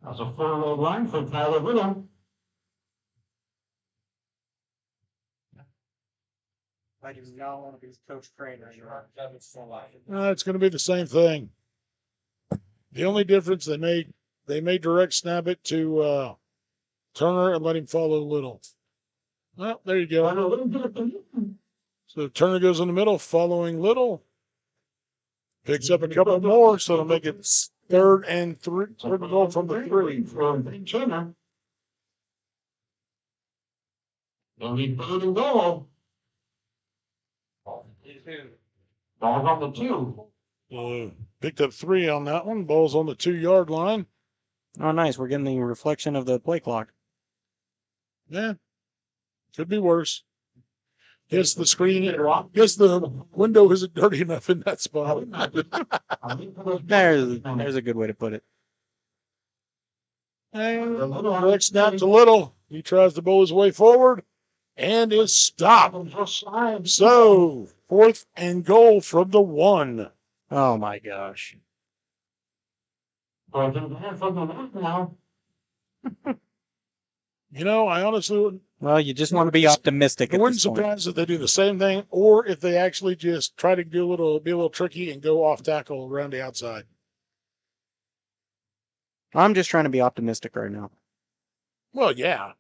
That was a 4-yard line for Tyler Little. I do not want to be Coach Crane anymore. It's going to be the same thing. The only difference they may direct snap it to Turner and let him follow Little. Well, there you go. So Turner goes in the middle, following Little. Picks up a couple more, so it'll make it third and 3. Third and goal from the 3. From Turner. It'll be third and goal. Ball on the 2. Picked up 3 on that one. Ball's on the 2-yard line. Oh, nice. We're getting the reflection of the play clock. Yeah. Could be worse. Guess the screen, guess the window isn't dirty enough in that spot. There's a good way to put it. And direct snap to Little. He tries to bowl his way forward and is stopped. So, 4th and goal from the 1. Oh my gosh. You know, I honestly wouldn't. Well, you just want to be optimistic. I At wouldn't this point. surprise if they do the same thing, or if they actually just try to be a little tricky and go off tackle around the outside. I'm just trying to be optimistic right now. Well, yeah.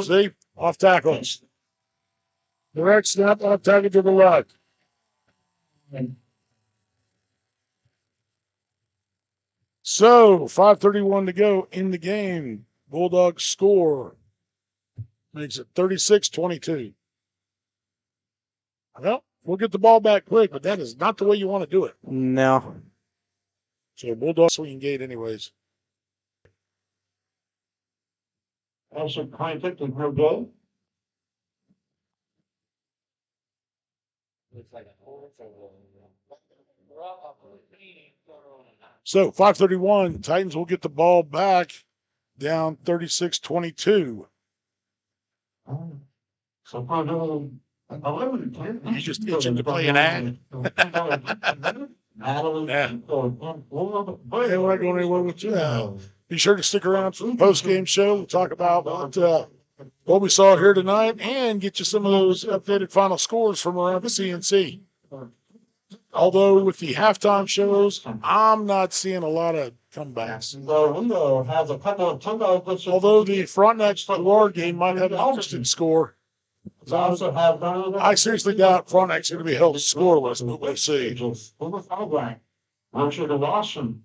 See, off tackle. Direct snap, off tackle to the left. So, 5:31 to go in the game. Bulldogs score. Makes it 36-22. Well, we'll get the ball back quick, but that is not the way you want to do it. No. So, Bulldogs swinging gate anyways. Also, contact with no goal. So, 5:31, Titans will get the ball back down 36-22. So, for the 11, He's just itching to play an ad. Yeah. Hey, we're not going anywhere with you. Be sure to stick around for the post-game show. We'll talk about what we saw here tonight and get you some of those updated final scores from around the CNC. Although with the halftime shows, I'm not seeing a lot of comebacks. Although the Frontenac Gerard game might have an interesting score. I seriously doubt Frontenac's going to be held scoreless, but we'll see. Richard Lawson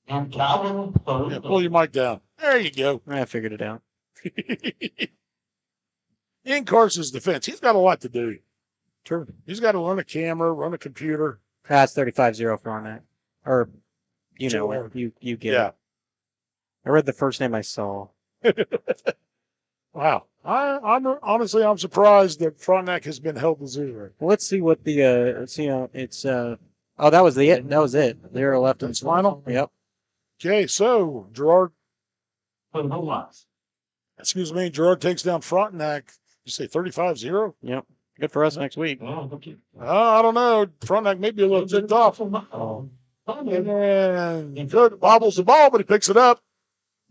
and Calvin. Yeah, pull your mic down. There you go. I figured it out. In Carson's defense, he's got a lot to do. True. He's got to run a camera, run a computer. That's 35-0 for on that. Or, you know Sure. it. You get it. I read the first name I saw. Wow. I'm surprised that Frontenac has been held to 0. Well, let's see what the it's oh, that was it. That was it. 0 left in final. Yep. Okay, so Gerard. Excuse me, Gerard takes down Frontenac. You say 35-0? Yep. Good for us next week. I don't know. Frontenac may be a little ticked off. And good bobbles the ball, but he picks it up.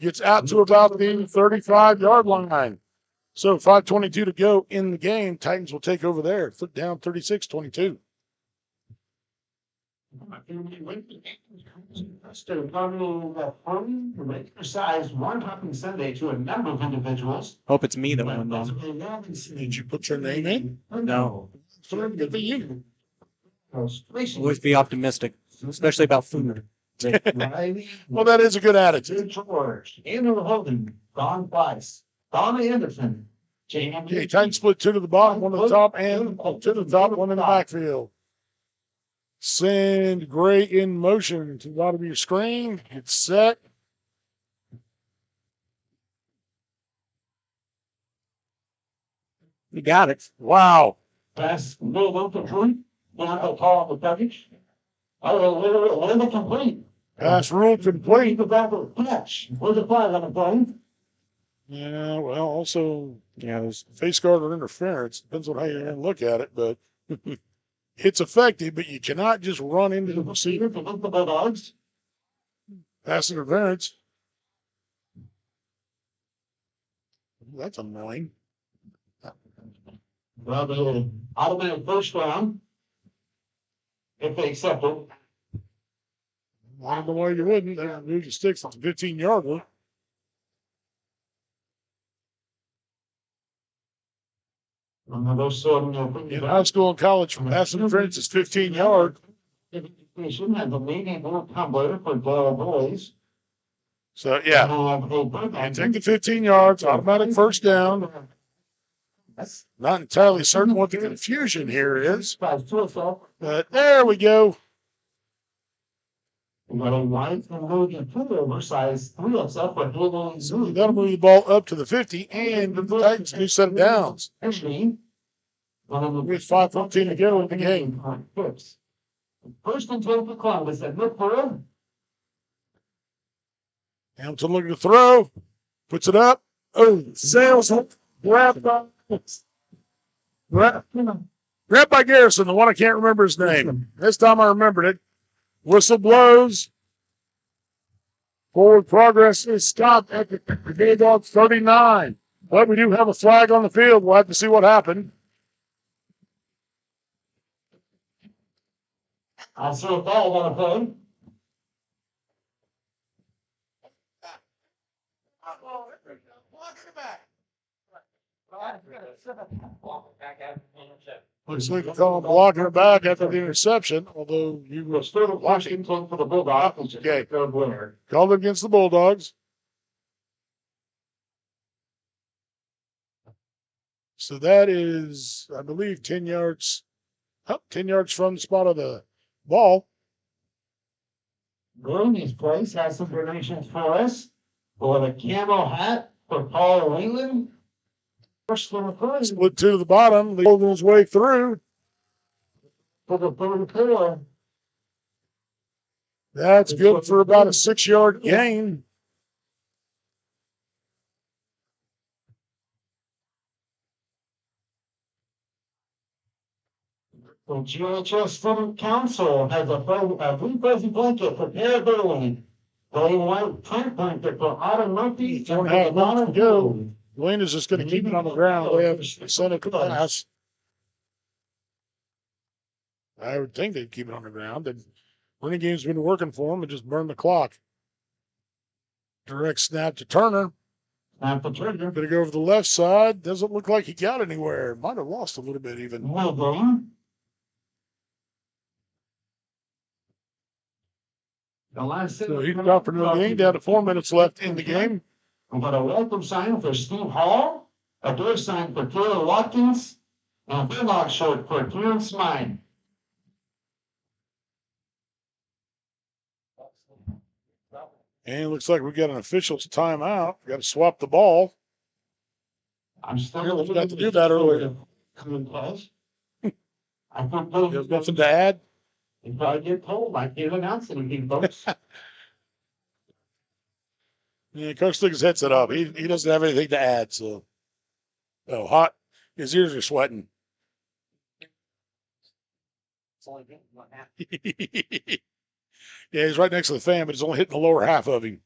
Gets out to about the 35-yard line. So 5:22 to go in the game. Titans will take over there. Down 36-22. Exercise one hopping Sunday to a number of individuals. Hope it's me that won them. Did you put your name in? No. Good for you. Always be optimistic, especially about food. Well, that is a good attitude. George, Andrew Holden, Don Weiss, Donna Anderson, Okay, Titans split 2 to the bottom, 1 to the top, and 2 to the top, 1 in the backfield. Send Gray in motion to the bottom of your screen. It's set. You got it. Wow. Pass, no low complete. One to call the package. Little complete. Pass rule complete. The back of the catch. Where's the flag on the plane? Yeah, well, also, there's face guard or interference. Depends on how you look at it, but it's effective, but you cannot just run into the receiver. The Bulldogs. Pass interference. That's annoying. Well, the automatic first round, if they accept it. I don't know why you wouldn't. They move the sticks. It's a 15-yarder. In high school and college, pass interference is 15 yards. They shouldn't have the leading tumbler for boys. So, yeah. And take the 15 yards, automatic first down. Not entirely certain what the confusion here is. But there we go. We got a white and Logan pullover size 3XL for Hillbilly So that'll move the ball up to the 50, and the Titans do set downs. With 5:15 to go in the game. First and 10 for Columbus at midfield. Hamilton looking to throw. Puts it up. Oh, sails. Grabbed by Garrison, the one I can't remember his name. This time I remembered it. Whistle blows. Forward progress is stopped at the Bulldogs 39. But we do have a flag on the field. We'll have to see what happened. I see a foul on the play. Looks like they're blocking it back after the interception, although you were still watching for the Bulldogs. Okay. Called against the Bulldogs. So that is, I believe, 10 yards. 10 yards from the spot of the ball. Glennie's place has some donations for us. For the camo hat for Paul Whelan. First from the front. Split two to the bottom. Leading his way through. For the 34. That's good for about a 6-yard gain. The GHS Student Council has a blue fuzzy blanket for Tara Berlin. Blaine White print blanket for Autumn Murphy. 4.5 minutes to go. Galena is just going to keep it on the ground. They have sent it to pass. I would think they'd keep it on the ground. And Renegade's been working for them and just burn the clock. Direct snap to Turner. Snap to Turner. Going to go over the left side. Doesn't look like he got anywhere. Might have lost a little bit even. Well done. The last so he's out for no gain. Down to 4 minutes left in the game. We've got a welcome sign for Steve Hall, a door sign for Taylor Watkins, and a Bulldog shirt for Kieran Smine. And it looks like we got an official's timeout. We got to swap the ball. I'm still got to do that earlier. I think there's nothing to add. If I get told, I can't announce anything, folks. Yeah, Coach took his headset off. He doesn't have anything to add. So, hot. His ears are sweating. Yeah, he's right next to the fan, but it's only hitting the lower half of him.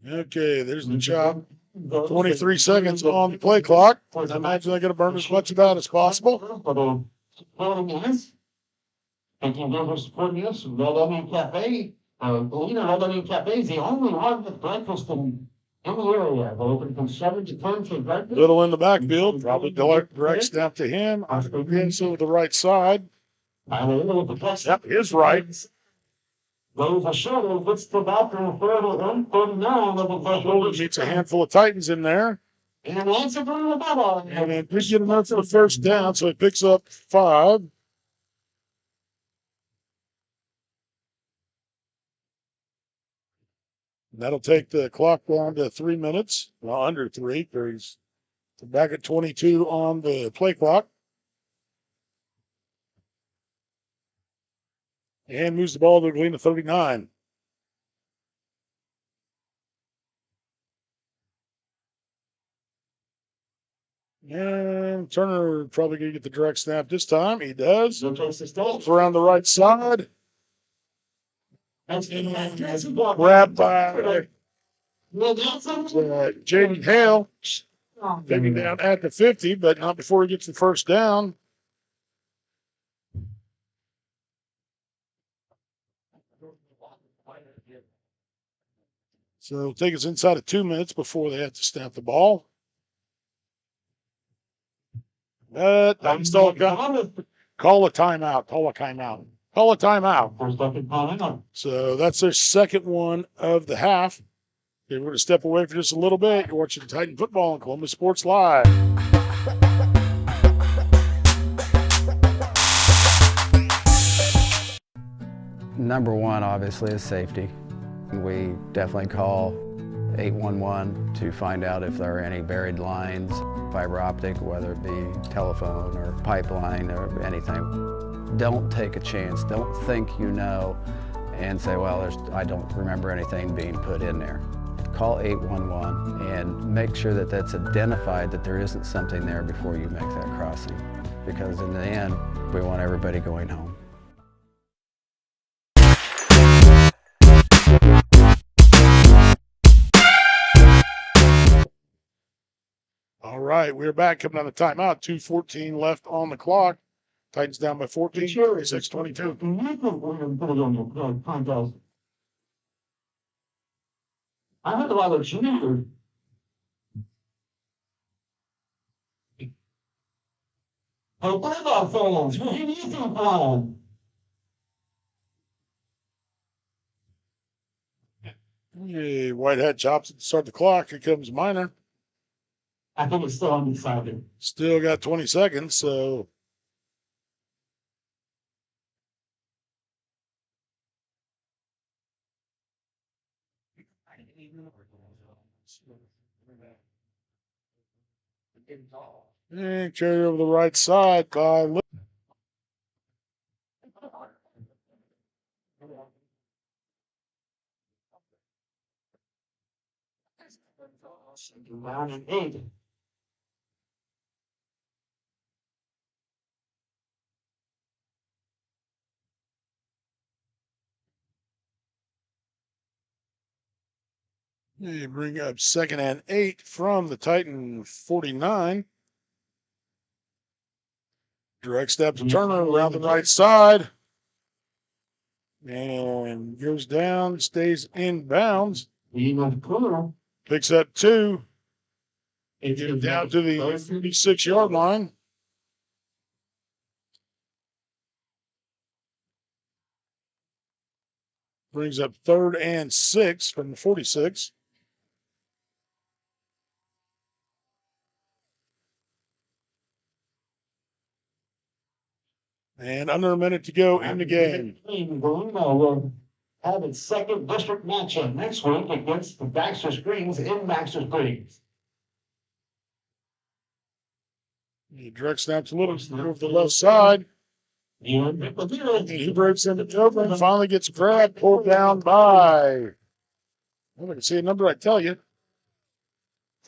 Okay, there's the chop. 23 seconds on the play clock. I imagine they're going to burn as much of that as possible. And can give us supporting us from Red Onion Cafe. Galena Red Onion Cafe is the only one with breakfast in the area. They're open from 7 to 10 for breakfast. Little in the backfield. Probably direct snap to him. Into the right side. Yep, his right. Goes a shoulder, gets the bathroom 39. Shoulder meets a handful of Titans in there. And that's a blue ball. And then we get enough for the first down, so he picks up 5. And that'll take the clock down to 3 minutes. Well, under 3, because he's back at 22 on the play clock. And moves the ball to Galena 39. And Turner probably going to get the direct snap this time. He does. It's around the right side. Grabbed by Jaden Hale. Taking down at the 50, but not before he gets the first down. So it'll take us inside of 2 minutes before they have to snap the ball. But that's all got. Call a timeout. Call a timeout. Call a timeout. So that's their second one of the half. Okay, we're going to step away for just a little bit. You're watching Titan football on Columbus Sports Live. Number one, obviously, is safety. We definitely call 811 to find out if there are any buried lines, fiber optic, whether it be telephone or pipeline or anything. Don't take a chance. Don't think you know and say, well, I don't remember anything being put in there. Call 811 and make sure that that's identified, that there isn't something there before you make that crossing. Because in the end, we want everybody going home. All right, we're back coming out of timeout. 2:14 left on the clock. Titans down by 14, 26-22. I heard a lot of juniors. Oh, Bulldog fans, who do you think won? Hey, Whitehead chops it to start the clock. Here comes Minor. I think it's still undecided. Still got 20 seconds, so. And carry over the right side by. Down and 8. They bring up 2nd and 8 from the Titan 49. Direct step to Turner around the right side. And goes down, stays in bounds. Picks up 2. Get it down to the 56-yard line. Brings up 3rd and 6 from the 46. And under a minute to go in the game. Galena will have its second district matchup next week against the Baxter Springs in Baxter Springs. He directs down to Little over the left side. And he breaks into open and finally gets grabbed, pulled down by. Well, I can see a number, I tell you.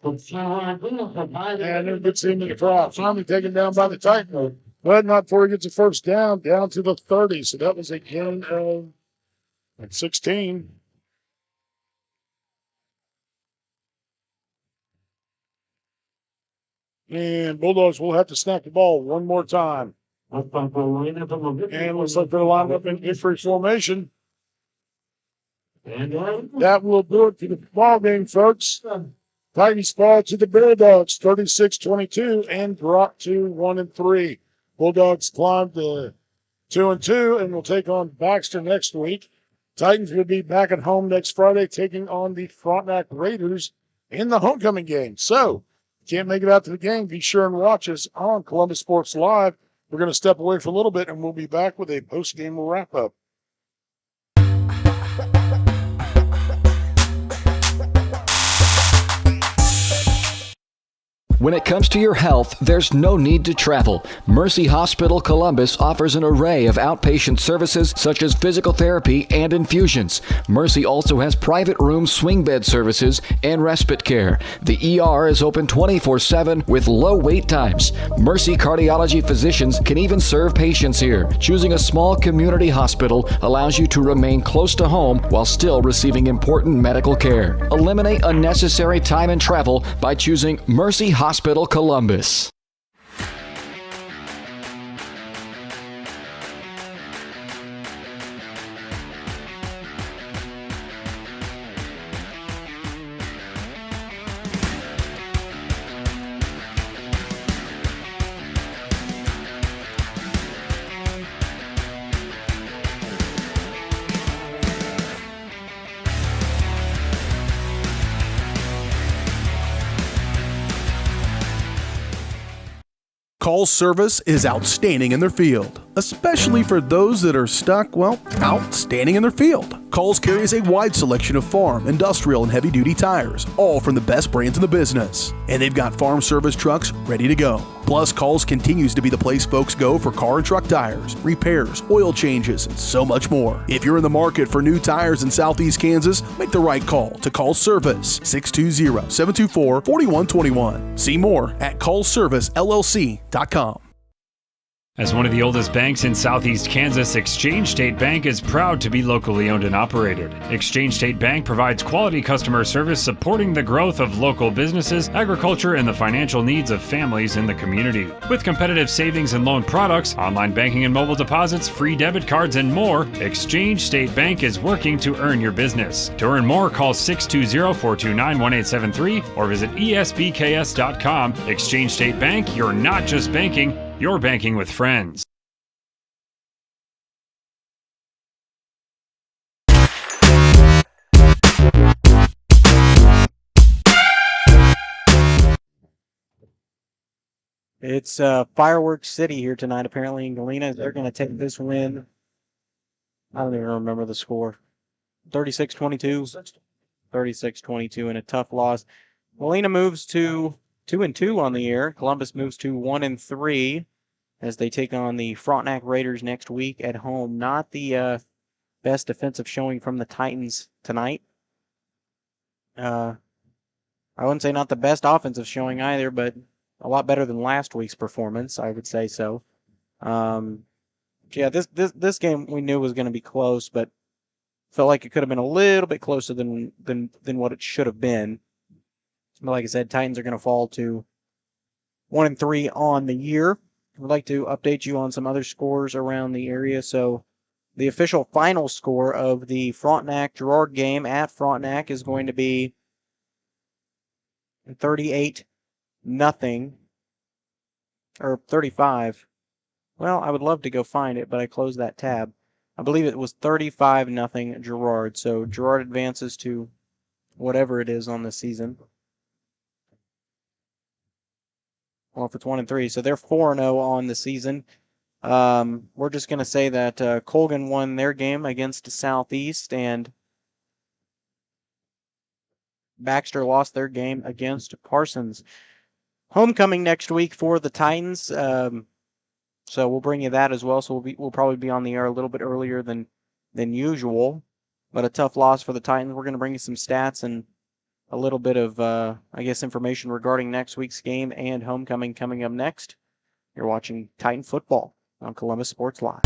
And then gets him in the crowd. Finally taken down by the Titan. But not before he gets a first down to the 30. So that was a gain of 16. And Bulldogs will have to snap the ball one more time. And it looks like they're lined up in different formation. That will do it for the ball game, folks. Titans fall to the Bulldogs, 36-22, and drop to 1-3. Bulldogs climb to 2-2, and will take on Baxter next week. Titans will be back at home next Friday, taking on the Frontenac Raiders in the homecoming game. So, can't make it out to the game, be sure and watch us on Columbus Sports Live. We're going to step away for a little bit, and we'll be back with a post-game wrap-up. When it comes to your health, there's no need to travel. Mercy Hospital Columbus offers an array of outpatient services such as physical therapy and infusions. Mercy also has private room swing bed services and respite care. The ER is open 24/7 with low wait times. Mercy cardiology physicians can even serve patients here. Choosing a small community hospital allows you to remain close to home while still receiving important medical care. Eliminate unnecessary time and travel by choosing Mercy Hospital Columbus. Call service is outstanding in their field. especially for those that are stuck, well, out standing in their field. Cowles carries a wide selection of farm, industrial, and heavy-duty tires, all from the best brands in the business. And they've got farm service trucks ready to go. Plus, Cowles continues to be the place folks go for car and truck tires, repairs, oil changes, and so much more. If you're in the market for new tires in Southeast Kansas, make the right call to Cowles Service, 620-724-4121. See more at CowlesServiceLLC.com. As one of the oldest banks in Southeast Kansas, Exchange State Bank is proud to be locally owned and operated. Exchange State Bank provides quality customer service supporting the growth of local businesses, agriculture, and the financial needs of families in the community. With competitive savings and loan products, online banking and mobile deposits, free debit cards, and more, Exchange State Bank is working to earn your business. To earn more, call 620-429-1873 or visit esbks.com. Exchange State Bank, you're not just banking, you're banking with friends. It's Fireworks City here tonight, apparently, in Galena. They're going to take this win. I don't even remember the score. 36-22. 36-22 in a tough loss. Galena moves to 2-2 on the year. Columbus moves to 1-3 as they take on the Frontenac Raiders next week at home. Not the best defensive showing from the Titans tonight. I wouldn't say not the best offensive showing either, but a lot better than last week's performance, I would say so. Yeah, this game we knew was going to be close, but felt like it could have been a little bit closer than what it should have been. But like I said, Titans are going to fall to 1-3 on the year. I'd like to update you on some other scores around the area. So the official final score of the Frontenac-Girard game at Frontenac is going to be 38-0, or 35. Well, I would love to go find it, but I closed that tab. I believe it was 35-0 Girard. So Girard advances to whatever it is on the season. Well, if it's 1-3, so they're 4-0 on the season. We're just going to say that Colgan won their game against Southeast, and Baxter lost their game against Parsons. Homecoming next week for the Titans, so we'll bring you that as well. So we'll probably be on the air a little bit earlier than usual, but a tough loss for the Titans. We're going to bring you some stats and a little bit of, information regarding next week's game and homecoming coming up next. You're watching Titan Football on Columbus Sports Live.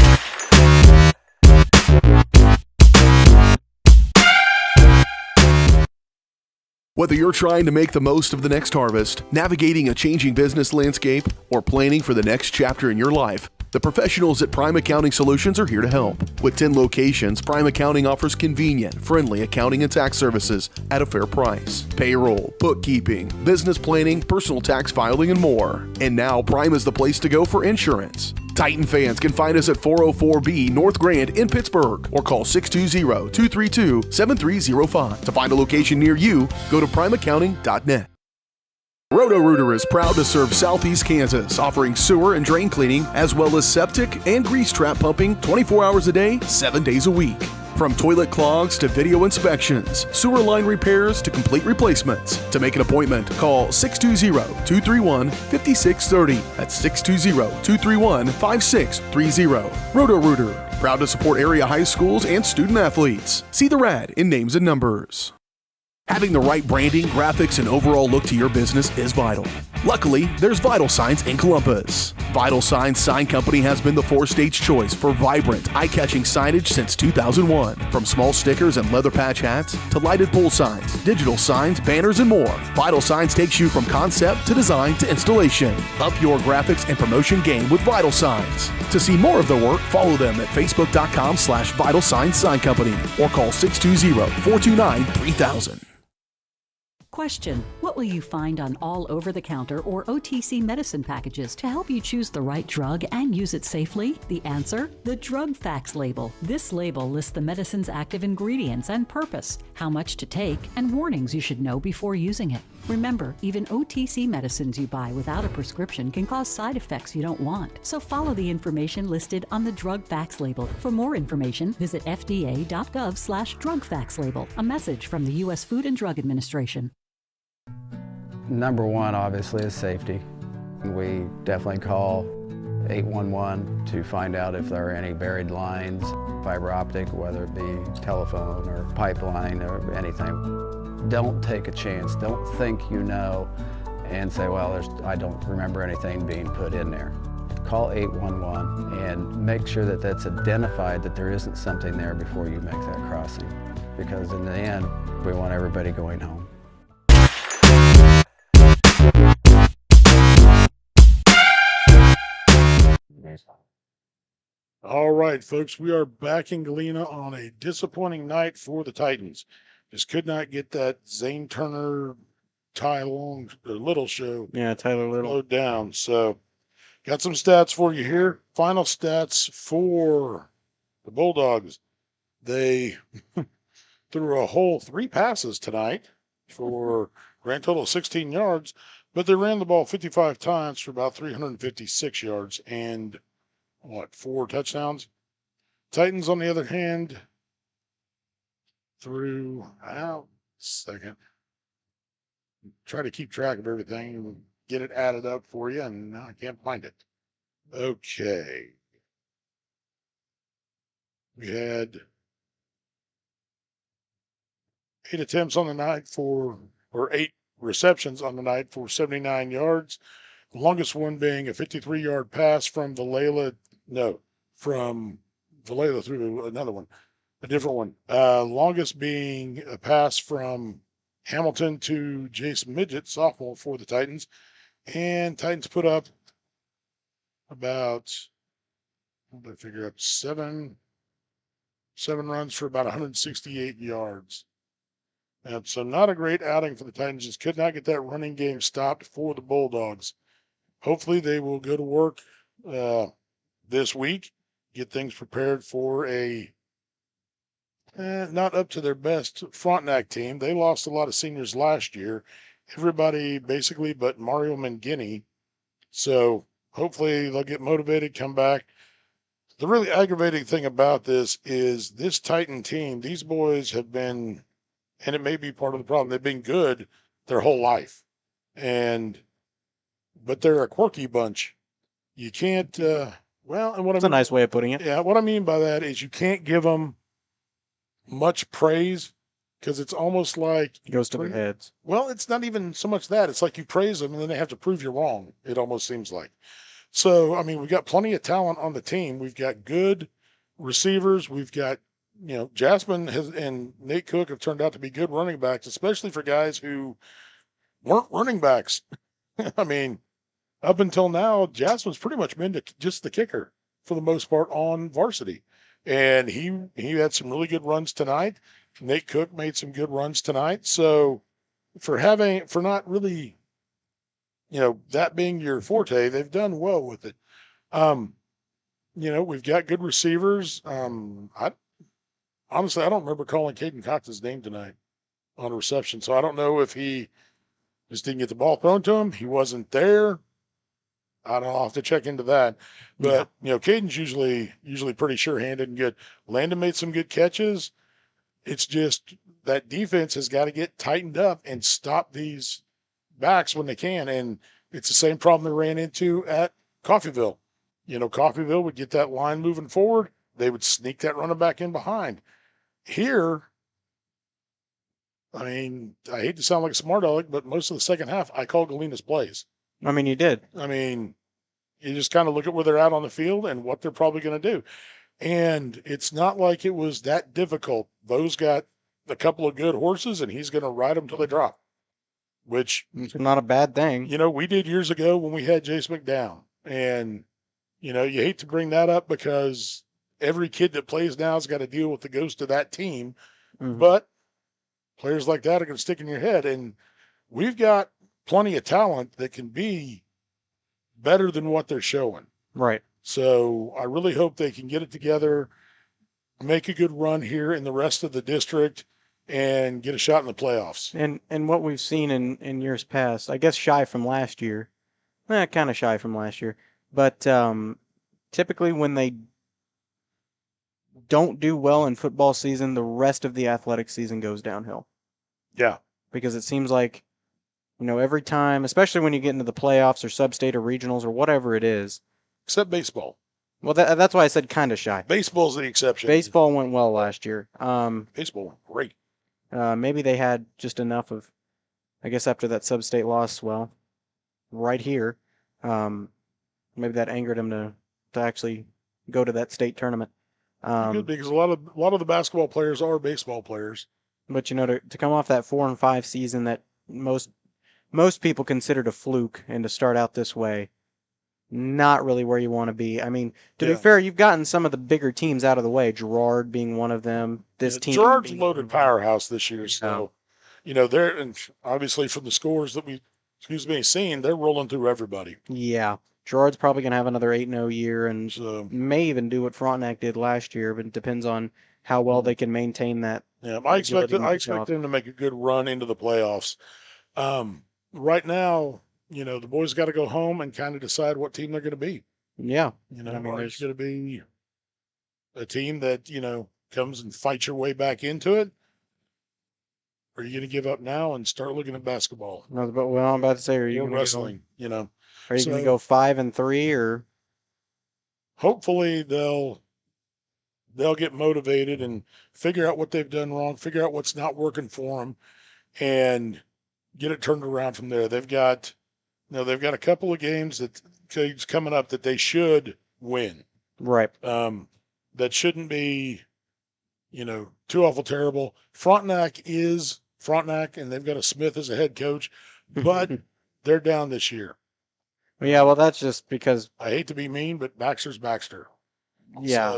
Whether you're trying to make the most of the next harvest, navigating a changing business landscape, or planning for the next chapter in your life, the professionals at Prime Accounting Solutions are here to help. With 10 locations, Prime Accounting offers convenient, friendly accounting and tax services at a fair price. Payroll, bookkeeping, business planning, personal tax filing, and more. And now Prime is the place to go for insurance. Titan fans can find us at 404B North Grand in Pittsburgh or call 620-232-7305. To find a location near you, go to primeaccounting.net. Roto-Rooter is proud to serve Southeast Kansas, offering sewer and drain cleaning, as well as septic and grease trap pumping 24 hours a day, 7 days a week. From toilet clogs to video inspections, sewer line repairs to complete replacements. To make an appointment, call 620-231-5630. That's 620-231-5630. Roto-Rooter, proud to support area high schools and student athletes. See the rad in names and numbers. Having the right branding, graphics, and overall look to your business is vital. Luckily, there's Vital Signs in Columbus. Vital Signs Sign Company has been the four-state's choice for vibrant, eye-catching signage since 2001. From small stickers and leather patch hats to lighted pole signs, digital signs, banners, and more, Vital Signs takes you from concept to design to installation. Up your graphics and promotion game with Vital Signs. To see more of their work, follow them at facebook.com/Vital Signs Sign Company or call 620-429-3000. Question: what will you find on all over-the-counter or OTC medicine packages to help you choose the right drug and use it safely? The answer: the drug facts label. This label lists the medicine's active ingredients and purpose, how much to take, and warnings you should know before using it. Remember, even OTC medicines you buy without a prescription can cause side effects you don't want. So follow the information listed on the drug facts label. For more information, visit fda.gov/drug facts label. A message from the U.S. Food and Drug Administration. Number one, obviously, is safety. We definitely call 811 to find out if there are any buried lines, fiber optic, whether it be telephone or pipeline or anything. Don't take a chance. Don't think you know and say, well, I don't remember anything being put in there. Call 811 and make sure that that's identified, that there isn't something there before you make that crossing. Because in the end, we want everybody going home. All right, folks, we are back in Galena on a disappointing night for the Titans. Just could not get that Zane Turner, Ty Long, or Little show. Yeah, Tyler Little. Slowed down. So, got some stats for you here. Final stats for the Bulldogs. They threw a whole 3 passes tonight for a grand total of 16 yards, but they ran the ball 55 times for about 356 yards and 4 touchdowns. Titans, on the other hand, threw second. Try to keep track of everything and get it added up for you, and I can't find it. Okay. We had 8 attempts on the night or 8 receptions on the night for 79 yards. The longest one being a 53-yard pass from Vallela through another one, a different one. Longest being a pass from Hamilton to Jason Midget, sophomore for the Titans. And Titans put up about, seven runs for about 168 yards. And so not a great outing for the Titans. Just could not get that running game stopped for the Bulldogs. Hopefully they will go to work this week, get things prepared for a not up to their best Frontenac team. They lost a lot of seniors last year. Everybody basically but Mario Mangini. So hopefully they'll get motivated, come back. The really aggravating thing about this is this Titan team, these boys have been, and it may be part of the problem, they've been good their whole life. But they're a quirky bunch. You can't, and what That's a nice way of putting it. Yeah, what I mean by that is you can't give them much praise because it's almost like it goes to their heads. Well, it's not even so much that. It's like you praise them and then they have to prove you're wrong. It almost seems like. So, I mean, we've got plenty of talent on the team. We've got good receivers. We've got, Jasmine and Nate Cook have turned out to be good running backs, especially for guys who weren't running backs. I mean, up until now, Jasmine's pretty much been just the kicker for the most part on varsity. And he had some really good runs tonight. Nate Cook made some good runs tonight. So for not really, that being your forte, they've done well with it. We've got good receivers. Honestly, I don't remember calling Caden Cox's name tonight on reception. So I don't know if he just didn't get the ball thrown to him. He wasn't there. I don't know. I'll have to check into that. But, Caden's usually pretty sure-handed and good. Landon made some good catches. It's just that defense has got to get tightened up and stop these backs when they can. And it's the same problem they ran into at Coffeyville. Coffeyville would get that line moving forward. They would sneak that running back in behind. Here, I mean, I hate to sound like a smart aleck, but most of the second half, I called Galena's plays. I mean, you did. I mean, you just kind of look at where they're at on the field and what they're probably going to do. And it's not like it was that difficult. Bo's got a couple of good horses, and he's going to ride them till they drop, which it's not a bad thing. We did years ago when we had Jace McDowell. And, you hate to bring that up because every kid that plays now has got to deal with the ghost of that team. Mm-hmm. But players like that are going to stick in your head. And we've got plenty of talent that can be better than what they're showing. Right. So I really hope they can get it together, make a good run here in the rest of the district, and get a shot in the playoffs. And what we've seen in years past, I guess shy from last year, kind of shy from last year, but typically when they don't do well in football season, the rest of the athletic season goes downhill. Yeah. Because it seems like, every time, especially when you get into the playoffs or sub-state or regionals or whatever it is. Except baseball. Well, that's why I said kind of shy. Baseball's the exception. Baseball went well last year. Baseball went great. Maybe they had just enough of, I guess after that sub-state loss, right here, maybe that angered them to actually go to that state tournament. Good, because a lot of the basketball players are baseball players. But to come off that 4-5 season that most people considered a fluke, and to start out this way, not really where you want to be. I mean, to be fair, you've gotten some of the bigger teams out of the way. Girard being one of them. Girard's a loaded powerhouse this year, so they're, and obviously from the scores that we've seen, they're rolling through everybody. Yeah. Girard's probably going to have another 8-0 year and may even do what Frontenac did last year, but it depends on how well they can maintain that. Yeah, I expect them to make a good run into the playoffs. Right now, the boys got to go home and kind of decide what team they're going to be. Yeah. There's going to be a team that, comes and fights your way back into it. Or are you going to give up now and start looking at basketball? I'm about to say, are you Or going wrestling, Are you going to go 5-3 or? Hopefully they'll get motivated and figure out what they've done wrong, figure out what's not working for them, and get it turned around from there. They've got a couple of games coming up that they should win. Right. That shouldn't be, too awful terrible. Frontenac is Frontenac, and they've got a Smith as a head coach, but they're down this year. Yeah, well, that's just because I hate to be mean, but Baxter's Baxter. Yeah.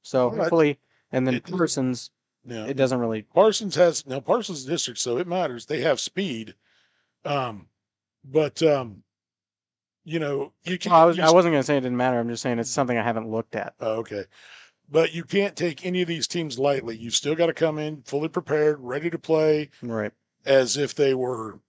So hopefully, and then Parsons, it doesn't really. Parsons district, so it matters. They have speed, but you can't. I wasn't going to say it didn't matter. I'm just saying it's something I haven't looked at. Oh, okay. But you can't take any of these teams lightly. You've still got to come in fully prepared, ready to play, right? As if they were,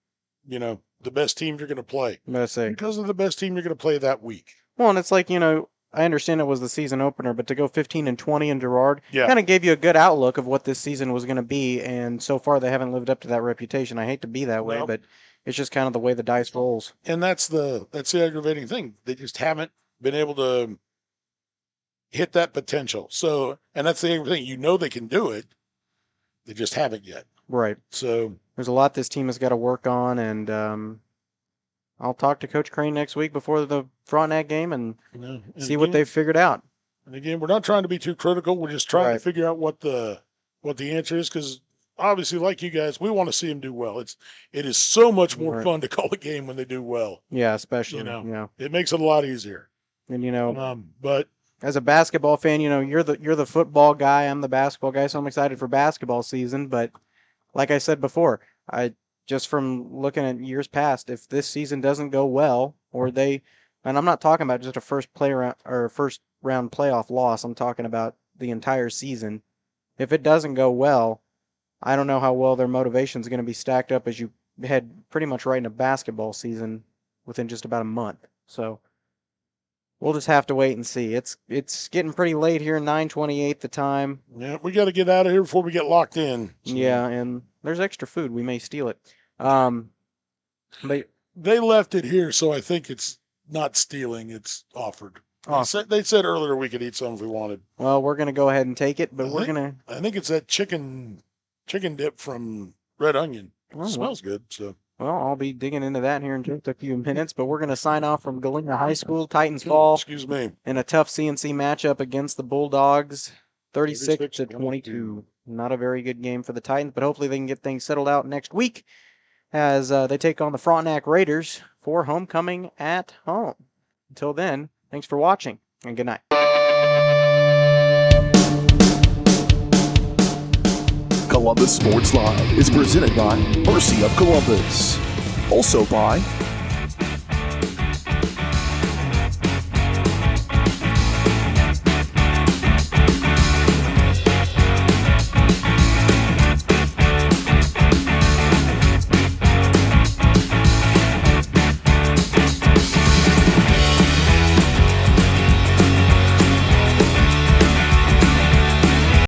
the best team you're going to play. Because of the best team you're going to play that week. Well, and it's like, I understand it was the season opener, but to go 15-20 in Girard kind of gave you a good outlook of what this season was going to be, and so far they haven't lived up to that reputation. I hate to be that way, but it's just kind of the way the dice rolls. And that's the aggravating thing. They just haven't been able to hit that potential. So, and that's the aggravating thing. They can do it. They just haven't yet. Right. So there's a lot this team has got to work on, and I'll talk to Coach Crane next week before the Frontenac game and see what they've figured out. And again, we're not trying to be too critical. We're just trying to figure out what the answer is, because obviously, like you guys, we want to see them do well. It is so much more fun to call a game when they do well. Yeah, especially it makes it a lot easier. And but as a basketball fan, you're the football guy. I'm the basketball guy, so I'm excited for basketball season. But like I said before, just from looking at years past, if this season doesn't go well, and I'm not talking about just a first round playoff loss, I'm talking about the entire season. If it doesn't go well, I don't know how well their motivation is going to be stacked up as you head pretty much right into basketball season within just about a month. So we'll just have to wait and see. It's getting pretty late here, 9:28 the time. Yeah, we got to get out of here before we get locked in. So. Yeah, and there's extra food. We may steal it. But they left it here, so I think it's not stealing. It's offered. They said earlier we could eat some if we wanted. Well, we're going to go ahead and take it, but I think it's that chicken dip from Red Onion. It smells good. So. Well, I'll be digging into that here in just a few minutes, but we're going to sign off from Galena High School. Titans fall. Excuse me. In a tough CNC matchup against the Bulldogs, 36-22. Not a very good game for the Titans, but hopefully they can get things settled out next week as they take on the Frontenac Raiders for homecoming at home. Until then, thanks for watching, and good night. Columbus Sports Live is presented by Mercy of Columbus. Also by